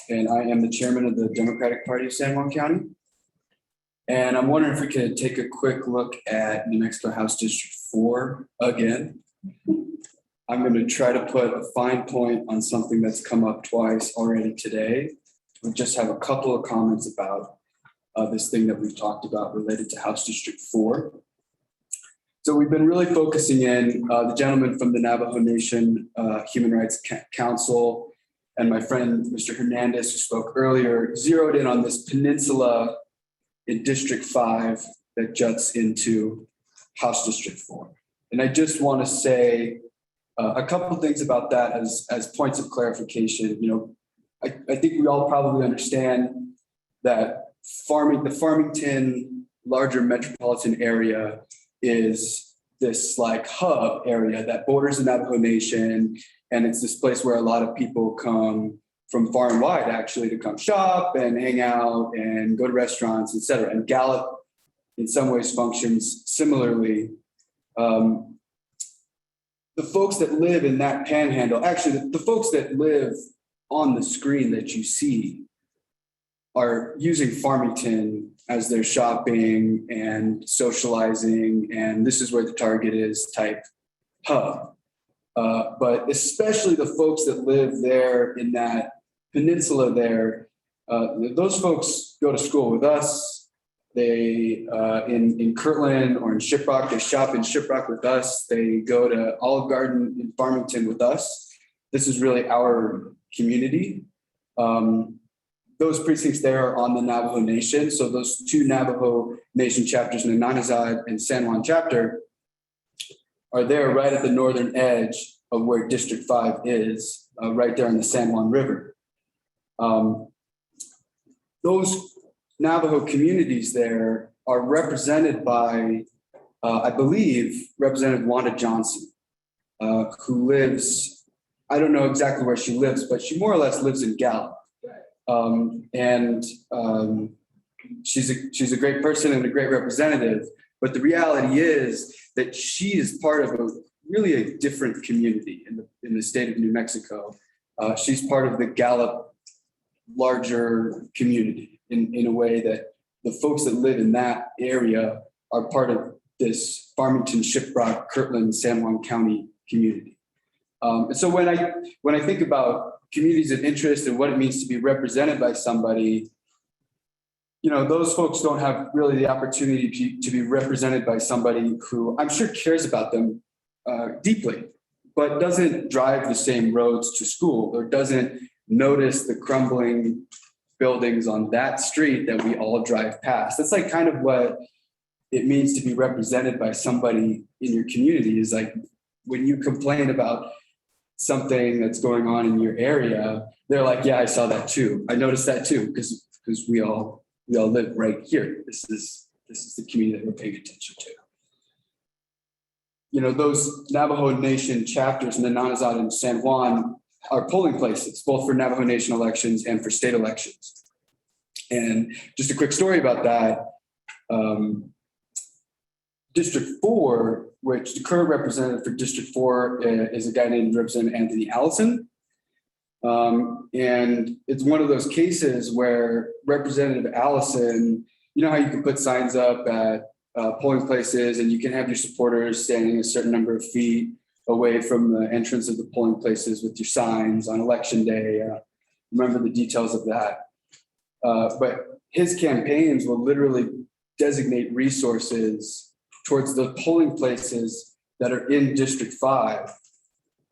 and I am the chairman of the Democratic Party of San Juan County. And I'm wondering if we could take a quick look at New Mexico House District 4 again. I'm going to try to put a fine point on something that's come up twice already today. We just have a couple of comments about this thing that we've talked about related to House District 4. So we've been really focusing in, the gentleman from the Navajo Nation Human Rights Council and my friend, Mr. Hernandez, who spoke earlier, zeroed in on this peninsula in District 5 that juts into House District 4. And I just want to say a couple of things about that as points of clarification. You know, I think we all probably understand that the Farmington larger metropolitan area is this like hub area that borders the Navajo Nation. And it's this place where a lot of people come from far and wide actually to come shop and hang out and go to restaurants, et cetera. And Gallup in some ways functions similarly. The folks that live in that panhandle, actually the folks that live on the screen that you see are using Farmington as their shopping and socializing, and this is where the Target is type hub. But especially the folks that live there in that peninsula there, those folks go to school with us. They in Kirtland or in Shiprock, they shop in Shiprock with us. They go to Olive Garden in Farmington with us. This is really our community. Those precincts there are on the Navajo Nation. So those two Navajo Nation chapters, Nananazad and San Juan chapter, are there right at the northern edge of where District 5 is, right there on the San Juan River. Those Navajo communities there are represented by, I believe, Representative Wanda Johnson, who lives, I don't know exactly where she lives, but she more or less lives in Gallup. She's a great person and a great representative, but the reality is that she is part of really a different community in the state of New Mexico. She's part of the Gallup larger community in a way that the folks that live in that area are part of this Farmington, Shiprock, Kirtland, San Juan County community. And so when I think about communities of interest and what it means to be represented by somebody, those folks don't have really the opportunity to be represented by somebody who I'm sure cares about them deeply, but doesn't drive the same roads to school or doesn't notice the crumbling buildings on that street that we all drive past. That's like kind of what it means to be represented by somebody in your community, is like when you complain about something that's going on in your area, they're like, yeah, I saw that too. I noticed that too, because we all live right here. This is the community that we're paying attention to. Those Navajo Nation chapters in Nananazad and San Juan are polling places, both for Navajo Nation elections and for state elections. And just a quick story about that. District 4, which the current representative for District 4 is a guy named Representative Anthony Allison. And it's one of those cases where Representative Allison, you know how you can put signs up at polling places and you can have your supporters standing a certain number of feet away from the entrance of the polling places with your signs on election day. Remember the details of that. But his campaigns will literally designate resources towards the polling places that are in District 5,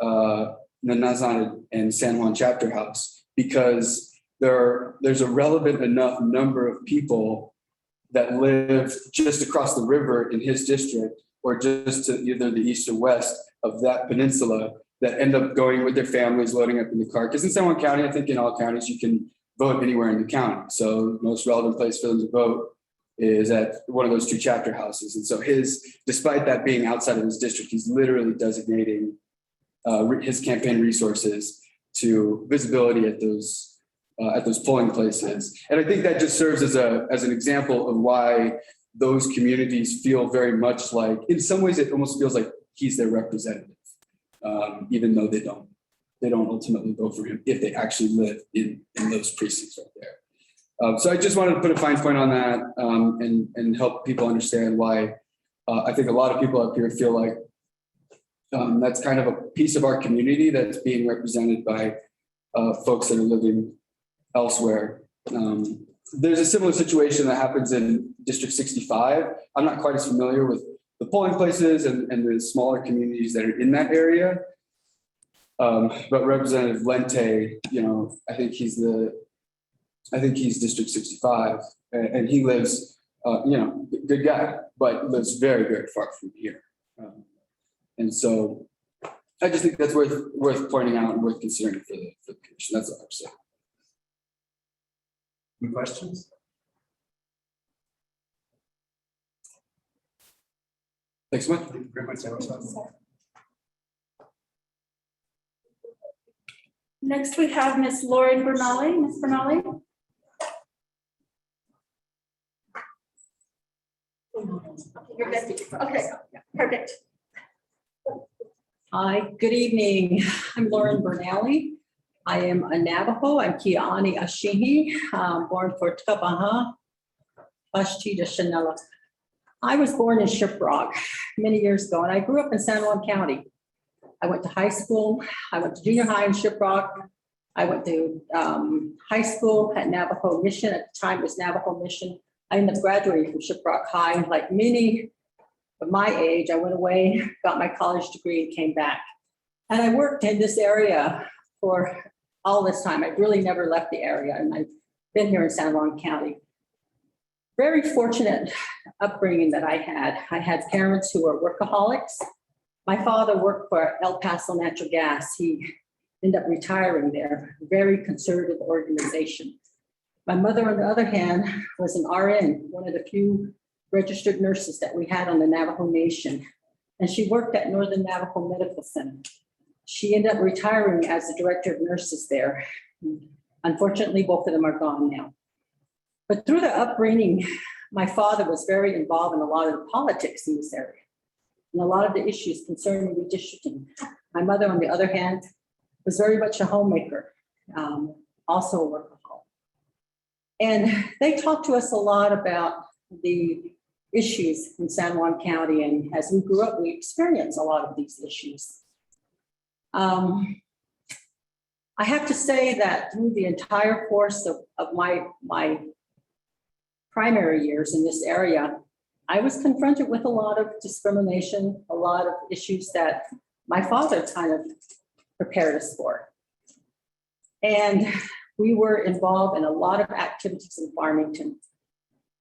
Nananazad and San Juan Chapter House, because there's a relevant enough number of people that live just across the river in his district, or just to either the east or west of that peninsula, that end up going with their families, loading up in the car. Because in San Juan County, I think in all counties, you can vote anywhere in the county. So the most relevant place for them to vote is at one of those two chapter houses. And so despite that being outside of his district, he's literally designating his campaign resources to visibility at those polling places. And I think that just serves as an example of why those communities feel very much like, in some ways, it almost feels like he's their representative, even though they don't ultimately vote for him if they actually live in those precincts right there. So I just wanted to put a fine point on that and help people understand why I think a lot of people up here feel like that's kind of a piece of our community that's being represented by folks that are living elsewhere. There's a similar situation that happens in District 65. I'm not quite as familiar with the polling places and the smaller communities that are in that area. But Representative Lente, I think he's District 65, and he lives, good guy, but lives very, very far from here. And so I just think that's worth pointing out and worth considering for the commission. That's all I'm saying. Any questions? Thanks so much. Thank you very much, Sarah. Next, we have Miss Lauren Bernali. Miss Bernali? You're good. Okay, perfect. Hi, good evening. I'm Lauren Bernali. I am a Navajo. I'm Kiani Ashihi, born for Tkabaha, Bashti Shanela. I was born in Shiprock many years ago, and I grew up in San Juan County. I went to high school. I went to junior high in Shiprock. I went to high school at Navajo Mission. At the time, it was Navajo Mission. I ended up graduating from Shiprock High. Like many of my age, I went away, got my college degree, and came back. And I worked in this area for all this time. I really never left the area, and I've been here in San Juan County. Very fortunate upbringing that I had. I had parents who were workaholics. My father worked for El Paso Natural Gas. He ended up retiring there. Very conservative organization. My mother, on the other hand, was an RN, one of the few registered nurses that we had on the Navajo Nation. And she worked at Northern Navajo Medical Center. She ended up retiring as the director of nurses there. Unfortunately, both of them are gone now. But through the upbringing, my father was very involved in a lot of the politics in this area and a lot of the issues concerning redistricting. My mother, on the other hand, was very much a homemaker, also a workaholic. And they talked to us a lot about the issues in San Juan County. And as we grew up, we experienced a lot of these issues. I have to say that through the entire course of my primary years in this area, I was confronted with a lot of discrimination, a lot of issues that my father kind of prepared us for. And we were involved in a lot of activities in Farmington.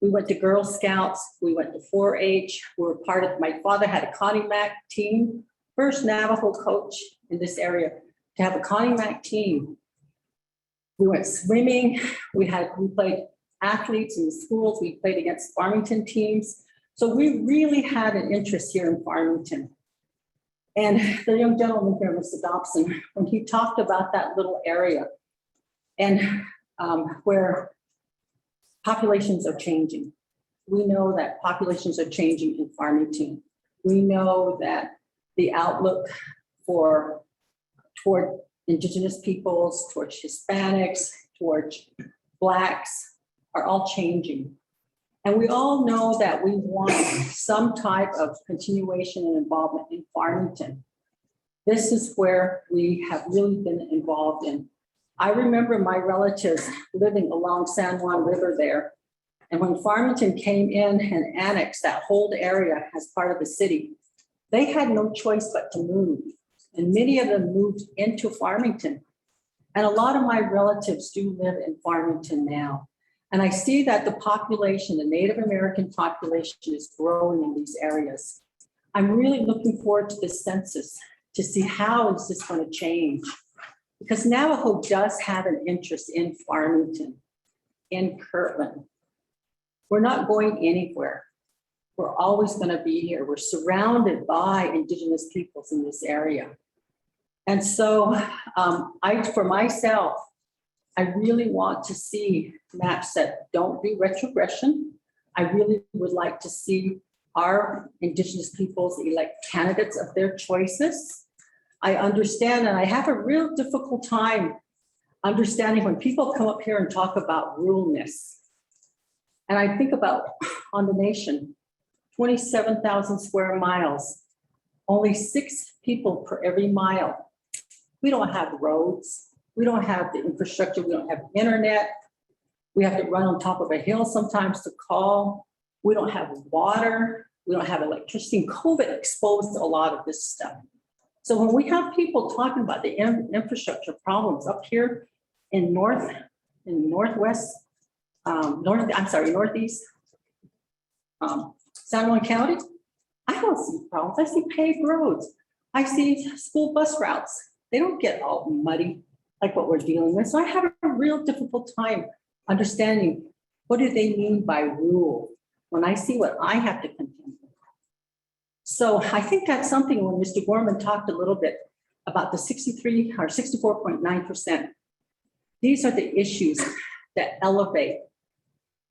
We went to Girl Scouts, we went to 4-H, we were part of, my father had a Connie Mac team, first Navajo coach in this area to have a Connie Mac team. We went swimming, we played athletes in the schools, we played against Farmington teams. So we really had an interest here in Farmington. And the young gentleman here, Mr. Dobson, when he talked about that little area and where populations are changing. We know that populations are changing in Farmington. We know that the outlook toward Indigenous peoples, towards Hispanics, towards Blacks are all changing. And we all know that we want some type of continuation and involvement in Farmington. This is where we have really been involved in. I remember my relatives living along San Juan River there. And when Farmington came in and annexed that whole area as part of the city, they had no choice but to move. And many of them moved into Farmington. And a lot of my relatives do live in Farmington now. And I see that the population, the Native American population, is growing in these areas. I'm really looking forward to this census to see how is this going to change. Because Navajo does have an interest in Farmington, in Kirtland. We're not going anywhere. We're always going to be here. We're surrounded by Indigenous peoples in this area. And so for myself, I really want to see maps that don't do retrogression. I really would like to see our Indigenous peoples elect candidates of their choices. I understand, and I have a real difficult time understanding when people come up here and talk about ruralness. And I think about on the nation, 27,000 square miles, only 6 people per every mile. We don't have roads. We don't have the infrastructure. We don't have internet. We have to run on top of a hill sometimes to call. We don't have water. We don't have electricity. And COVID exposed a lot of this stuff. So when we have people talking about the infrastructure problems up here in northeast, San Juan County, I don't see problems. I see paved roads. I see school bus routes. They don't get all muddy like what we're dealing with. So I have a real difficult time understanding what do they mean by rural when I see what I have to contend with. So I think that's something when Mr. Gorman talked a little bit about the 63 or 64.9%. These are the issues that elevate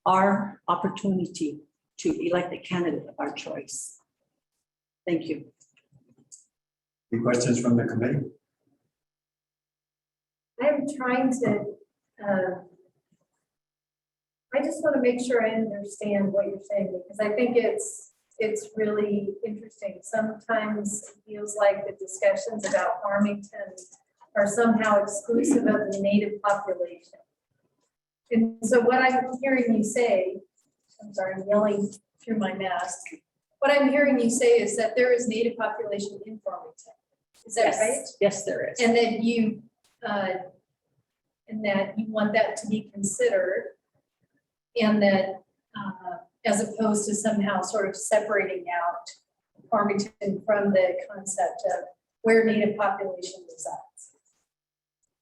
our opportunity to elect a candidate of our choice. Thank you. Any questions from the committee? I'm trying to, I just want to make sure I understand what you're saying, because I think it's really interesting. Sometimes it feels like the discussions about Farmington are somehow exclusive of the native population. And so what I'm hearing you say, I'm sorry, I'm yelling through my mask. What I'm hearing you say is that there is native population in Farmington. Is that Yes. right? Yes, there is. And that you want that to be considered, and that as opposed to somehow sort of separating out Farmington from the concept of where native population resides.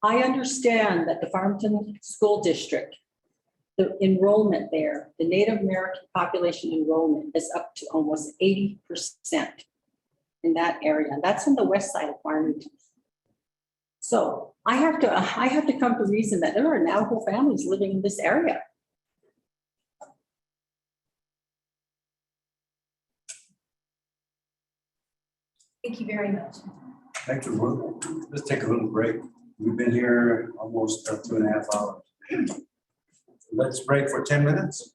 I understand that the Farmington School District, the enrollment there, the Native American population enrollment is up to almost 80% in that area. And that's on the west side of Farmington. So I have to come to reason that there are Navajo families living in this area. Thank you very much. Thank you. Let's take a little break. We've been here almost 2.5 hours. Let's break for 10 minutes.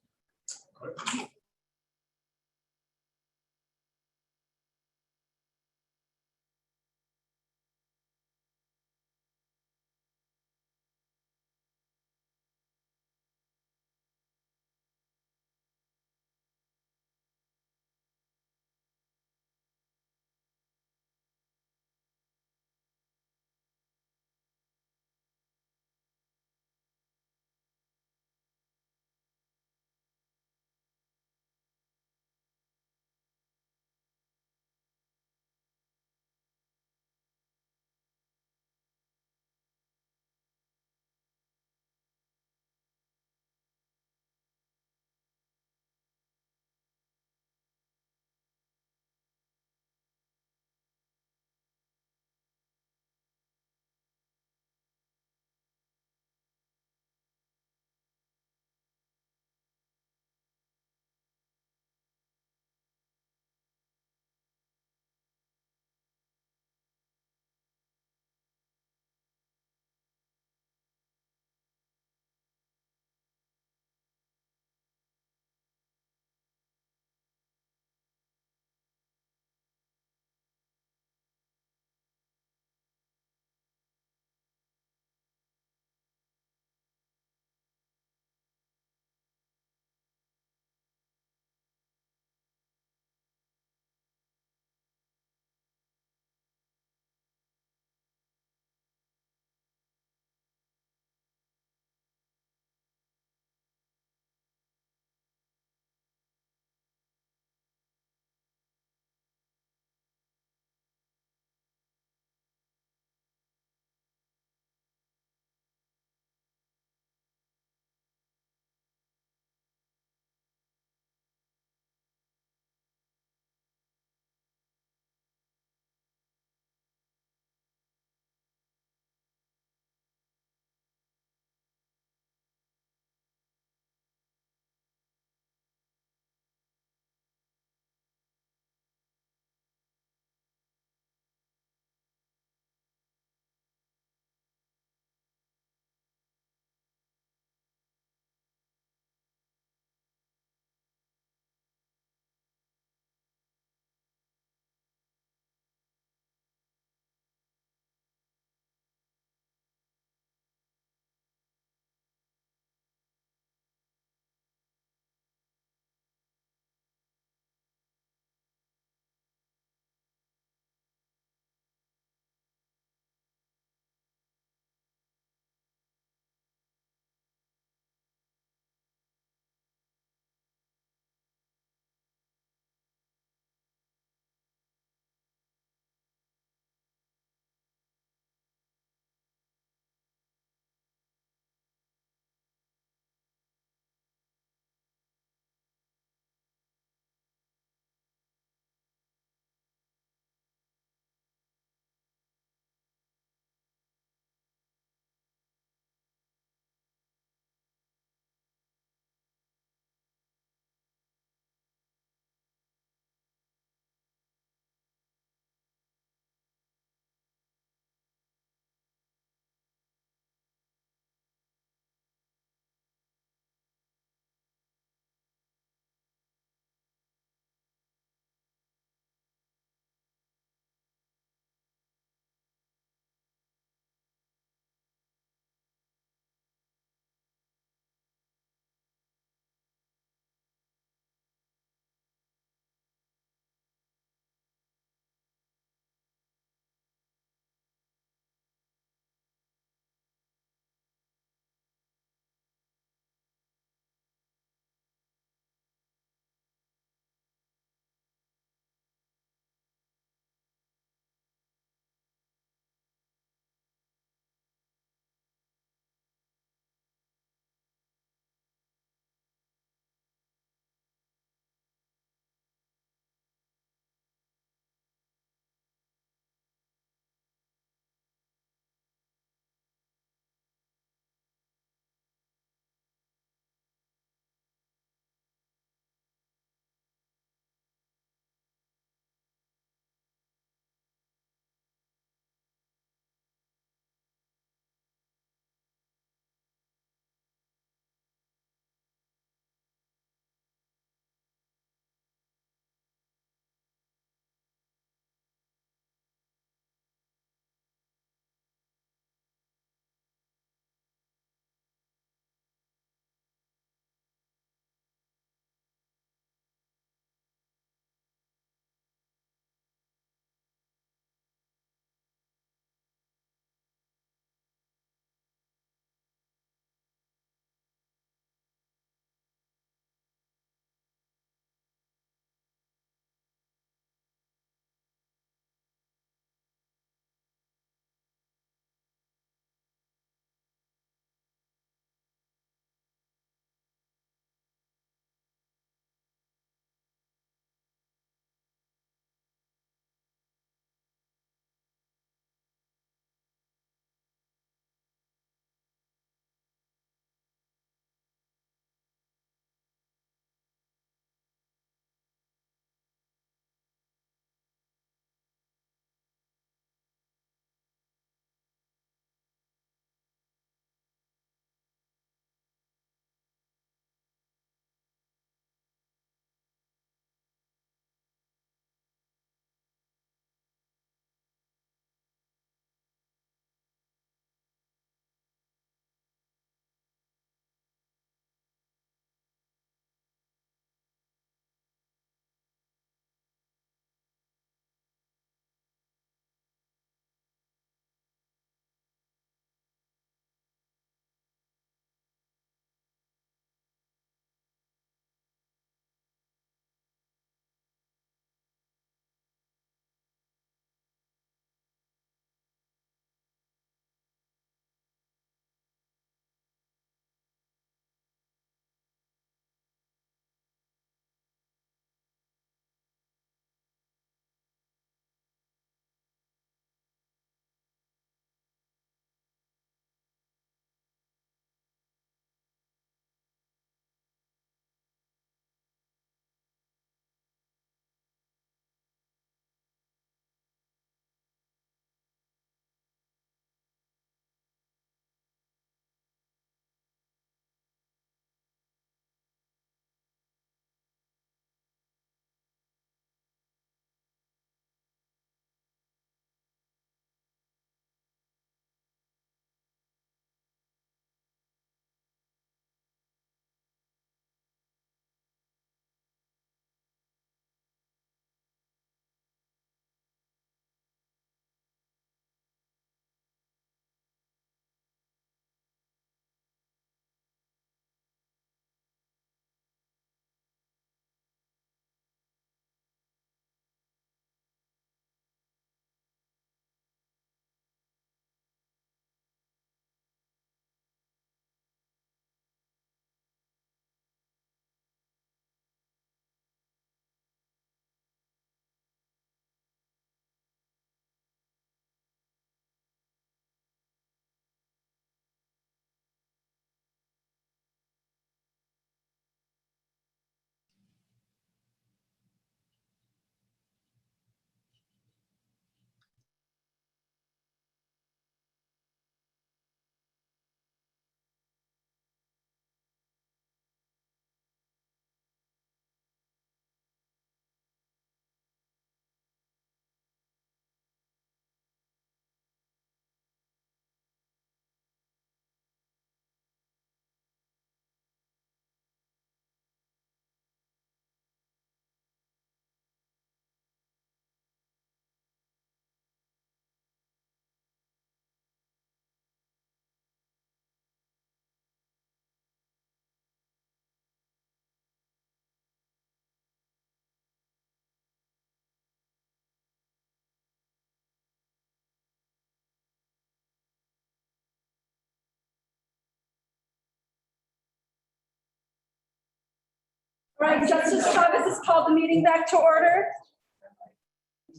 Right, Justice Chavez has called the meeting back to order.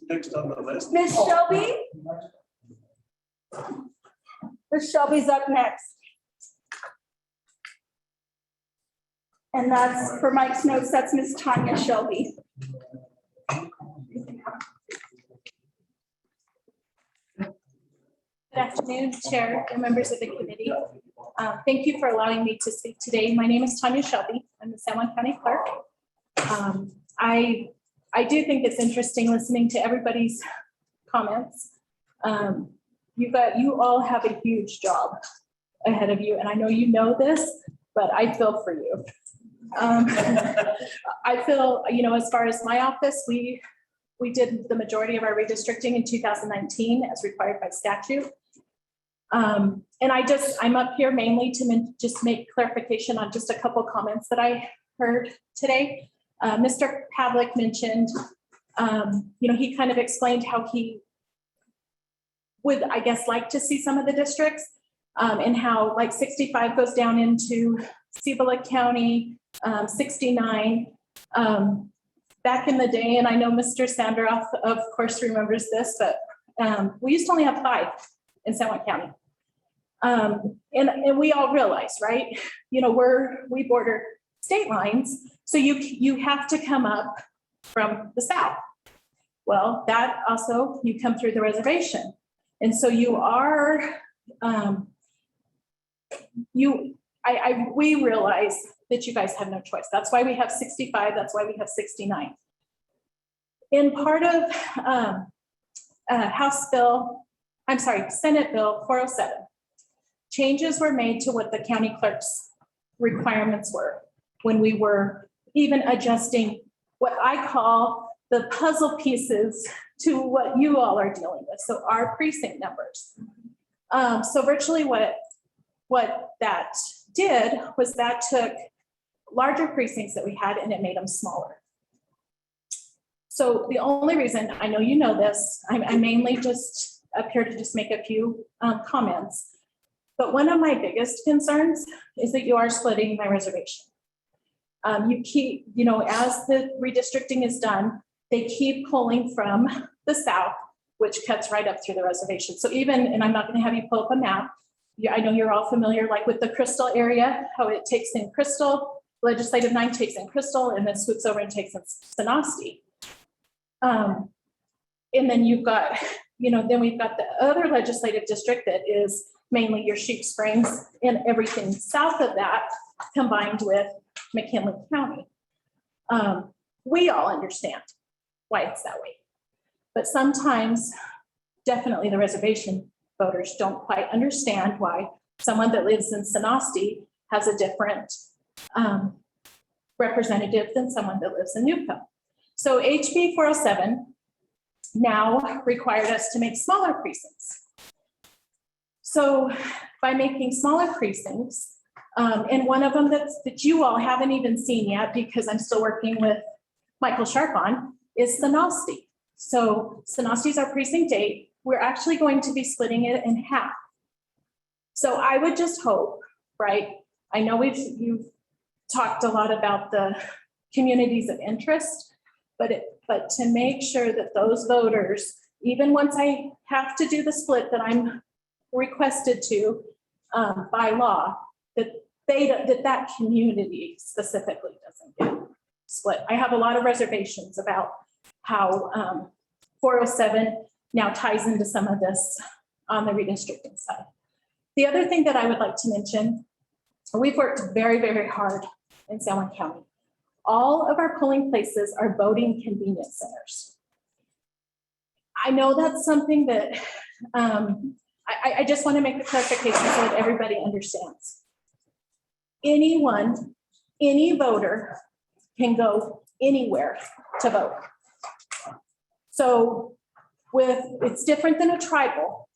Next on the list. Ms. Shelby? Ms. Shelby's up next. And that's, for Mike's notes, that's Ms. Tanya Shelby. Good afternoon, Chair and members of the committee. Thank you for allowing me to speak today. My name is Tanya Shelby. I'm the San Juan County Clerk. I do think it's interesting listening to everybody's comments. You all have a huge job ahead of you, and I know you know this, but I feel for you. I feel, as far as my office, we did the majority of our redistricting in 2019 as required by statute. And I'm up here mainly to just make clarification on just a couple comments that I heard today. Mr. Pavlik mentioned, he kind of explained how he would, I guess, like to see some of the districts and how like 65 goes down into Cibola County, 69. Back in the day, and I know Mr. Sanderoff, of course, remembers this, but we used to only have 5 in San Juan County. And we all realize, right? We border state lines, so you have to come up from the south. Well, that also, you come through the reservation. And so you are, we realize that you guys have no choice. That's why we have 65, that's why we have 69. In part of Senate Bill 407, changes were made to what the county clerk's requirements were when we were even adjusting what I call the puzzle pieces to what you all are dealing with. So our precinct numbers. So virtually what that did was that took larger precincts that we had and it made them smaller. So the only reason, I know you know this, I'm mainly just up here to just make a few comments. But one of my biggest concerns is that you are splitting my reservation. You keep, as the redistricting is done, they keep pulling from the south, which cuts right up through the reservation. So even, and I'm not going to have you pull up a map. I know you're all familiar, like with the Crystal area, how it takes in Crystal, Legislative 9 takes in Crystal, and then swoops over and takes in Sanasti. And then you've got, then we've got the other legislative district that is mainly your Sheep Springs and everything south of that combined with McKinley County. We all understand why it's that way. But sometimes definitely the reservation voters don't quite understand why someone that lives in Sanasti has a different representative than someone that lives in Newcomb. So HB 407 now required us to make smaller precincts. So by making smaller precincts, and one of them that you all haven't even seen yet because I'm still working with Michael Sharp on is Sanasti. So Sanasti is our precinct 8. We're actually going to be splitting it in half. So I would just hope, right? I know you've talked a lot about the communities of interest, but to make sure that those voters, even once I have to do the split that I'm requested to by law, that community specifically doesn't get split. I have a lot of reservations about how 407 now ties into some of this on the redistricting side. The other thing that I would like to mention, we've worked very, very hard in San Juan County. All of our polling places are voting convenience centers. I know that's something that I just want to make the clarification so that everybody understands. Anyone, any voter can go anywhere to vote. So it's different than a tribal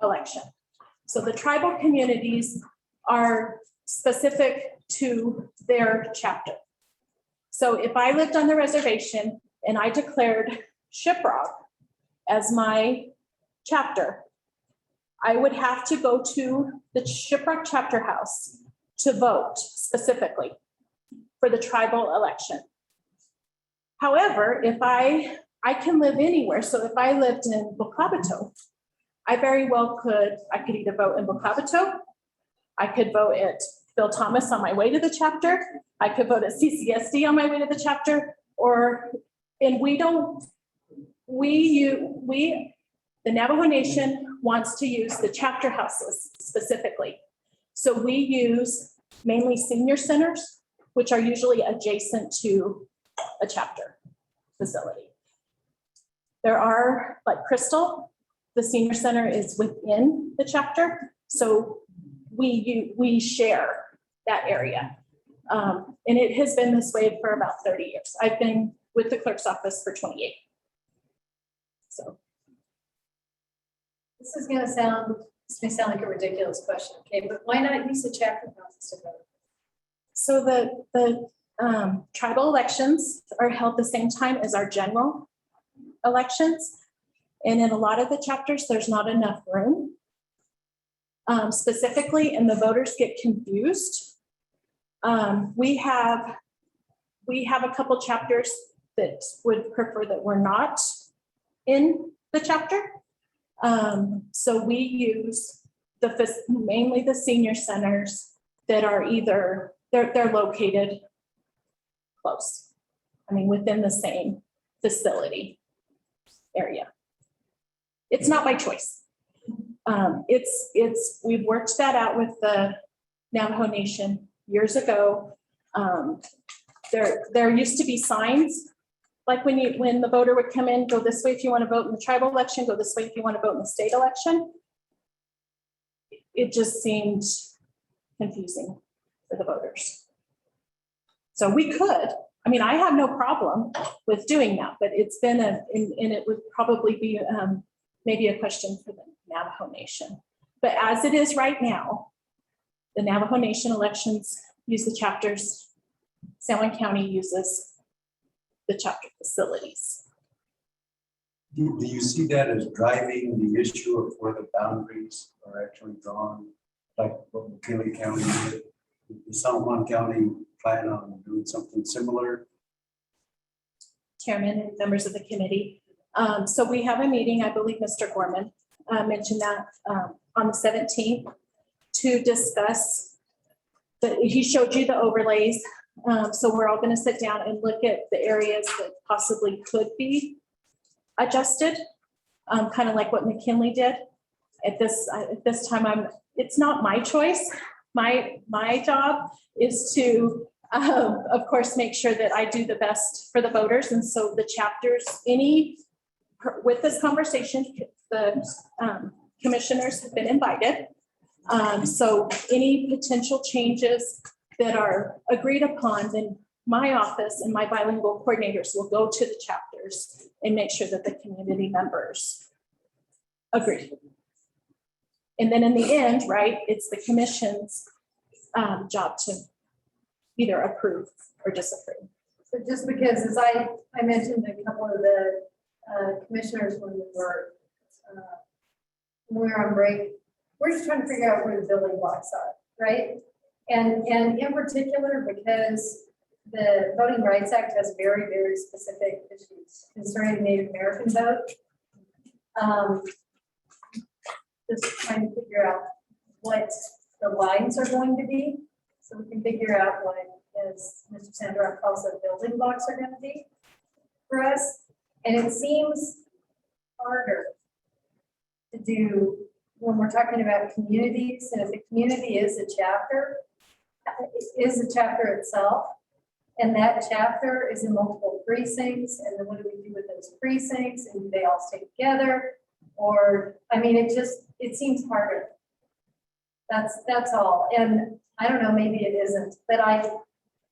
election. So the tribal communities are specific to their chapter. So if I lived on the reservation and I declared Shiprock as my chapter, I would have to go to the Shiprock chapter house to vote specifically. for the tribal election. However, if I can live anywhere. So if I lived in Bocabato, I very well could either vote in Bocabato, I could vote at Bill Thomas on my way to the chapter, I could vote at CCSD on my way to the chapter, and the Navajo Nation wants to use the chapter houses specifically. So we use mainly senior centers, which are usually adjacent to a chapter facility. There are, like Crystal, the senior center is within the chapter. So we share that area. And it has been this way for about 30 years. I've been with the clerk's office for 28. So. This may sound like a ridiculous question, okay, but why not use the chapter houses to vote? So the tribal elections are held the same time as our general elections. And in a lot of the chapters, there's not enough room. Specifically, and the voters get confused. We have a couple chapters that would prefer that we're not in the chapter. So we use mainly the senior centers that are either, they're located close. I mean, within the same facility area. It's not by choice. We've worked that out with the Navajo Nation years ago. There used to be signs, like when the voter would come in, go this way if you want to vote in the tribal election, go this way if you want to vote in the state election. It just seemed confusing for the voters. So we could, I mean, I have no problem with doing that, but it's been and it would probably be maybe a question for the Navajo Nation. But as it is right now, the Navajo Nation elections use the chapters. San Juan County uses the chapter facilities. Do you see that as driving the issue of where the boundaries are actually drawn, like what McKinley County did? Does San Juan County plan on doing something similar? Chairman and members of the committee. So we have a meeting, I believe Mr. Gorman mentioned that on the 17th to discuss, he showed you the overlays. So we're all going to sit down and look at the areas that possibly could be adjusted, kind of like what McKinley did. At this time, it's not my choice. My job is to, of course, make sure that I do the best for the voters. And so the chapters, with this conversation, the commissioners have been invited. So any potential changes that are agreed upon, then my office and my bilingual coordinators will go to the chapters and make sure that the community members agree. And then in the end, right, it's the commission's job to either approve or disapprove. So just because, as I mentioned a couple of the commissioners when we were on break, we're just trying to figure out where the building blocks are, right? And in particular, because the Voting Rights Act has very, very specific issues concerning Native American vote. Just trying to figure out what the lines are going to be, so we can figure out what, as Mr. Sandra calls it, building blocks are going to be for us. And it seems harder to do when we're talking about communities, and if the community is a chapter, it is a chapter itself, and that chapter is in multiple precincts, and then what do we do with those precincts, and do they all stay together? Or, I mean, it seems harder. That's all. And I don't know, maybe it isn't, but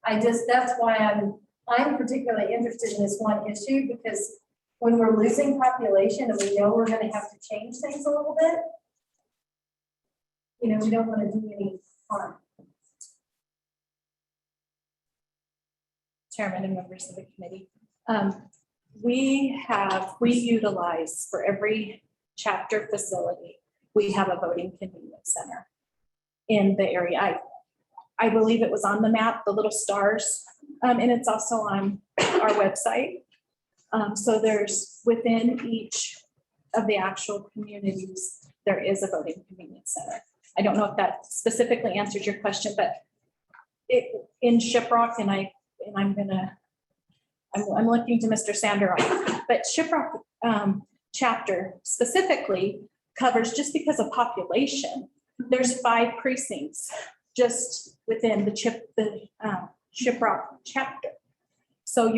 that's why I'm particularly interested in this one issue, because when we're losing population and we know we're going to have to change things a little bit, you know, we don't want to do any harm. Chairman and members of the committee. We utilize for every chapter facility, we have a voting convenience center in the area. I believe it was on the map, the little stars And it's also on our website. So there's within each of the actual communities, there is a voting convenience center. I don't know if that specifically answers your question, but in Shiprock, and I'm looking to Mr. Sander on it, but Shiprock chapter specifically covers, just because of population, there's 5 precincts just within the Shiprock chapter. So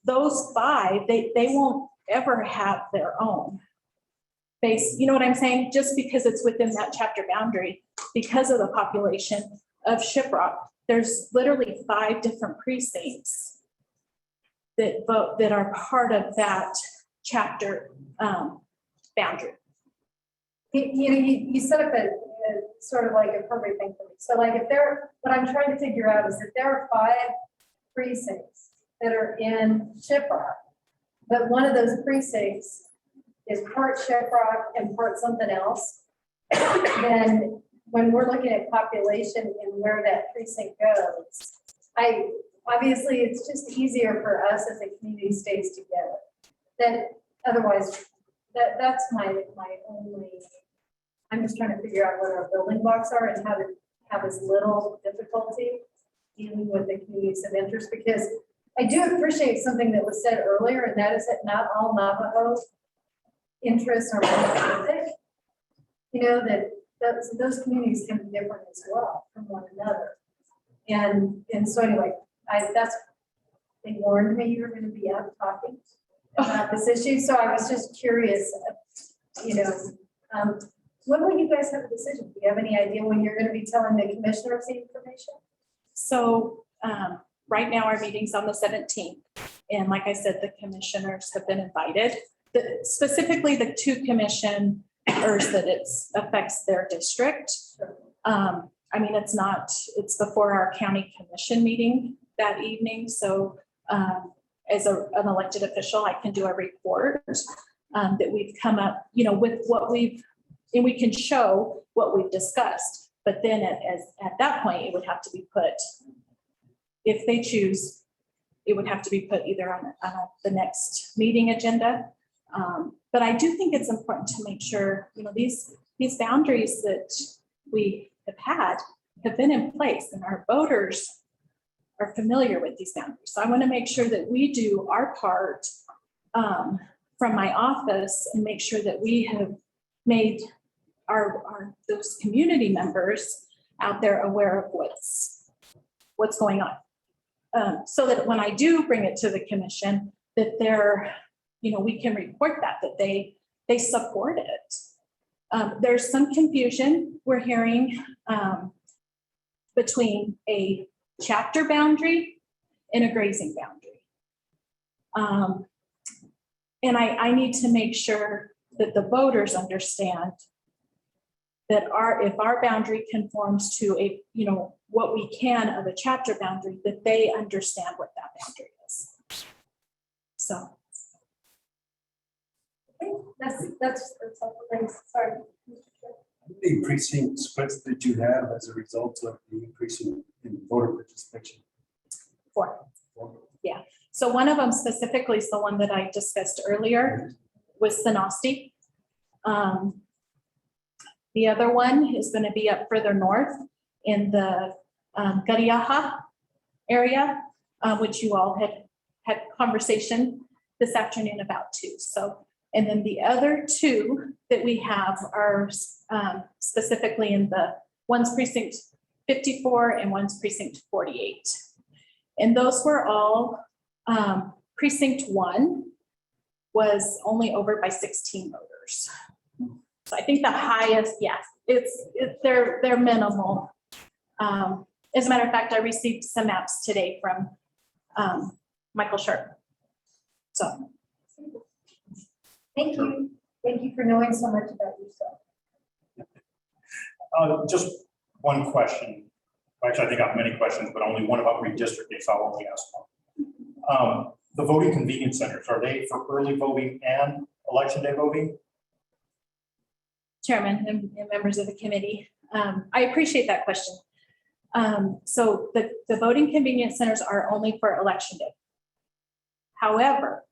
those 5, they won't ever have their own base. You know what I'm saying? Just because it's within that chapter boundary, because of the population of Shiprock, there's literally 5 different precincts that vote, that are part of that chapter boundary. You set up a sort of like a perfect thing for me. So like what I'm trying to figure out is if there are 5 precincts that are in Shiprock, but one of those precincts is part Shiprock and part something else, then when we're looking at population and where that precinct goes, obviously it's just easier for us as a community stays together. That otherwise, that's my only, I'm just trying to figure out what our building blocks are and how to have as little difficulty dealing with the communities of interest, because I do appreciate something that was said earlier, and that is that not all Navajo interests are monolithic. That those communities can be different as well from one another. And so anyway, they warned me you were going to be up talking about this issue. So I was just curious, when will you guys have a decision? Do you have any idea when you're going to be telling the commissioners the information? So right now our meeting's on the 17th. And like I said, the commissioners have been invited. Specifically the 2 commissioners that it affects their district. I mean, it's before our county commission meeting that evening. So as an elected official, I can do a report that we've come up, with what and we can show what we've discussed. But then at that point, it would have to be put, if they choose, it would have to be put either on the next meeting agenda. But I do think it's important to make sure, these boundaries that we have been in place, and our voters are familiar with these boundaries. So I want to make sure that we do our part from my office and make sure that we have made those community members out there aware of what's going on. So that when I do bring it to the commission, that we can report that they support it. There's some confusion we're hearing between a chapter boundary and a grazing boundary. And I need to make sure that the voters understand that if our boundary conforms to what we can of a chapter boundary, that they understand what that boundary is. So. That's helpful. Thanks. Sorry. How many precinct splits did you have as a result of the increase in voter participation? 4. Yeah. So one of them specifically is the one that I discussed earlier with Sanasti. The other one is going to be up further north in the Gariaha area, which you all had conversation this afternoon about too. So, and then the other 2 that we have are specifically in one's precinct 54 and one's precinct 48. And those were all, precinct 1 was only over by 16 voters. So I think the highest, yes, they're minimal. As a matter of fact, I received some maps today from Michael Sharp. So. Thank you. Thank you for knowing so much about yourself. Just one question. Actually, I think I have many questions, but only one about redistricting, so I'll only ask one. The voting convenience centers, are they for early voting and election day voting? Chairman and members of the committee, I appreciate that question. So the voting convenience centers are only for election day. However,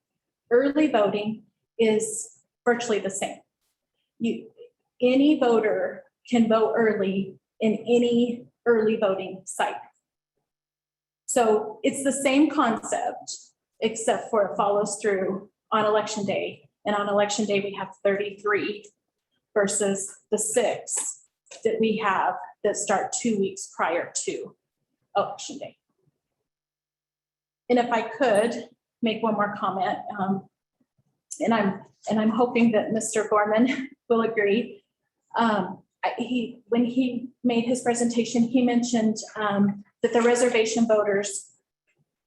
early voting is virtually the same. Any voter can vote early in any early voting site. So it's the same concept, except for it follows through on election day. And on election day, we have 33 versus the 6 that we have that start 2 weeks prior to election day. And if I could make one more comment, and I'm hoping that Mr. Gorman will agree. When he made his presentation, he mentioned that the reservation voters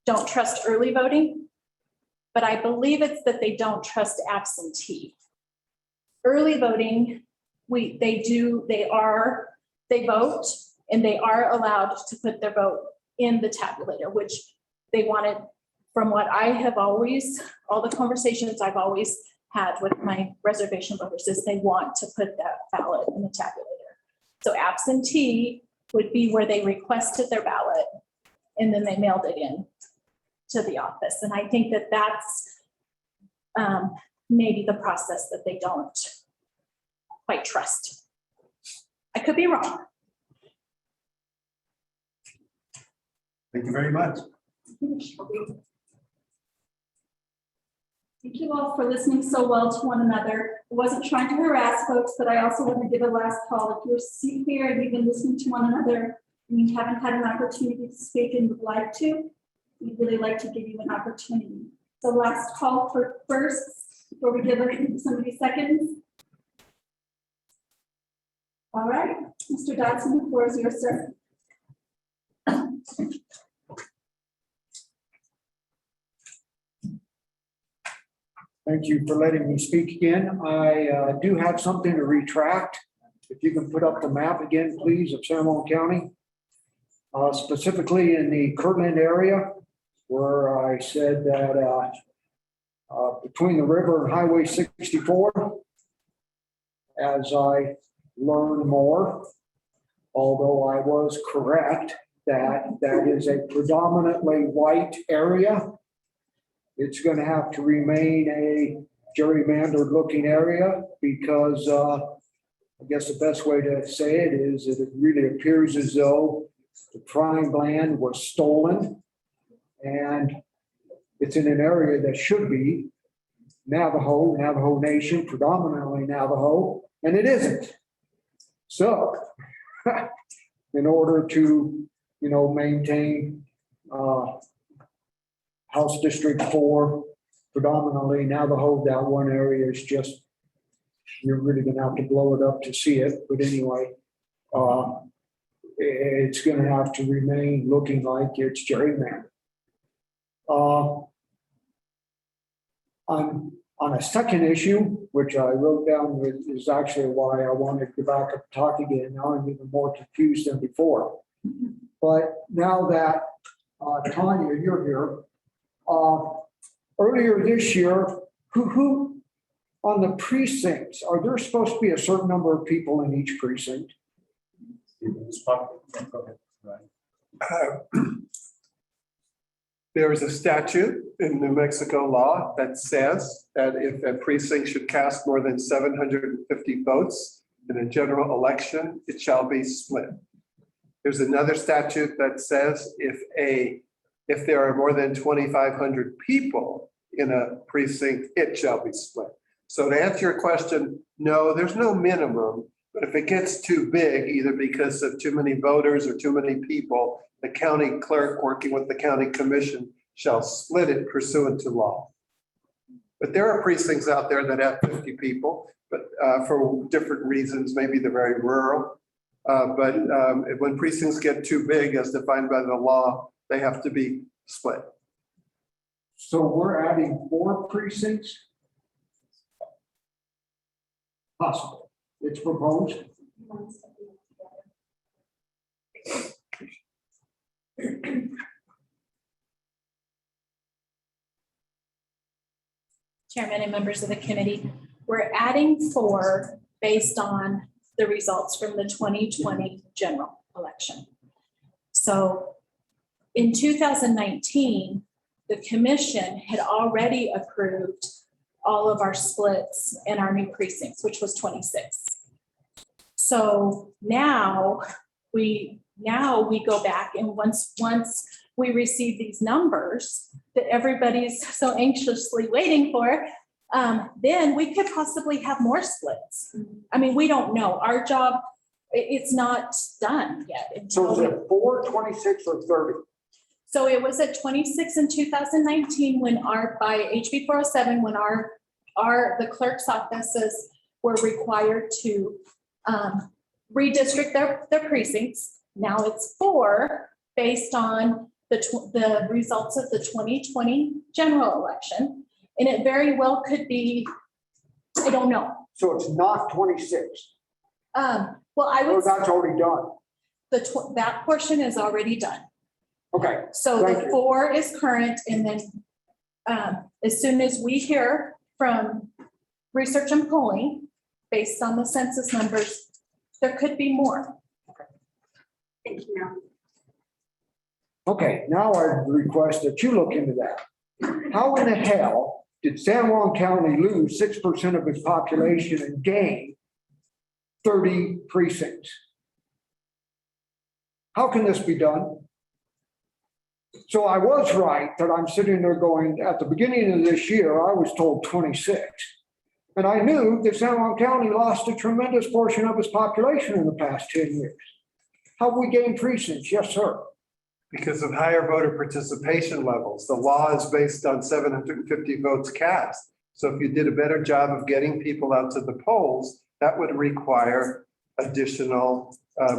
don't trust early voting, but I believe it's that they don't trust absentee. Early voting, they vote and they are allowed to put their vote in the tabulator, which they wanted. From what I have always, all the conversations I've always had with my reservation voters is they want to put that ballot in the tabulator. So absentee would be where they requested their ballot and then they mailed it in to the office. And I think that that's maybe the process that they don't quite trust. I could be wrong. Thank you very much. Thank you all for listening so well to one another. I wasn't trying to harass folks, but I also want to give a last call. If you're sitting here and you've been listening to one another and you haven't had an opportunity to speak and would like to, we'd really like to give you an opportunity. So last call for first, before we give somebody seconds. All right, Mr. Dodson, the floor is yours, sir. Thank you for letting me speak again. I do have something to retract. If you can put up the map again, please, of San Juan County. Specifically in the Kirtland area, where I said that between the river and Highway 64, as I learned more, although I was correct that that is a predominantly white area, it's going to have to remain a gerrymandered looking area because I guess the best way to say it is that it really appears as though the prime land was stolen and it's in an area that should be Navajo Nation, predominantly Navajo, and it isn't. So in order to, maintain House District 4, predominantly Navajo, that one area is just, you're really gonna have to blow it up to see it. But anyway, it's gonna have to remain looking like it's gerrymandered. On a second issue, which I wrote down is actually why I wanted to go back up and talk again. Now I'm even more confused than before. But now that Tanya, you're here, earlier this year, who on the precincts, are there supposed to be a certain number of people in each precinct? There is a statute in New Mexico law that says that if a precinct should cast more than 750 votes in a general election, it shall be split. There's another statute that says if there are more than 2,500 people in a precinct, it shall be split. So to answer your question, no, there's no minimum, but if it gets too big, either because of too many voters or too many people, the county clerk working with the county commission shall split it pursuant to law. But there are precincts out there that have 50 people, but for different reasons, maybe they're very rural. But when precincts get too big as defined by the law, they have to be split. So we're adding 4 precincts? Possible. It's proposed. Chairman and members of the committee, we're adding 4 based on the results from the 2020 general election. So in 2019, the commission had already approved all of our splits and our new precincts, which was 26. So now we go back, and once we receive these numbers that everybody's so anxiously waiting for, then we could possibly have more splits. I mean, we don't know. Our job, it's not done yet. So is it 4, 26, or 30? So it was at 26 in 2019 when by HB 407, when the clerk's offices were required to redistrict their precincts. Now it's 4 based on the results of the 2020 general election. And it very well could be, I don't know. So it's not 26? Well, I would. Or that's already done? That portion is already done. Okay. So the 4 is current, and then as soon as we hear from research and polling, based on the census numbers, there could be more. Thank you, ma'am. Okay, now I request that you look into that. How in the hell did San Juan County lose 6% of its population and gain 30 precincts? How can this be done? So I was right that I'm sitting there going, at the beginning of this year, I was told 26. And I knew that San Juan County lost a tremendous portion of its population in the past 10 years. How have we gained precincts? Yes, sir. Because of higher voter participation levels. The law is based on 750 votes cast. So if you did a better job of getting people out to the polls, that would require additional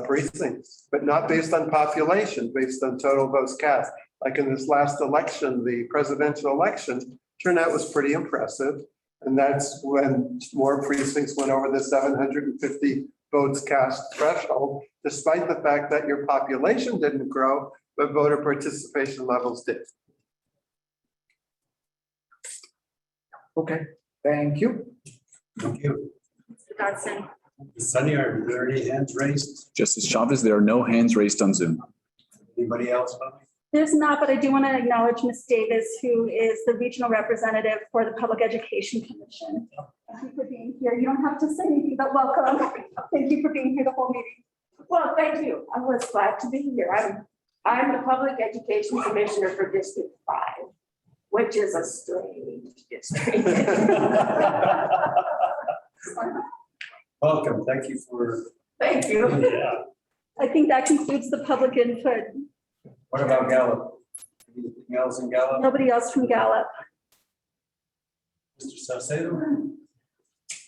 precincts, but not based on population, based on total votes cast. Like in this last election, the presidential election, turnout was pretty impressive. And that's when more precincts went over the 750 votes cast threshold, despite the fact that your population didn't grow, but voter participation levels did. Okay, thank you. Thank you. Mr. Dodson. Sunny, are there any hands raised? Justice Chavez, there are no hands raised on Zoom. Anybody else? There's not, but I do want to acknowledge Ms. Davis, who is the regional representative for the Public Education Commission. Thank you for being here. You don't have to say anything, but welcome. Thank you for being here the whole meeting. Well, thank you. I was glad to be here. I'm the Public Education Commissioner for District 5, which is a strange district. Welcome. Thank you for. Thank you. Yeah. I think that concludes the public input. What about Gallup? Anything else in Gallup? Nobody else from Gallup. Mr. Salcedo?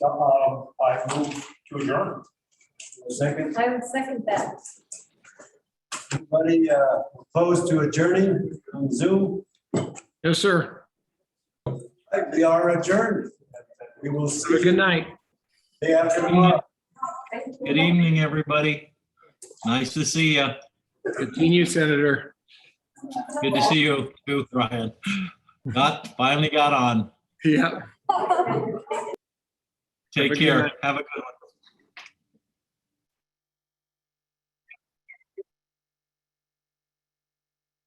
I move to adjourn. A second. I would second that. Anybody opposed to adjourning on Zoom? No, sir. We are adjourned. We will see. Have a good night. Day after tomorrow. Good evening, everybody. Nice to see you. Good seeing you, Senator. Good to see you too, Ryan. Finally got on. Yeah. Take care. Have a good one.